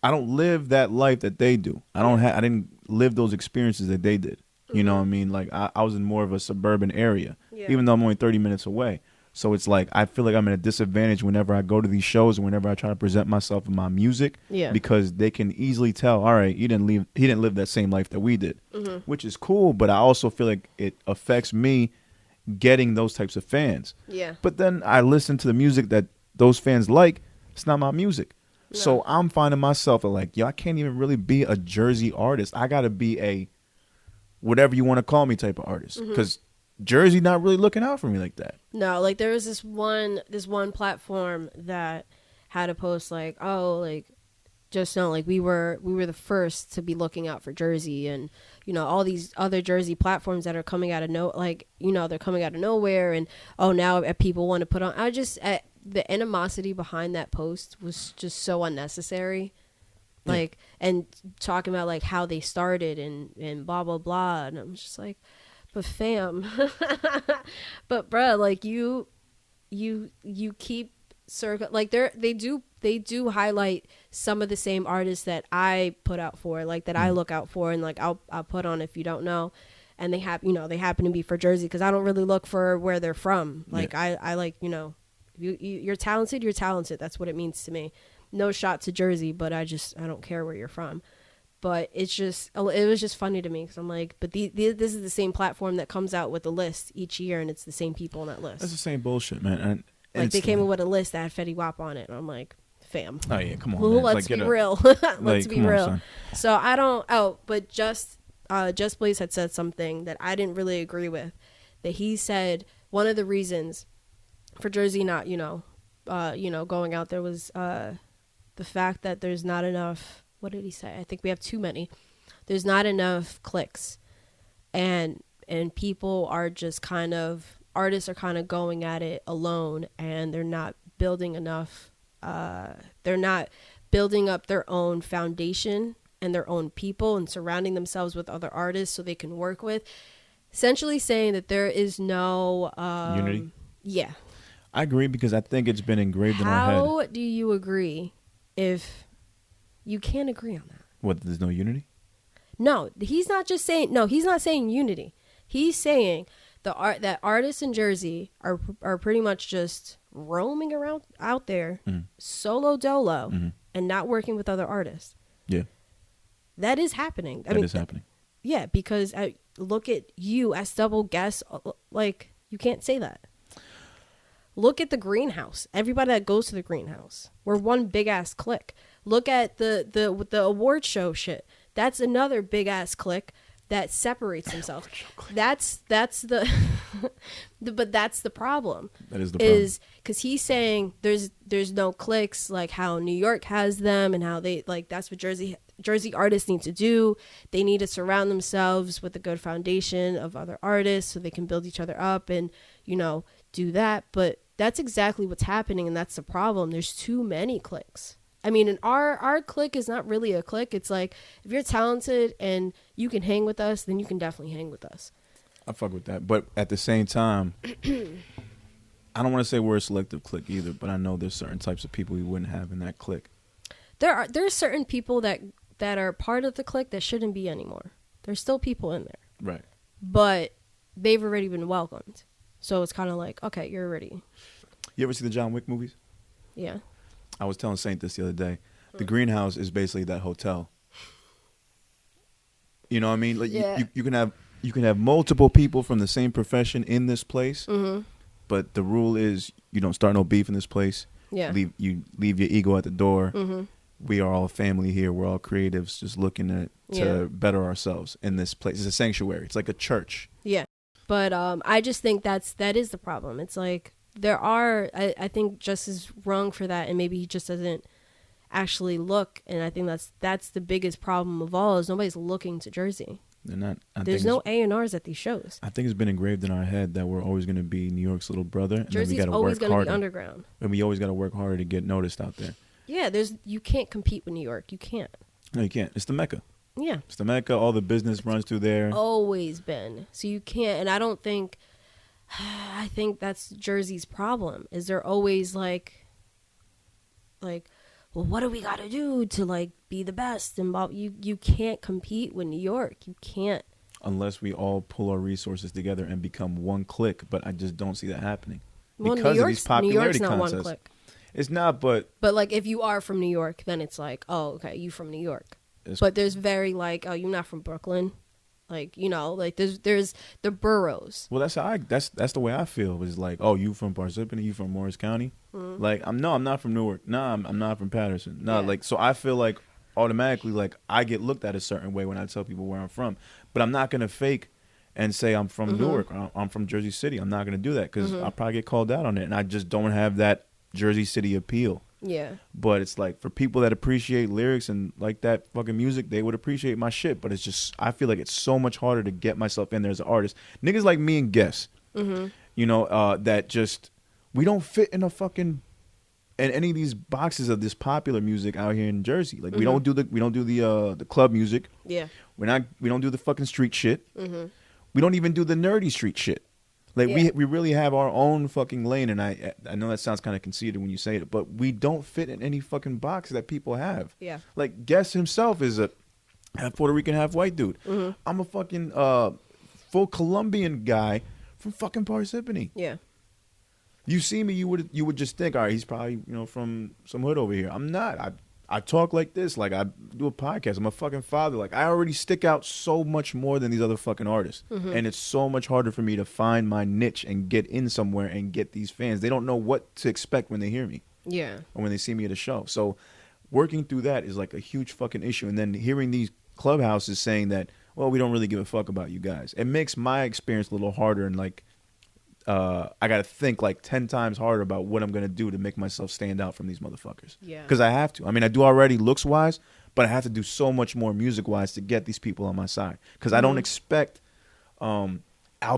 I don't live that life that they do. I didn't live those experiences that they did. You know what I mean? Like, I was in more of a suburban area, even though I'm only 30 minutes away. So it's like, I feel like I'm at a disadvantage whenever I go to these shows and whenever I try to present myself in my music, because they can easily tell, all right, he didn't live that same life that we did, which is cool. But I also feel like it affects me getting those types of fans. Yeah. But then I listen to the music that those fans like. It's not my music. No. So I'm finding myself like, I can't even really be a Jersey artist. I got to be a whatever you want to call me type of artist, because Jersey not really looking out for me like that. No, like, there was this one platform that had a post like, oh, like, just know, like, we were the first to be looking out for Jersey, and, you know, all these other Jersey platforms that are coming out of they're coming out of nowhere, and now people want to put on. The animosity behind that post was just so unnecessary. Like, and talking about like how they started and blah blah blah, and I'm just like, but fam, but bruh, like, you keep like they do highlight some of the same artists that I put out for, like, that I look out for, and like I'll put on if you don't know, and they happen to be for Jersey, because I don't really look for where they're from. Like, I like, you know, you're talented, that's what it means to me. No shot to Jersey, but I don't care where you're from. But it was just funny to me, because I'm like, but this is the same platform that comes out with a list each year, and it's the same people on that list. That's the same bullshit, man. And like, they came up with a list that had Fetty Wap on it, and I'm like, fam. Oh yeah, come on. Man. Let's be real. Let's be real. So I don't. Oh, but Just Blaze had said something that I didn't really agree with. That he said one of the reasons for Jersey not, going out there was the fact that there's not enough. What did he say? I think we have too many. There's not enough clicks, and people are just artists are kind of going at it alone, and they're not building enough. They're not building up their own foundation and their own people, and surrounding themselves with other artists so they can work with. Essentially saying that there is no unity. Yeah, I agree, because I think it's been engraved in our head. How do you agree if you can't agree on that? What, there's no unity? No, he's not saying unity. He's saying that artists in Jersey are pretty much just roaming around out there solo dolo and not working with other artists. Yeah. That is happening. That is happening. Yeah, because look at you as double guest. Like, you can't say that. Look at the greenhouse. Everybody that goes to the greenhouse. We're one big ass clique. Look at the award show shit. That's another big ass clique that separates himself. That's the but that's the problem. That is the problem. Is because he's saying there's no cliques like how New York has them, and how they like that's what Jersey artists need to do. They need to surround themselves with a good foundation of other artists so they can build each other up and, you know, do that. But that's exactly what's happening, and that's the problem. There's too many cliques. I mean, and our clique is not really a clique. It's like, if you're talented and you can hang with us, then you can definitely hang with us. I fuck with that. But at the same time, I don't want to say we're a selective clique either, but I know there's certain types of people we wouldn't have in that clique. There's certain people that are part of the clique that shouldn't be anymore. There's still people in there. Right. But they've already been welcomed. So it's kind of like, okay, you're ready. You ever see the John Wick movies? Yeah. I was telling Saint this the other day. The greenhouse is basically that hotel. You know what I mean? Like yeah. you can have multiple people from the same profession in this place, but the rule is you don't start no beef in this place. Yeah. You leave your ego at the door. We are all family here. We're all creatives just looking to better ourselves in this place. It's a sanctuary. It's like a church. Yeah. But I just think that is the problem. It's like there are, I think Just is wrong for that, and maybe he just doesn't actually look, and I think that's the biggest problem of all is nobody's looking to Jersey. They're not. There's no A&Rs at these shows. I think it's been engraved in our head that we're always going to be New York's little brother. And Jersey's then we always going to be underground. And we always got to work harder to get noticed out there. Yeah, you can't compete with New York. You can't. No, you can't. It's the Mecca. Yeah. It's the Mecca. All the business runs through there. Always been. So you can't, and I think that's Jersey's problem, is they're always like, well, what do we got to do to like be the best? And you can't compete with New York. You can't. Unless we all pull our resources together and become one clique, but I just don't see that happening. Well, because of these popularity New York's not contests. one clique. It's not, but like if you are from New York, then it's like, oh, okay, you from New York. But there's very like, oh, you're not from Brooklyn. Like, you know, like there's the boroughs. Well, that's the way I feel. It's like, oh, you from Parsippany, you from Morris County. Like, I'm not from Newark. No, I'm not from Patterson. No, like, so I feel like automatically, like, I get looked at a certain way when I tell people where I'm from. But I'm not gonna fake and say I'm from Newark or I'm from Jersey City. I'm not gonna do that because I'll probably get called out on it, and I just don't have that Jersey City appeal. Yeah. But it's like, for people that appreciate lyrics and like that fucking music, they would appreciate my shit. But it's just, I feel like it's so much harder to get myself in there as an artist. Niggas like me and Guess, you know, that just, we don't fit in any of these boxes of this popular music out here in Jersey. Like, we don't do the club music. Yeah. We don't do the fucking street shit. We don't even do the nerdy street shit. Like, we really have our own fucking lane, and I know that sounds kind of conceited when you say it, but we don't fit in any fucking box that people have. Yeah. Like, Guess himself is a half Puerto Rican, half white dude. I'm a fucking full Colombian guy from fucking Parsippany. Yeah. You see me, you would just think, all right, he's probably, you know, from some hood over here. I'm not. I talk like this, like I do a podcast. I'm a fucking father. Like, I already stick out so much more than these other fucking artists. And it's so much harder for me to find my niche and get in somewhere and get these fans. They don't know what to expect when they hear me. Yeah. Or when they see me at a show. So working through that is like a huge fucking issue. And then hearing these clubhouses saying that, well, we don't really give a fuck about you guys. It makes my experience a little harder, and like, I got to think like 10 times harder about what I'm going to do to make myself stand out from these motherfuckers. Yeah. Because I have to. I mean, I do already looks-wise, but I have to do so much more music-wise to get these people on my side. Because I don't expect Al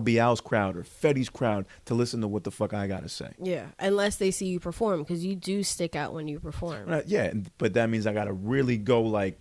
Bial's crowd or Fetty's crowd to listen to what the fuck I got to say. Yeah, unless they see you perform, because you do stick out when you perform. Yeah, but that means I got to really go like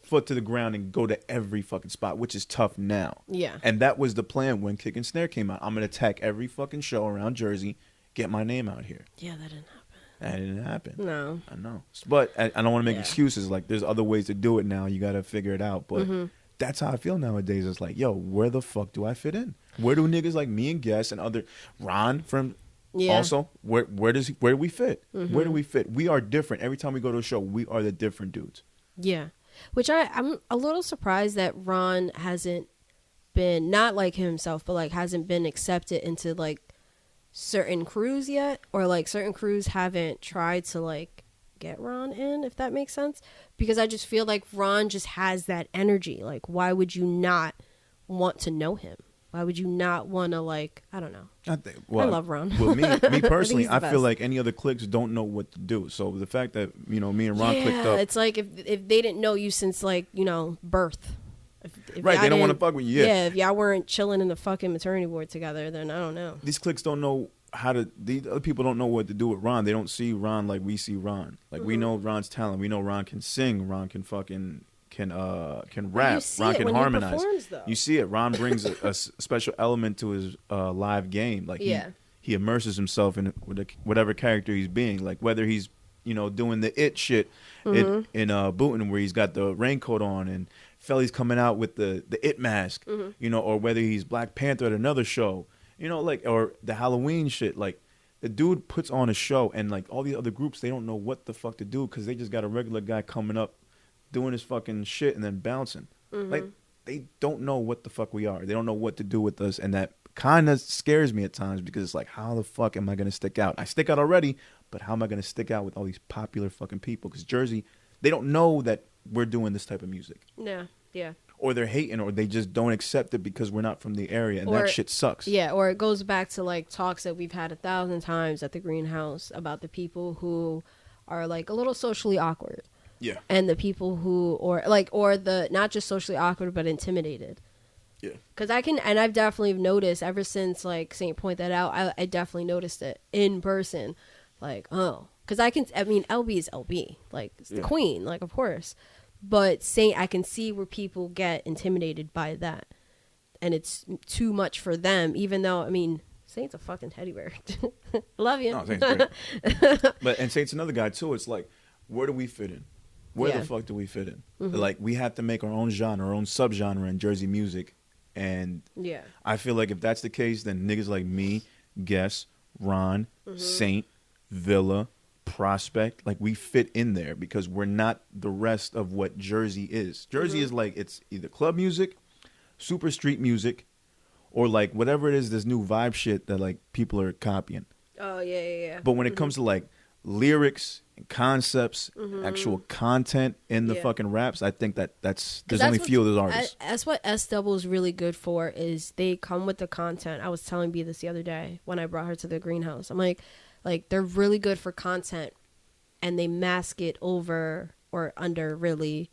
foot to the ground and go to every fucking spot, which is tough now. Yeah. And that was the plan when Kick and Snare came out. I'm going to attack every fucking show around Jersey, get my name out here. Yeah, that didn't happen. That didn't happen. No. I know. But I don't want to make excuses. Like, there's other ways to do it now. You got to figure it out. But that's how I feel nowadays. It's like, yo, where the fuck do I fit in? Where do niggas like me and Guess and other Ron from Yeah. Also, where do we fit? Where do we fit? We are different. Every time we go to a show, we are the different dudes. Yeah. Which I'm a little surprised that Ron hasn't been, not like himself, but like hasn't been accepted into like certain crews yet, or like certain crews haven't tried to like get Ron in, if that makes sense. Because I just feel like Ron just has that energy. Like, why would you not want to know him? Why would you not want to, like, I don't know. I love Ron. Well, me personally, I feel like any other cliques don't know what to do. So the fact that, me and Ron clicked up. It's like if they didn't know you since, like, birth. If right, they don't want to fuck with you. Yeah, if y'all weren't chilling in the fucking maternity ward together, then I don't know. These cliques don't know these other people don't know what to do with Ron. They don't see Ron like we see Ron. Like, we know Ron's talent. We know Ron can sing. Ron can fucking can rap. Ron can harmonize. You see it. Ron brings a special element to his live game. Like, he immerses himself in whatever character he's being. Like, whether he's doing the it shit in Bootin', where he's got the raincoat on and Felly's coming out with the it mask, or whether he's Black Panther at another show. Or the Halloween shit. Like, the dude puts on a show, and like all these other groups, they don't know what the fuck to do because they just got a regular guy coming up, doing his fucking shit and then bouncing. Like, they don't know what the fuck we are. They don't know what to do with us, and that kind of scares me at times because it's like, how the fuck am I gonna stick out? I stick out already, but how am I gonna stick out with all these popular fucking people? Because Jersey, they don't know that we're doing this type of music. Yeah. Or they're hating, or they just don't accept it because we're not from the area, and that shit sucks. Yeah, or it goes back to like talks that we've had 1,000 times at the greenhouse about the people who are like a little socially awkward. Yeah. And the people who, or the not just socially awkward but intimidated. Yeah. Because I've definitely noticed ever since like Saint pointed that out, I definitely noticed it in person. Like, oh, because LB is LB, like it's the queen, like, of course. But Saint, I can see where people get intimidated by that. And it's too much for them, even though, Saint's a fucking teddy bear. Love you. No, Saint's great. And Saint's another guy, too. It's like, where do we fit in? Where the fuck do we fit in? Like, we have to make our own genre, our own subgenre in Jersey music. And I feel like if that's the case, then niggas like me, Guess, Ron, Saint, Villa, Prospect, like, we fit in there because we're not the rest of what Jersey is. Jersey is like, it's either club music, super street music, or like whatever it is, this new vibe shit that like people are copying. Oh yeah. But when it comes to like lyrics and concepts, actual content in the fucking raps, I think there's only a few of those artists. That's what S-Double is really good for, is they come with the content. I was telling B this the other day when I brought her to the greenhouse. I'm like they're really good for content, and they mask it over or under really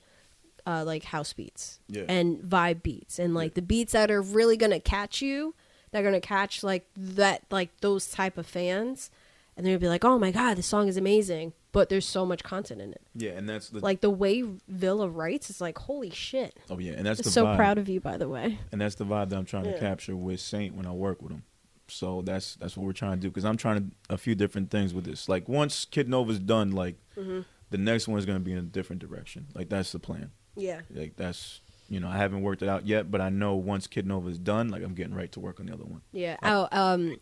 like house beats and vibe beats, and like the beats that are really gonna catch you, they're gonna catch like that, like those type of fans, and they're gonna be like, oh my god, this song is amazing, but there's so much content in it. Yeah, and that's like the way Villa writes is like, holy shit. Oh yeah, and that's the so vibe. Proud of you, by the way. And that's the vibe that I'm trying to capture with Saint when I work with him. So that's what we're trying to do, because I'm trying a few different things with this. Like, once KidNova's done, like the next one is going to be in a different direction. Like, that's the plan. Yeah. Like, that's, I haven't worked it out yet, but I know once KidNova's done, like, I'm getting right to work on the other one. Yeah.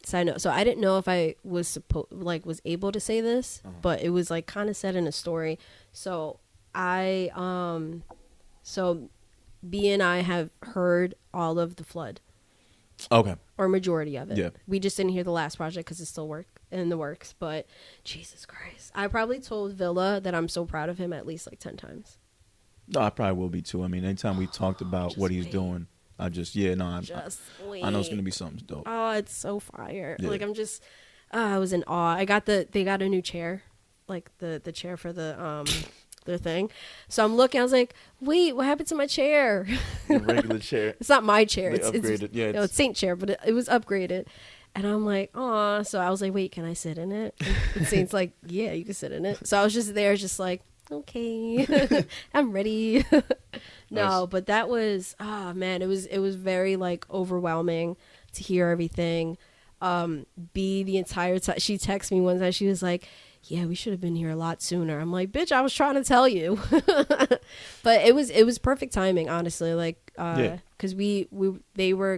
Side note. So I didn't know if I was was able to say this, but it was like kind of said in a story. So so B and I have heard all of The Flood. Okay. Or majority of it. Yeah. We just didn't hear the last project because it's still in the works. But Jesus Christ, I probably told Villa that I'm so proud of him at least like 10 times. No, I probably will be too. Anytime we talked about what he's doing, I just I know it's gonna be something dope. Oh, it's so fire! Yeah. Like, I'm just, I was in awe. They got a new chair, like the chair for the their thing. So I'm looking. I was like, wait, what happened to my chair? The regular chair. It's not my chair. It's upgraded. It's Saint chair, but it was upgraded. And I'm like, aw. So I was like, wait, can I sit in it? And Saint's like, yeah, you can sit in it. So I was just there, just like, okay, I'm ready. No, nice. But that was, man, it was very like overwhelming to hear everything. B, the entire time, she texted me one time, she was like, yeah, we should have been here a lot sooner. I'm like, bitch, I was trying to tell you. But it was perfect timing, honestly. Like, because they were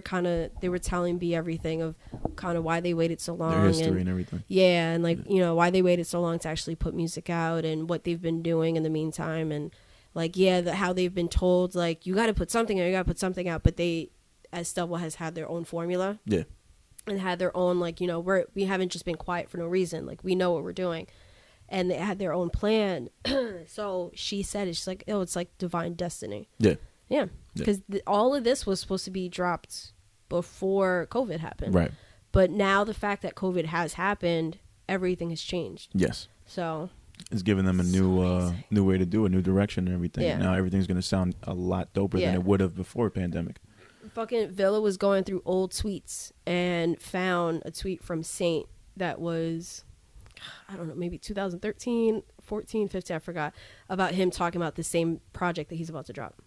telling B everything of kind of why they waited so long, their history and everything. Yeah, and like why they waited so long to actually put music out and what they've been doing in the meantime, and like how they've been told like you got to put something out, you got to put something out, but they, as Stubble has had their own formula, and had their own like we haven't just been quiet for no reason, like we know what we're doing, and they had their own plan. So she said it's like, oh, it's like divine destiny. Yeah, because all of this was supposed to be dropped before COVID happened, right? But now the fact that COVID has happened, everything has changed. Yes. So it's giving them a new way to do a new direction and everything. Yeah. Now everything's going to sound a lot doper than it would have before pandemic. Fucking Villa was going through old tweets and found a tweet from Saint that was, I don't know, maybe 2013, 14, 15, I forgot, about him talking about the same project that he's about to drop.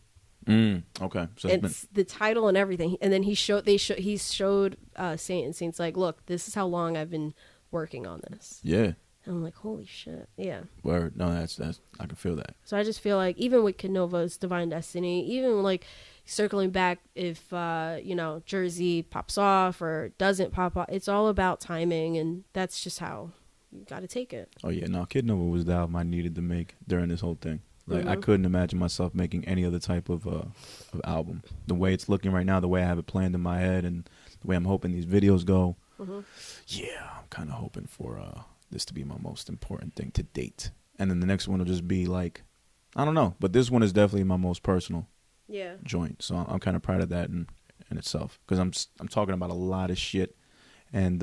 Okay. So it's the title and everything. And then he showed Saint, and Saint's like, look, this is how long I've been working on this. Yeah. And I'm like, holy shit. Yeah. Word. No, that's I can feel that. So I just feel like even with KidNova's Divine Destiny, even like circling back, if Jersey pops off or doesn't pop off, it's all about timing, and that's just how you got to take it. Oh yeah, no, KidNova was the album I needed to make during this whole thing. Like I couldn't imagine myself making any other type of album. The way it's looking right now, the way I have it planned in my head, and the way I'm hoping these videos go. Yeah, I'm kind of hoping for this to be my most important thing to date. And then the next one will just be like, I don't know, but this one is definitely my most personal joint. So I'm kind of proud of that in itself, because I'm talking about a lot of shit, and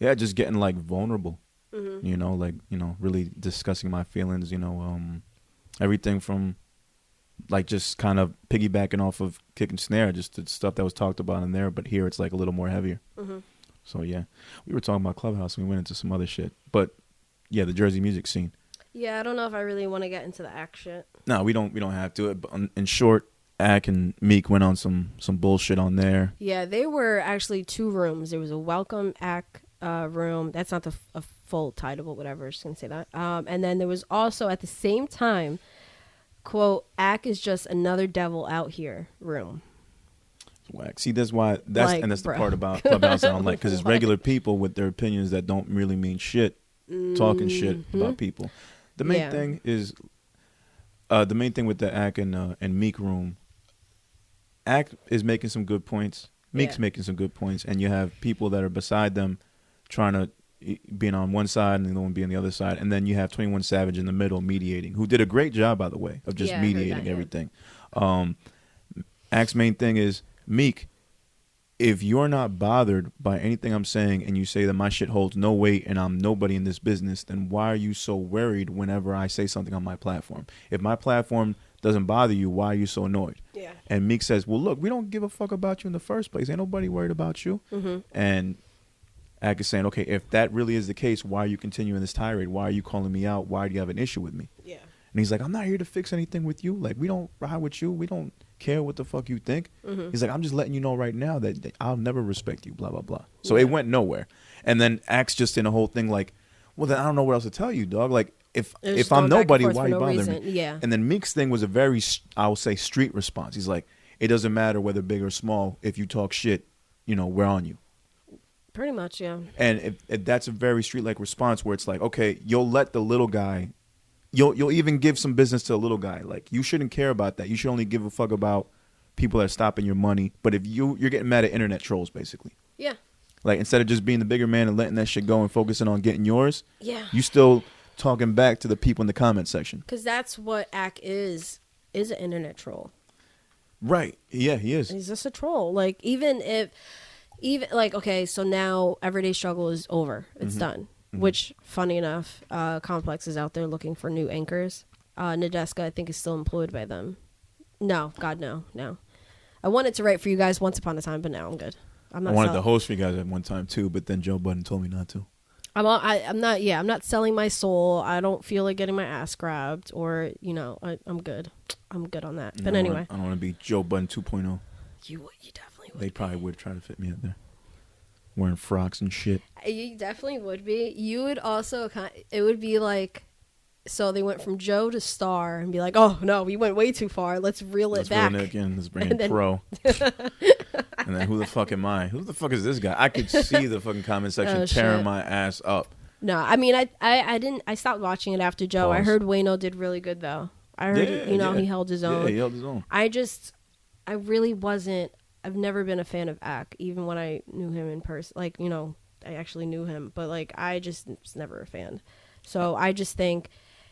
just getting like vulnerable. Really discussing my feelings. Everything from like just kind of piggybacking off of kick and snare, just the stuff that was talked about in there, but here it's like a little more heavier. So yeah, we were talking about Clubhouse and we went into some other shit, but yeah, the Jersey music scene. Yeah, I don't know if I really want to get into the act shit. No, we don't have to. But in short, Ack and Meek went on some bullshit on there. Yeah, they were actually two rooms. There was a welcome Ack room. That's not a full title, but whatever. Just gonna say that. And then there was also at the same time, quote, Ack is just another devil out here room. Whack. See, that's why that's the part about Clubhouse I don't like, because it's regular people with their opinions that don't really mean shit, talking shit about people. The main thing is, the main thing with the Ack and Meek room, Ack is making some good points. Meek's making some good points, and you have people that are beside them trying to being on one side and the other one being on the other side, and then you have 21 Savage in the middle mediating, who did a great job, by the way, of just mediating everything. Ack's main thing is, Meek, if you're not bothered by anything I'm saying and you say that my shit holds no weight and I'm nobody in this business, then why are you so worried whenever I say something on my platform? If my platform doesn't bother you, why are you so annoyed? Yeah. And Meek says, well, look, we don't give a fuck about you in the first place. Ain't nobody worried about you. And Ack is saying, okay, if that really is the case, why are you continuing this tirade? Why are you calling me out? Why do you have an issue with me? Yeah. And he's like, I'm not here to fix anything with you. Like, we don't ride with you. We don't care what the fuck you think. He's like, I'm just letting you know right now that I'll never respect you, blah, blah, blah. So it went nowhere. And then Ack's just in a whole thing like, well, then I don't know what else to tell you, dog. Like, if I'm nobody, why are you bothering me? Yeah. And then Meek's thing was a very, I'll say, street response. He's like, it doesn't matter whether big or small. If you talk shit, we're on you. Pretty much, yeah. And if that's a very street-like response where it's like, okay, you'll let the little guy, you'll even give some business to a little guy. Like, you shouldn't care about that. You should only give a fuck about people that are stopping your money. But if you're getting mad at internet trolls, basically. Yeah. Like, instead of just being the bigger man and letting that shit go and focusing on getting yours, you still talking back to the people in the comment section. Because that's what Ack is an internet troll. Right. Yeah, he is. He's just a troll. Like, even like, okay, so now Everyday Struggle is over. It's done. Which, funny enough, Complex is out there looking for new anchors. Nadeska, I think, is still employed by them. No, God, no. I wanted to write for you guys once upon a time, but now I'm good. I wanted to host for you guys at one time, too, but then Joe Budden told me not to. I'm not selling my soul. I don't feel like getting my ass grabbed, or, I'm good. I'm good on that. But anyway. I don't want to be Joe Budden 2.0. You definitely would. They probably would try to fit me in there. wearing frocks and shit. You definitely would be. You would also it would be like, so they went from Joe to Star and be like, oh no, we went way too far. Let's reel it back. Let's reel it again. Let's bring in Pro. And then who the fuck am I? Who the fuck is this guy? I could see the fucking comment section tearing my ass up. No, I mean, I didn't. I stopped watching it after Joe. Pause. I heard Wayno did really good though. I heard, he held his own. Yeah, he held his own. I really wasn't. I've never been a fan of Ak, even when I knew him in person. Like, I actually knew him, but like, I just was never a fan. So I just think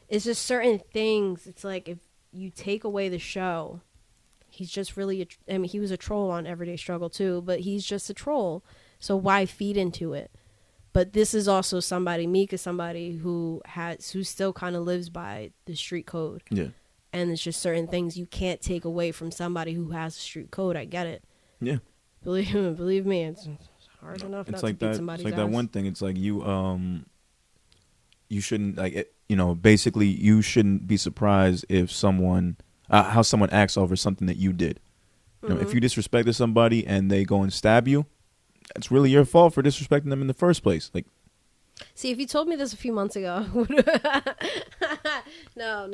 it's just certain things. It's like if you take away the show, he's just really. I mean, he was a troll on Everyday Struggle too, but he's just a troll. So why feed into it? But this is also somebody. Meek is somebody who still kind of lives by the street code. Yeah. And it's just certain things you can't take away from somebody who has a street code. I get it. Yeah. Believe me, it's hard enough not to beat somebody's ass. It's like that one thing. It's like you shouldn't basically you shouldn't be surprised if someone how someone acts over something that you did. If you disrespected somebody and they go and stab you, it's really your fault for disrespecting them in the first place. Like, see, if you told me this a few months ago, no.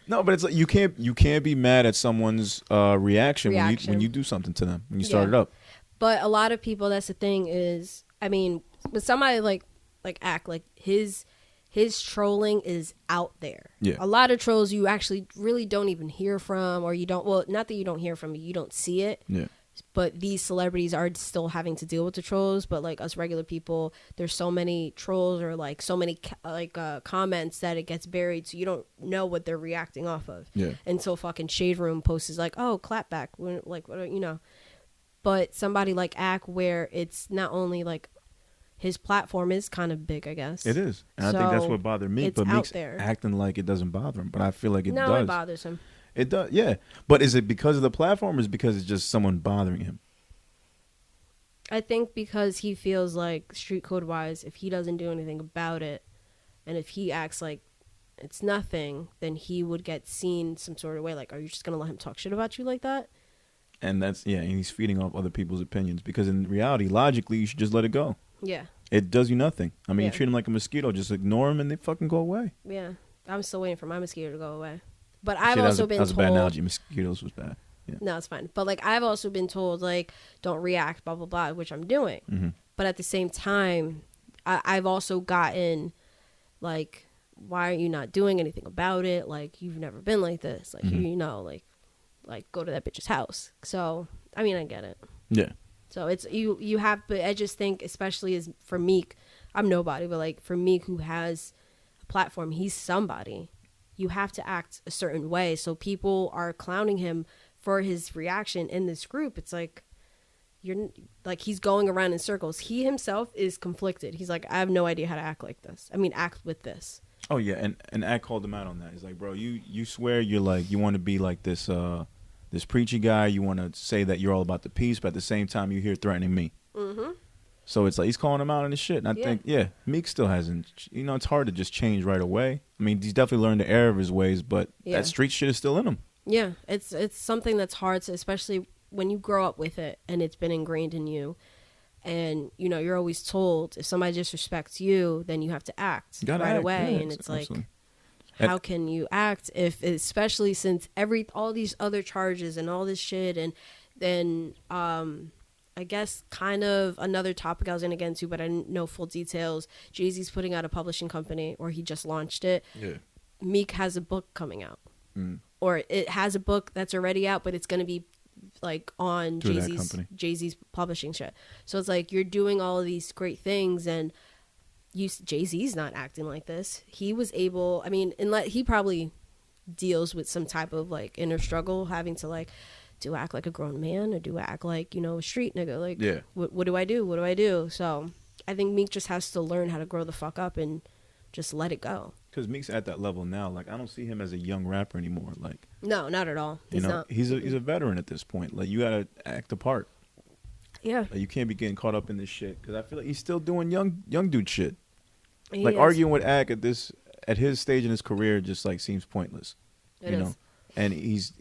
No, but it's like you can't be mad at someone's reaction. When you do something to them, when you start it up. But a lot of people, that's the thing is, I mean, with somebody like Ak, like his trolling is out there. Yeah. A lot of trolls you actually really don't even hear from, or you don't. Well, not that you don't hear from, you don't see it. Yeah. But these celebrities are still having to deal with the trolls. But like us regular people, there's so many trolls or like so many comments that it gets buried, so you don't know what they're reacting off of. Yeah. And so fucking Shade Room posts is like, oh, clap back, like But somebody like Ak, where it's not only like his platform is kind of big, I guess. It is, and I think that's what bothered me. But Meek's acting like it doesn't bother him, but I feel like it does. No, it bothers him. It does, yeah. But is it because of the platform or is it because it's just someone bothering him? I think because he feels like, street code wise, if he doesn't do anything about it, and if he acts like it's nothing, then he would get seen some sort of way. Like, are you just going to let him talk shit about you like that? And and he's feeding off other people's opinions. Because in reality, logically, you should just let it go. Yeah. It does you nothing. I mean, you treat him like a mosquito. Just ignore him and they fucking go away. Yeah. I'm still waiting for my mosquito to go away. But I've also been told... That was a bad analogy. Mosquitoes was bad. Yeah. No, it's fine. But, like, I've also been told, like, don't react, blah, blah, blah, which I'm doing. Mm-hmm. But at the same time, I've also gotten, like, why are you not doing anything about it? Like, you've never been like this. Like, like, go to that bitch's house. So, I mean, I get it. Yeah. So, it's, you have, but I just think, especially as for Meek, I'm nobody, but, like, for Meek, who has a platform, he's somebody. You have to act a certain way. So people are clowning him for his reaction in this group. It's like, he's going around in circles. He himself is conflicted. He's like, I have no idea how to act like this. I mean, act with this. Oh yeah. And Ak called him out on that. He's like, bro, you swear you're like, you want to be like this, this preachy guy. You want to say that you're all about the peace, but at the same time you're here threatening me. Mm-hmm. So it's like he's calling him out on his shit. And I think, Meek still hasn't, it's hard to just change right away. I mean, he's definitely learned the error of his ways, but that street shit is still in him. Yeah, it's something that's hard to, especially when you grow up with it and it's been ingrained in you. And, you're always told if somebody disrespects you, then you have to act right away. Yeah, and it's absolutely. Like, how can you act if, especially since all these other charges and all this shit, and then, I guess kind of another topic I was going to get into, but I didn't know full details. Jay-Z's putting out a publishing company, or he just launched it. Yeah. Meek has a book coming out. Or it has a book that's already out, but it's going to be like on Jay-Z's publishing shit. So it's like you're doing all of these great things, and Jay-Z's not acting like this. He was able, I mean, he probably deals with some type of like inner struggle, having to like, do I act like a grown man, or do I act like, a street nigga? Like, what do I do? What do I do? So I think Meek just has to learn how to grow the fuck up and just let it go. Because Meek's at that level now. Like, I don't see him as a young rapper anymore. Like, no, not at all. He's not. He's a veteran at this point. Like, you gotta act the part. Yeah. Like, you can't be getting caught up in this shit. Because I feel like he's still doing young dude shit. Like, arguing with Ak at his stage in his career just like seems pointless. It is. And he's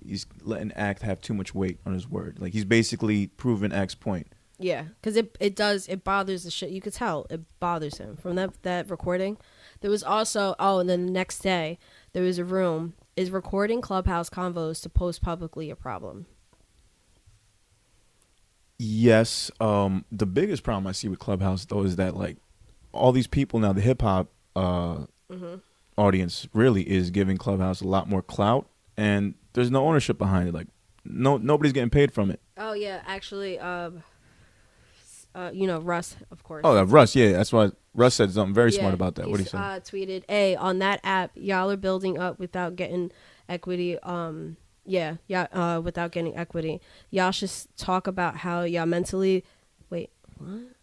letting Ak have too much weight on his word. Like, he's basically proven Ak's point. Yeah, because it bothers the shit. You could tell it bothers him from that recording. There was also, and then the next day, there was a room. Is recording Clubhouse convos to post publicly a problem? Yes. The biggest problem I see with Clubhouse, though, is that, like, all these people now, the hip-hop audience really is giving Clubhouse a lot more clout, and there's no ownership behind it. Like, nobody's getting paid from it. Oh, yeah, actually, Russ, of course. Oh, Russ, yeah. That's why Russ said something very smart about that. What did he say? Tweeted, on that app, y'all are building up without getting equity. Without getting equity. Y'all should talk about how y'all mentally,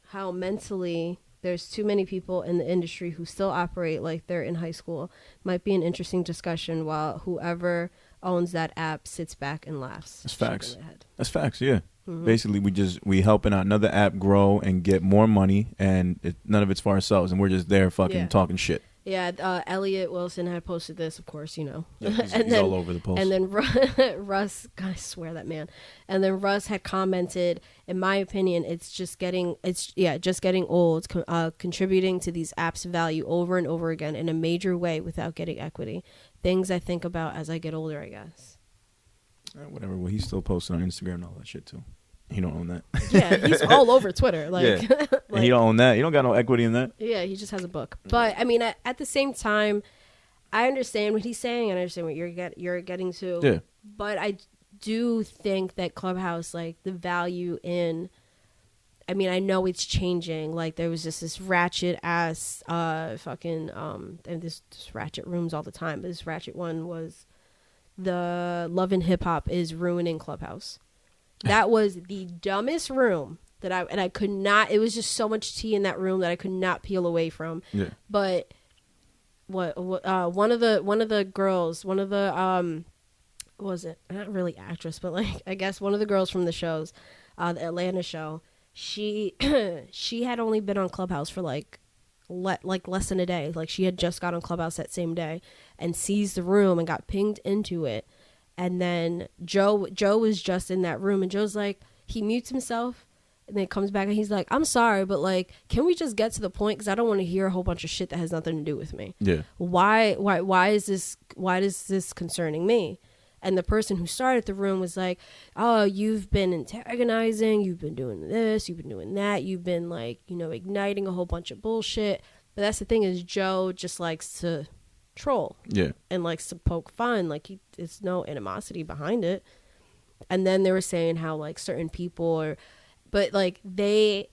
how mentally there's too many people in the industry who still operate like they're in high school. Might be an interesting discussion while whoever owns that app sits back and laughs. That's facts. That's facts, yeah. Mm-hmm. Basically, we helping out another app grow and get more money, and none of it's for ourselves, and we're just there fucking talking shit. Yeah, Elliot Wilson had posted this, of course, Yeah, he's all over the post. And then Russ, God, I swear that man. And then Russ had commented, in my opinion, it's just getting old, contributing to these apps' value over and over again in a major way without getting equity. Things I think about as I get older, I guess. Whatever. Well, he's still posting on Instagram and all that shit too. He don't own that. Yeah, he's all over Twitter. Like, yeah. And he don't own that. He don't got no equity in that. Yeah, he just has a book. But I mean, at the same time, I understand what he's saying, and I understand what you're getting to. Yeah. But I do think that Clubhouse, like the value in, I mean, I know it's changing. Like there was just this ratchet ass, and this ratchet rooms all the time. But this ratchet one was the Love and Hip Hop is ruining Clubhouse. That was the dumbest room that I could not. It was just so much tea in that room that I could not peel away from. Yeah. But one of the girls, what was it? Not really actress, but like I guess one of the girls from the shows, the Atlanta show. She had only been on Clubhouse for like less than a day. Like she had just got on Clubhouse that same day and seized the room and got pinged into it. And then Joe was just in that room, and Joe's like, he mutes himself and then comes back and he's like, I'm sorry, but like, can we just get to the point? Because I don't want to hear a whole bunch of shit that has nothing to do with me. Yeah. Why is this concerning me? And the person who started the room was like, oh, you've been antagonizing, you've been doing this, you've been doing that, you've been like, igniting a whole bunch of bullshit. But that's the thing is Joe just likes to troll. Yeah. And likes to poke fun. Like it's no animosity behind it. And then they were saying how like certain people but like the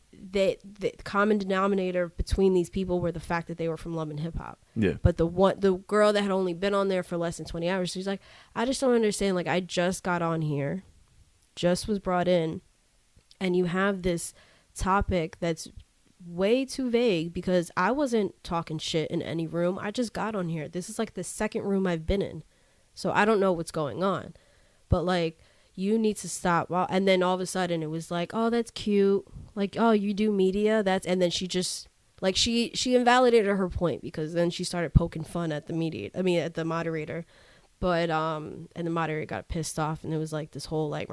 common denominator between these people were the fact that they were from Love and Hip Hop. Yeah. But the girl that had only been on there for less than 20 hours, she's like, I just don't understand. Like I just got on here, just was brought in, and you have this topic that's way too vague because I wasn't talking shit in any room. I just got on here. This is like the second room I've been in. So I don't know what's going on. But like, you need to stop. Well, and then all of a sudden it was like, oh, that's cute. Like, oh, you do media? And then she just, like, she invalidated her point because then she started poking fun at at the moderator. But, and the moderator got pissed off and it was like this whole like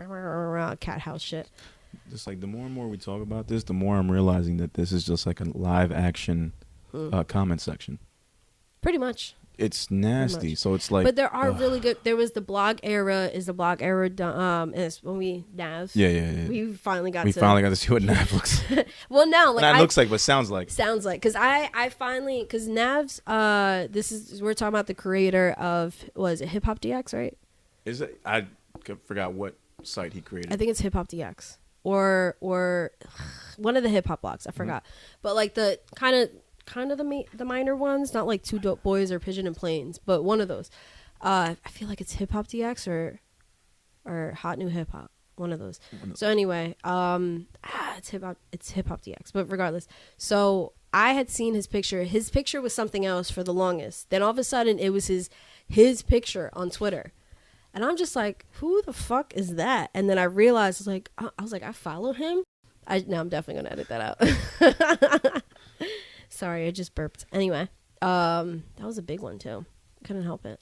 cat house shit. Just like the more and more we talk about this, the more I'm realizing that this is just like a live action comment section. Pretty much. It's nasty. So it's like, but there are really good. There was the blog era. Is the blog era done? And it's when we Nav. Yeah. We finally got to see what Nav looks. Well, now like Nav looks like, but sounds like. Sounds like because I finally because Nav's we're talking about the creator of was it Hip Hop DX, right? Is it? I forgot what site he created. I think it's Hip Hop DX or one of the hip hop blogs. I forgot, but like the kind of the minor ones, not like Two Dope Boys or Pigeon and Plains, but one of those. I feel like it's Hip Hop DX or Hot New Hip Hop, one of those. So anyway, it's Hip Hop DX, but regardless. So I had seen his picture. His picture was something else for the longest. Then all of a sudden it was his picture on Twitter. And I'm just like, who the fuck is that? And then I realized, I was like, I follow him? Now I'm definitely going to edit that out. Sorry, I just burped. Anyway, that was a big one too. Couldn't help it.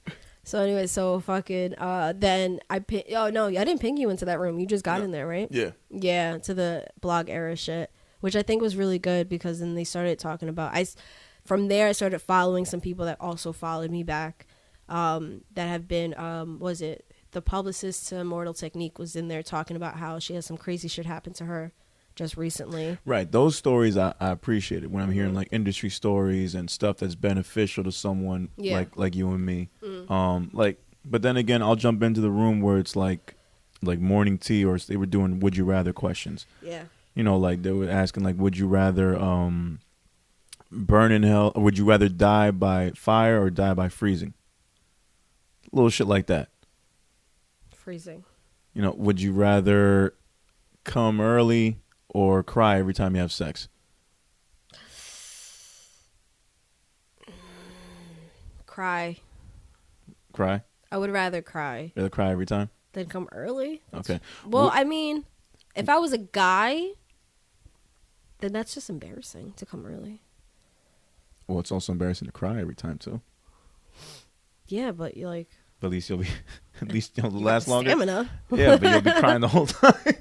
So anyway, so fucking then I oh no, I didn't ping you into that room. You just got in there, right? Yeah. Yeah, to the blog era shit, which I think was really good because then they started talking about from there I started following some people that also followed me back that have been was it the publicist to Immortal Technique was in there talking about how she has some crazy shit happen to her just recently. Right. Those stories I appreciate it when I'm hearing like industry stories and stuff that's beneficial to someone like you and me. But then again, I'll jump into the room where it's like morning tea, or they were doing would you rather questions. Yeah. You know, like they were asking like would you rather burn in hell, or would you rather die by fire or die by freezing? Little shit like that. Freezing. You know, would you rather come early or cry every time you have sex? Cry. Cry? I would rather cry. Rather cry every time? Than come early? Okay. Well, I mean, if I was a guy, then that's just embarrassing to come early. Well, it's also embarrassing to cry every time, too. Yeah, but you're like... But at least you'll last longer. Stamina. Yeah, but you'll be crying the whole time.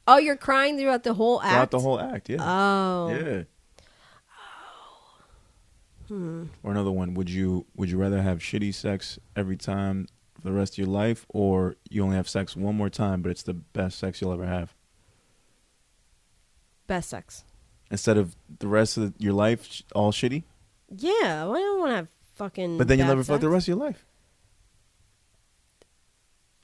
Oh, you're crying throughout the whole act? Throughout the whole act, yeah. Oh. Yeah. Oh. Or another one, would you rather have shitty sex every time for the rest of your life, or you only have sex one more time, but it's the best sex you'll ever have? Best sex. Instead of the rest of your life all shitty? Yeah, well, I don't want to have fucking But then you'll bad never fuck the sex. rest of your life.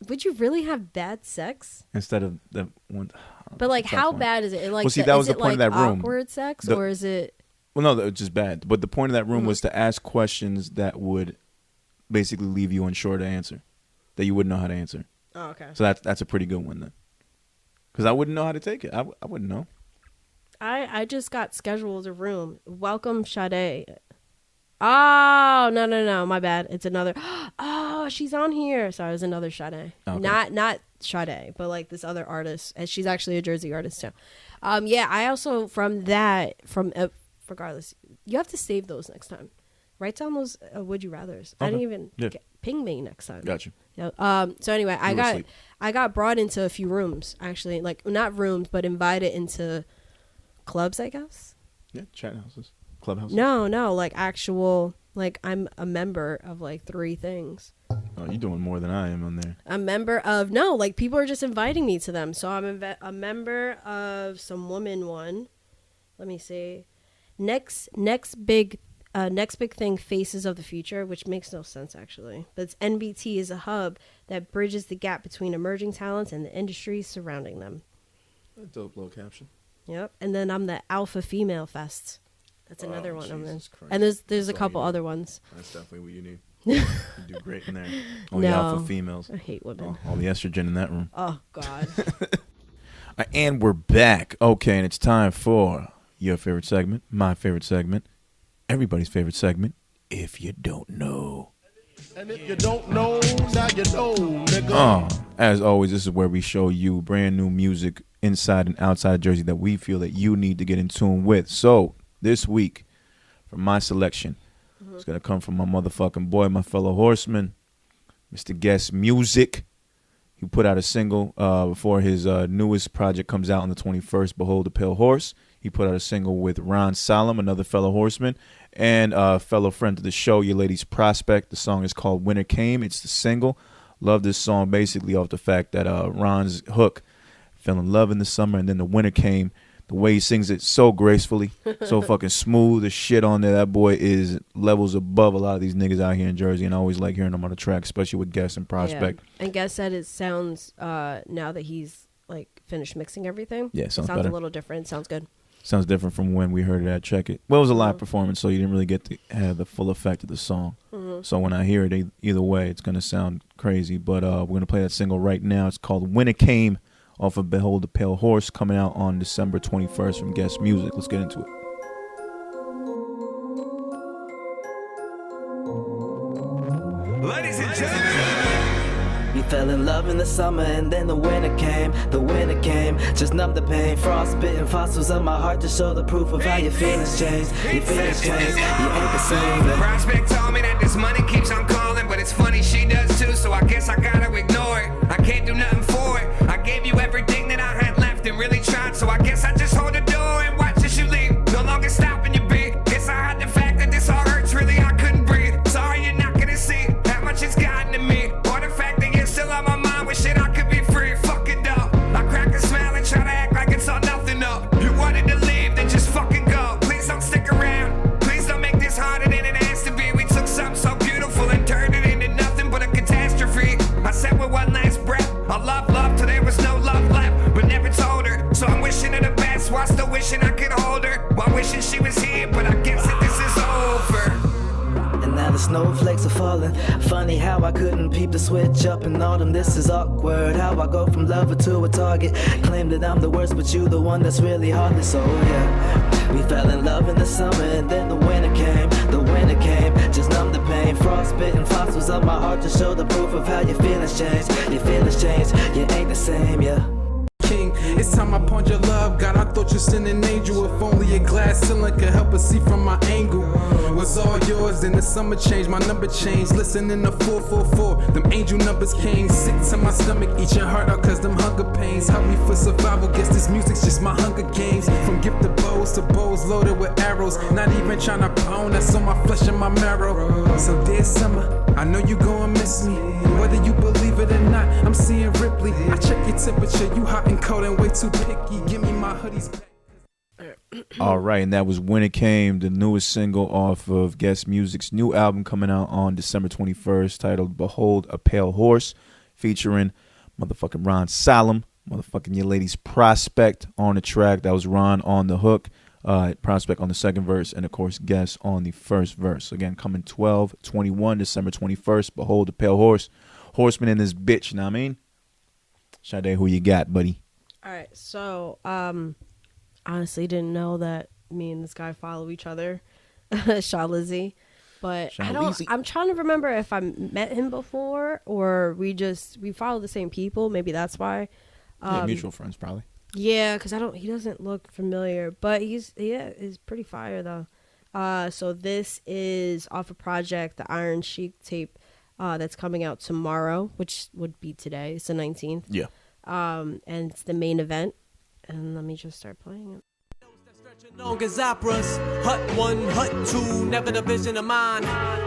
Would you really have bad sex? Instead of that one. But like, how bad is it? Like, well, see, that was the point of that room. Awkward sex, or is it? Well, no, that was just bad. But the point of that room was to ask questions that would basically leave you unsure to answer, that you wouldn't know how to answer. Oh, okay. So that's a pretty good one then. Because I wouldn't know how to take it. I wouldn't know. I just got scheduled a room. Welcome, Sade. Oh, no, my bad. It's another. Oh, she's on here. Sorry, it was another Sade. Okay. Not Sade, but like this other artist. And she's actually a Jersey artist too. Yeah, I also regardless, you have to save those next time. Write down those would you rathers. Okay. I didn't even ping me next time. Gotcha. Yeah. So anyway, I got brought into a few rooms actually, like not rooms, but invited into clubs, I guess. Yeah, chat houses. Clubhouse? No, like actual, like I'm a member of like 3 things. Oh, you're doing more than I am on there. A member of, no, like people are just inviting me to them. So I'm a member of some woman one. Let me see. Next big thing, Faces of the Future, which makes no sense actually. But it's NBT is a hub that bridges the gap between emerging talents and the industries surrounding them. A dope little caption. Yep. And then I'm the Alpha Female Fest. That's another one I'm in. Christ. And there's a couple other ones. That's definitely what you need. You do great in there. All the alpha females. I hate women. All the estrogen in that room. Oh, God. And we're back. Okay, and it's time for your favorite segment, my favorite segment, everybody's favorite segment, If You Don't Know. And if you don't know, now you know, nigga. As always, this is where we show you brand new music inside and outside of Jersey that we feel that you need to get in tune with. So, this week, for my selection, it's going to come from my motherfucking boy, my fellow horseman, Mr. GuessMuzik. He put out a single before his newest project comes out on the 21st, Behold the Pale Horse. He put out a single with Ron Solemn, another fellow horseman, and a fellow friend of the show, Yaladysprospect. The song is called Winter Came. It's the single. Love this song basically off the fact that Ron's hook, fell in love in the summer, and then the winter came. The way he sings it so gracefully, so fucking smooth. The shit on there, that boy is levels above a lot of these niggas out here in Jersey, and I always like hearing him on the track, especially with Guess and Prospect. Yeah. And Guess said it sounds, now that he's like finished mixing everything, yeah, sounds better. A little different. Sounds good. Sounds different from when we heard it at Check It. Well, it was a live performance, so you didn't really get to have the full effect of the song. So when I hear it, either way, it's going to sound crazy. But we're going to play that single right now. It's called When It Came, off of Behold the Pale Horse, coming out on December 21st from GuessMuzik. Let's get into it. Ladies and gentlemen, we fell in love in the summer and then the winter came. The winter came, just numb the pain. Frostbitten fossils of my heart to show the proof of how your feelings change. Your feelings change, you ain't the same. Prospect told me that this money keeps on calling, but it's funny she does. snowflakes are falling. Funny how I couldn't peep the switch up in autumn. This is awkward, how I go from lover to a target. Claim that I'm the worst, but you the one that's really heartless. So yeah, we fell in love in the summer and then the winter came. The winter came, just numb the pain. Frostbitten fossils up my heart to show the proof of how your feelings change. Your feelings change, you ain't the same, yeah. King, it's time I pawned your love. God, I thought you sent an angel. If only a glass ceiling could help us see from my angle. Was all yours, then the summer changed, my number changed. Listening to 444, them angel numbers came. Sick to my stomach, eat your heart out cause them hunger pains. Help me for survival, guess this music's just my hunger games. From gifted bows to bows loaded with arrows. Not even trying to pound, that's on my flesh and my marrow. So dear summer, I know you gon' miss me. Whether you believe it or not, I'm seeing Ripley. I check your temperature, you hot and cold and way too picky. Give me my hoodies back. All right, and that was When It Came, the newest single off of GuessMuzik's new album coming out on December 21st, titled Behold a Pale Horse, featuring motherfucking Ron Solemn, motherfucking Yaladysprospect on the track. That was Ron on the hook, Prospect on the second verse, and of course Guess on the first verse. Again, coming 12/21, December 21st, Behold a Pale Horse. Horseman in this bitch, you know what I mean? Sade, who you got, buddy? All right, so honestly didn't know that me and this guy follow each other, Shah Leezy, but Shah I don't. Leezy. I'm trying to remember if I met him before or we follow the same people. Maybe that's why. Yeah, mutual friends, probably. Yeah, because he doesn't look familiar, but he's pretty fire though. So this is off a project, the Iron Sheik tape, that's coming out tomorrow, which would be today. It's the 19th. Yeah. And it's the main event. And let me just start playing it. Long as operas, hut 1, hut 2, never the vision of mine.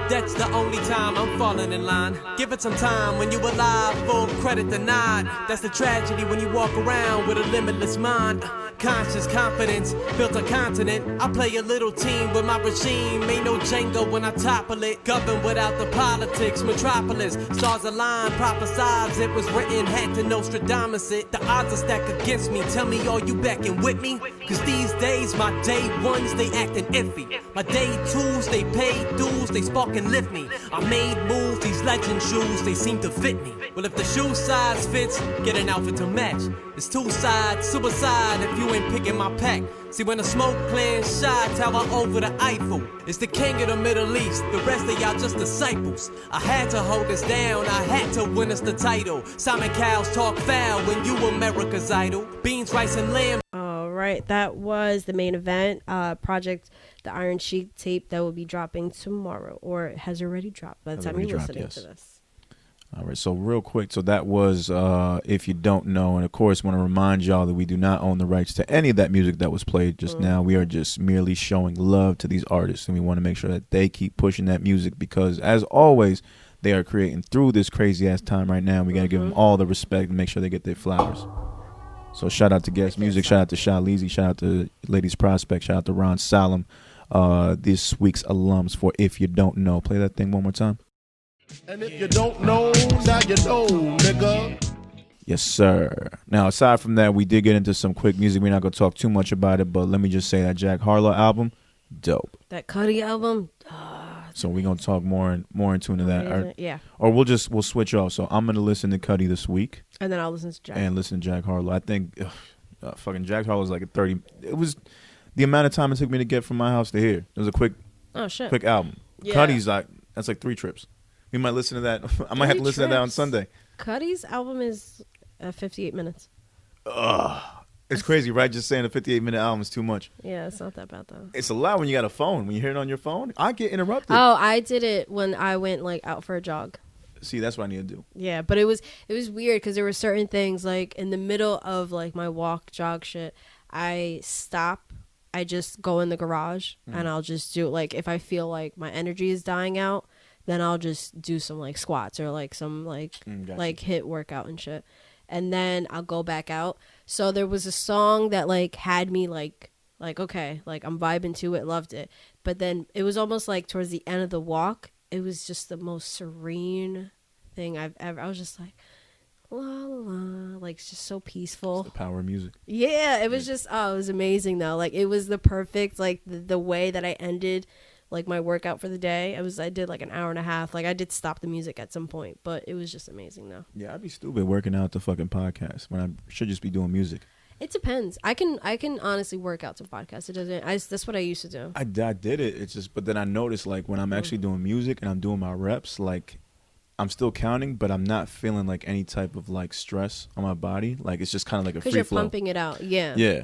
That's the only time I'm falling in line. Give it some time when you alive, full credit denied. That's the tragedy when you walk around with a limitless mind. Conscious confidence, built a continent. I play a little team with my regime. Ain't no Jenga when I topple it. Governed without the politics, metropolis. Stars align, prophesize. It was written, had to Nostradamus it. The odds are stacked against me. Tell me, are you backing with me? Cause these days, my day ones, they acting iffy. My day twos, they paid dues, they spark and lift me. I made moves, these legend shoes, they seem to fit me. Well, if the shoe size fits, get an outfit to match. It's two sides, suicide if you ain't picking my pack. See, when the smoke clears, Shah Tower over the Eiffel. It's the king of the Middle East, the rest of y'all just disciples. I had to hold us down, I had to win us the title. Simon Cowell's talk foul when you America's idol. Beans, rice, and lamb. All right, that was the main event project, the Iron Sheik tape that will be dropping tomorrow, or it has already dropped by the time you're listening to this. All right, so real quick, so that was If You Don't Know, and of course want to remind y'all that we do not own the rights to any of that music that was played just now. We are just merely showing love to these artists, and we want to make sure that they keep pushing that music because, as always, they are creating through this crazy-ass time right now. We got to give them all the respect and make sure they get their flowers. So shout out to GuessMuzik, shout out to Shah Leezy, shout out to Yaladysprospect, shout out to Ron Solemn, this week's alums for If You Don't Know. Play that thing one more time. And if you don't know, now you know, nigga. Yes, sir. Now, aside from that, we did get into some quick music. We're not going to talk too much about it, but let me just say that Jack Harlow album, dope. That Cudi album, so we're going to talk more in tune to that. yeah. Or we'll switch off. So I'm going to listen to Cudi this week. And then I'll listen to Jack. And listen to Jack Harlow. I think fucking Jack Harlow's like a 30. It was the amount of time it took me to get from my house to here. It was a quick album. Yeah. Cudi's that's like 3 trips. We might listen to that. I might have to listen to that on Sunday. Cudi's album is 58 minutes. It's crazy, right? Just saying a 58-minute album is too much. Yeah, it's not that bad, though. It's a lot when you got a phone. When you hear it on your phone, I get interrupted. Oh, I did it when I went, out for a jog. See, that's what I need to do. Yeah, but it was weird because there were certain things, in the middle of, my walk, jog shit, I stop. I just go in the garage, and I'll just do, if I feel like my energy is dying out, then I'll just do some squats or some gotcha. HIIT workout and shit. And then I'll go back out. So there was a song that had me okay, I'm vibing to it, loved it. But then it was almost towards the end of the walk, it was just the most serene thing I've ever. I was just la la la, it's just so peaceful. It's the power of music. Yeah, it was just it was amazing though. It was the perfect the way that I ended like my workout for the day. I did like an hour and a half. Like I did stop the music at some point, but it was just amazing though. Yeah, I'd be stupid working out the fucking podcast when I should just be doing music. It depends. I can honestly work out to podcasts. It doesn't. That's what I used to do. I did it. It's just, but then I noticed like when I'm actually doing music and I'm doing my reps, like I'm still counting, but I'm not feeling like any type of like stress on my body. Like it's just kind of like a free flow. Because you're pumping it out. Yeah. Yeah.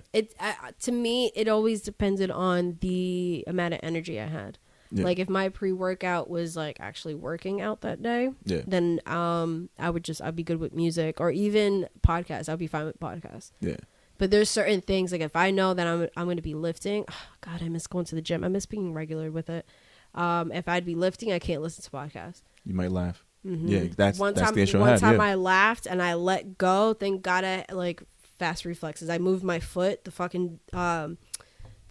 To me, it always depended on the amount of energy I had. Yeah. Like if my pre-workout was like actually working out that day, then I'd be good with music or even podcasts. I'd be fine with podcasts. Yeah. But there's certain things like if I know that I'm going to be lifting, oh God, I miss going to the gym. I miss being regular with it. If I'd be lifting, I can't listen to podcasts. You might laugh. Mm-hmm. Yeah, that's the issue I had. One time I laughed and I let go. Thank God I like fast reflexes. I moved my foot. The fucking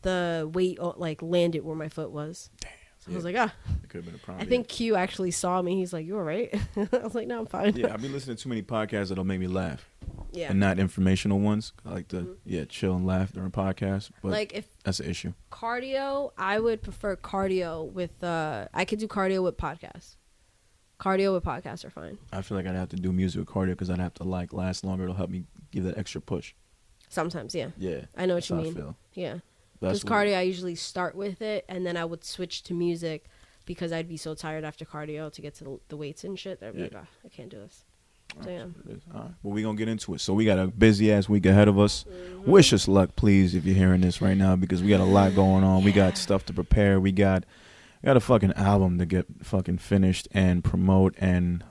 the weight like landed where my foot was. Damn. So I was like, it could have been a problem. I think Q actually saw me. He's like, "You all right?" I was like, "No, I'm fine." Yeah, I've been listening to too many podcasts that'll make me laugh. Yeah. And not informational ones. I like to chill and laugh during podcasts. But like if that's an issue. Cardio, I would prefer cardio with I could do cardio with podcasts. Cardio with podcasts are fine. I feel like I'd have to do music with cardio because I'd have to like last longer. It'll help me give that extra push. Sometimes, yeah. Yeah. I know what you how mean. I feel. Yeah. That's Because cardio, I usually start with it, and then I would switch to music because I'd be so tired after cardio to get to the weights and shit. That I'd be like, I can't do this. So, yeah. All right. Well, we're going to get into it. So we got a busy-ass week ahead of us. Mm-hmm. Wish us luck, please, if you're hearing this right now, because we got a lot going on. Yeah. We got stuff to prepare. We got a fucking album to get fucking finished and promote and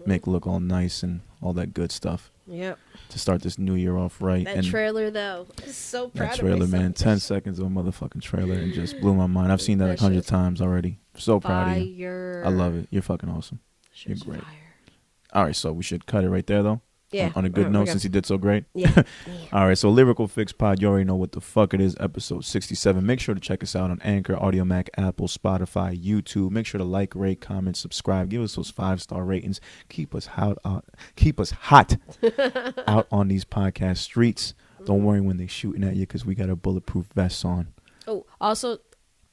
make look all nice and all that good stuff. Yep. To start this new year off right. That and trailer, though, I'm so proud that trailer, of myself. man. 10 seconds of a motherfucking trailer and just blew my mind. I've seen that 100 times already. So proud of you. I love it. You're fucking awesome. You're great. Fire. All right, so we should cut it right there, though. Yeah. On a good note, since you did so great. Yeah. All right, so Lyrical Fix Pod, you already know what the fuck it is, episode 67. Make sure to check us out on Anchor, Audio Mac, Apple, Spotify, YouTube. Make sure to like, rate, comment, subscribe. Give us those 5-star ratings. Keep us hot out on these podcast streets. Don't worry when they're shooting at you because we got our bulletproof vests on. Oh, also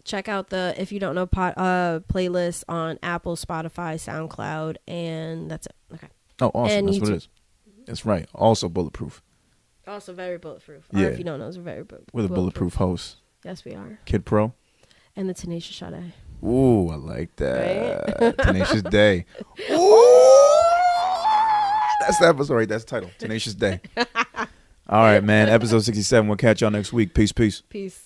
check out the If You Don't Know playlist on Apple, Spotify, SoundCloud, and that's it. Okay. Oh, awesome. And that's YouTube. what it is. That's right. Also bulletproof. Also very bulletproof. Yeah. Or if you don't know, it's very bulletproof. We're the bulletproof hosts. Yes, we are. Kid Pro. And the Tenacious Sade. Ooh, I like that. Right? Tenacious'De. Ooh! That's the episode, right? That's the title. Tenacious'De. All right, man. Episode 67. We'll catch y'all next week. Peace, peace. Peace.